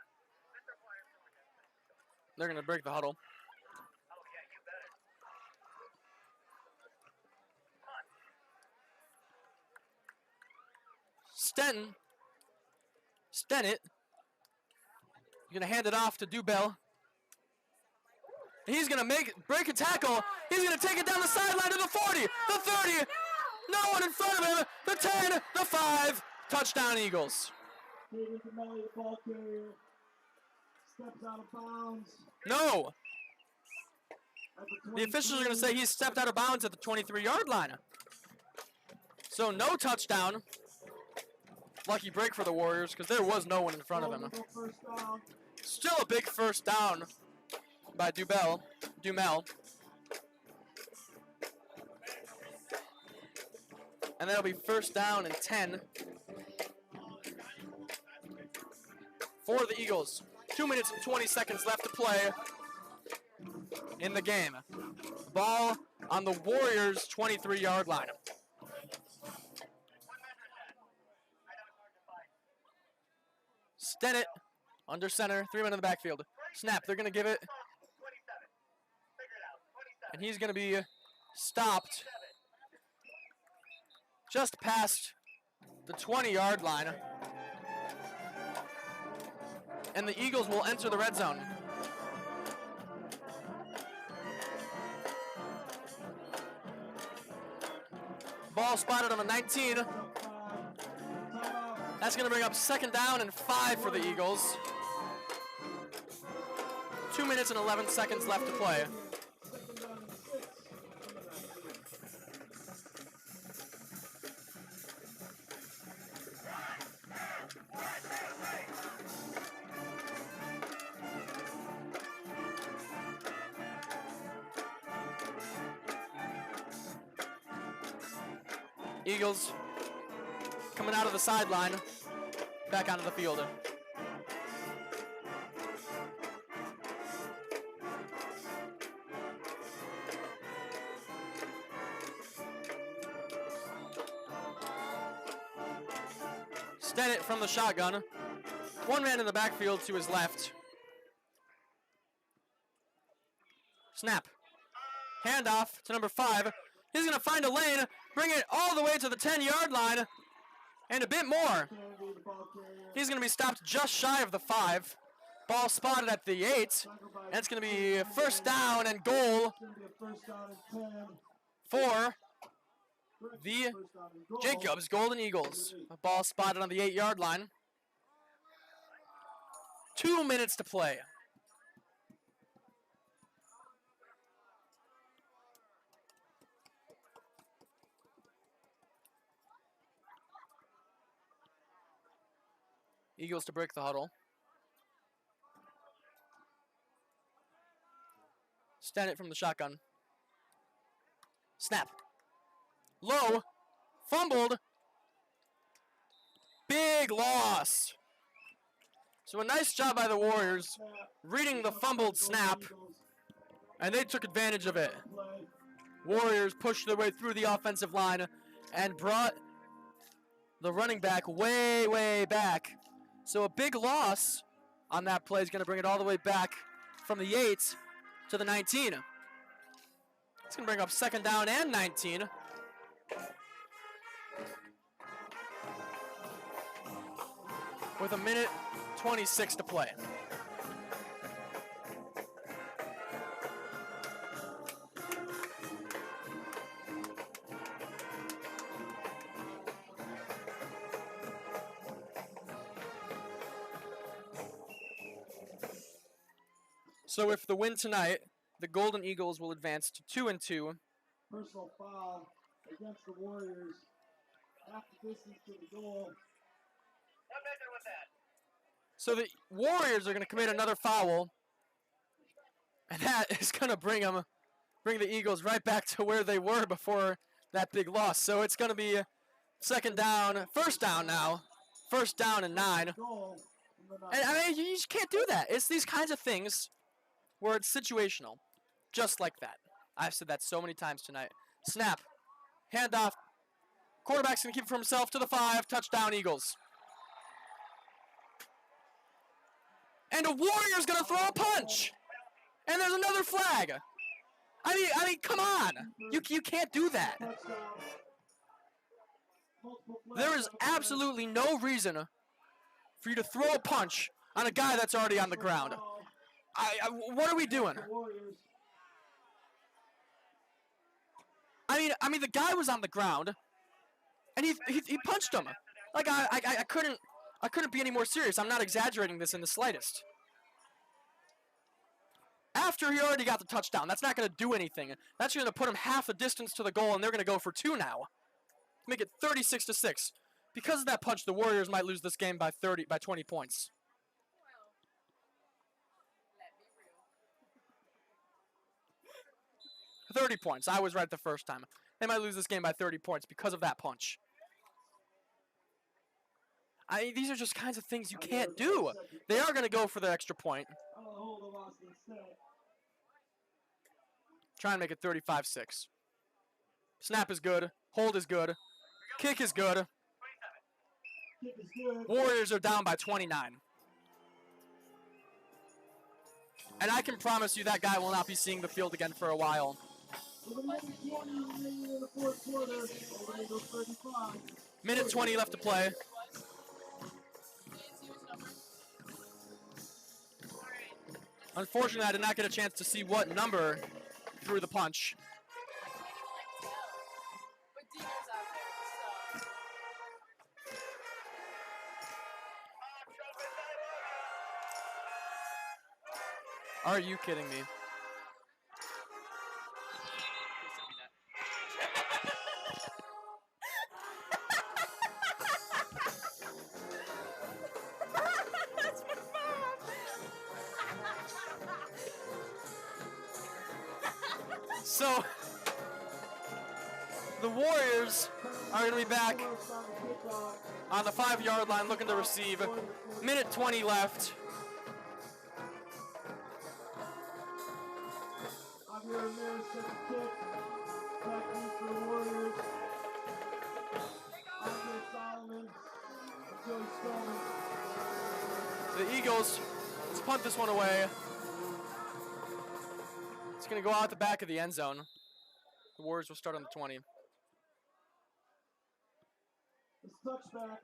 They're going to break the huddle. Stenton. Stennett. He's going to hand it off to Dubell. He's going to break a tackle. He's going to take it down the sideline to the 40, the 30. No one in front of him. The 10, the 5. Touchdown, Eagles. Steps out of bounds. No. The officials are going to say he stepped out of bounds at the 23-yard line. So no touchdown. Lucky break for the Warriors because there was no one in front of him. Still a big first down by Dumel. And that'll be first down and 10 for the Eagles. 2 minutes and 20 seconds left to play in the game. Ball on the Warriors' 23-yard line. Stennett under center, 3 men in the backfield. Snap, they're going to give it. And he's going to be stopped just past the 20-yard line. And the Eagles will enter the red zone. Ball spotted on the 19. That's going to bring up second down and 5 for the Eagles. 2 minutes and 11 seconds left to play. Eagles coming out of the sideline, back onto the field. Stennett from the shotgun. One man in the backfield to his left. Snap. Handoff to number 5. He's going to find a lane, bring it all the way to the 10-yard line, and a bit more. He's going to be stopped just shy of the 5. Ball spotted at the 8, and it's going to be first down and goal for the Jacobs Golden Eagles. A ball spotted on the 8-yard line. 2 minutes to play. Eagles to break the huddle. Stand it from the shotgun. Snap. Low. Fumbled. Big loss. So a nice job by the Warriors reading the fumbled snap, and they took advantage of it. Warriors pushed their way through the offensive line and brought the running back way, way back. So a big loss on that play is going to bring it all the way back from the 8 to the 19. It's going to bring up 2nd down and 19. With 1:26 to play. So if the win tonight, the Golden Eagles will advance to 2-2. Personal foul against the Warriors. Half the distance to the goal. So the Warriors are going to commit another foul, and that is going to bring the Eagles right back to where they were before that big loss. So it's going to be 2nd down, 1st down now, 1st down and 9. And I mean, you just can't do that. It's these kinds of things where it's situational, just like that. I've said that so many times tonight. Snap, handoff. Quarterback's going to keep it for himself to the 5. Touchdown, Eagles. And a Warrior's going to throw a punch. And there's another flag. I mean, come on. You can't do that. There is absolutely no reason for you to throw a punch on a guy that's already on the ground. What are we doing? I mean, the guy was on the ground, and he punched him. Like I couldn't be any more serious. I'm not exaggerating this in the slightest. After he already got the touchdown, that's not going to do anything. That's going to put him half the distance to the goal, and they're going to go for 2 now. Make it 36-6. Because of that punch, the Warriors might lose this game by 20 points. Well, let me 30 points. I was right the first time. They might lose this game by 30 points because of that punch. These are just kinds of things you can't do. They are going to go for the extra point. Try and make it 35-6. Snap is good. Hold is good. Kick is good. Warriors are down by 29. And I can promise you that guy will not be seeing the field again for a while. Minute 20 left to play. Unfortunately, I did not get a chance to see what number threw the punch. But Dino's out there, so. Are you kidding me? That's my mom. So, the Warriors are going to be back on the 5-yard line looking to receive. Minute 20 left. The Eagles, let's punt this one away. It's going to go out the back of the end zone. The Warriors will start on the 20. It's touchback.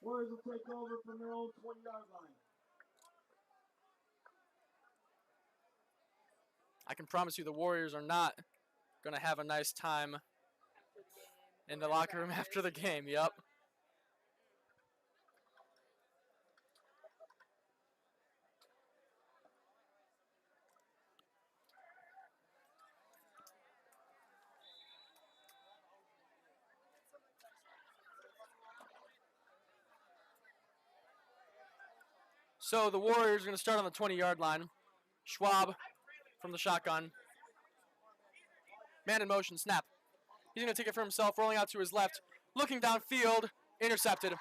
Warriors will take over from their own 20-yard line. I can promise you the Warriors are not going to have a nice time in the locker room after the game. Yep. So the Warriors are going to start on the 20-yard line. Schwab from the shotgun. Man in motion, snap. He's going to take it for himself, rolling out to his left, looking downfield, intercepted.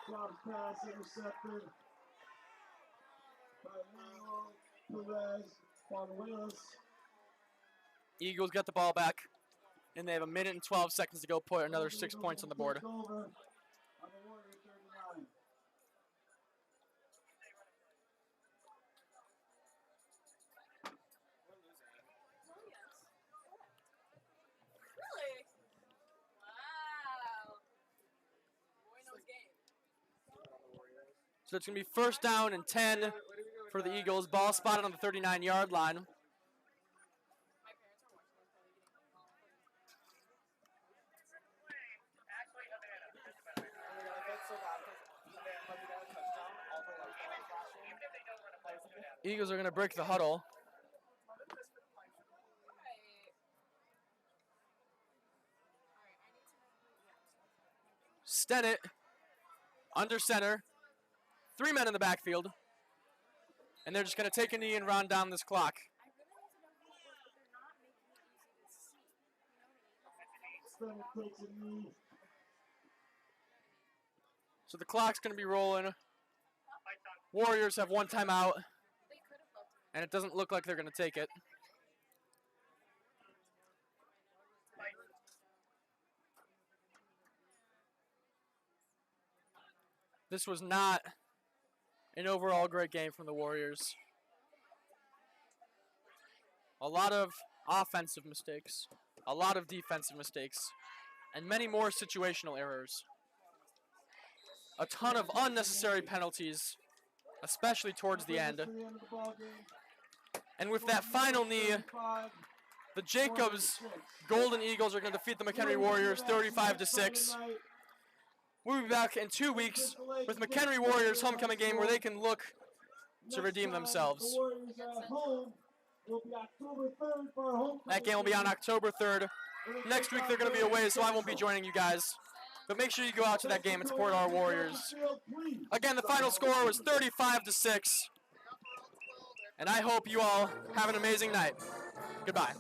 Drop pass intercepted by Manuel Perez Bonuelos. Eagles get the ball back, and they have 1 minute and 12 seconds to go put another 6 points on the board. Over on the Warrior 39. Really? Wow. Bueno's game. So it's going to be first down and 10 for the Eagles. Ball spotted on the 39-yard line. My parents are watching this probably Eagles are going to break the huddle. Stennett under center. 3 men in the backfield. And they're just going to take a knee and round down this clock. Stennett takes a knee. So the clock's going to be rolling. Warriors have 1 timeout. And it doesn't look like they're going to take it. This was not an overall great game from the Warriors. A lot of offensive mistakes, a lot of defensive mistakes, and many more situational errors. A ton of unnecessary penalties, especially towards the end. And with that final knee, the Jacobs Golden Eagles are going to defeat the McHenry Warriors 35-6. We'll be back in 2 weeks with McHenry Warriors homecoming game where they can look to redeem themselves. That game will be on October 3rd. Next week they're going to be away, so I won't be joining you guys. But make sure you go out to that game and support our Warriors. Again, the final score was 35-6. And I hope you all have an amazing night. Goodbye.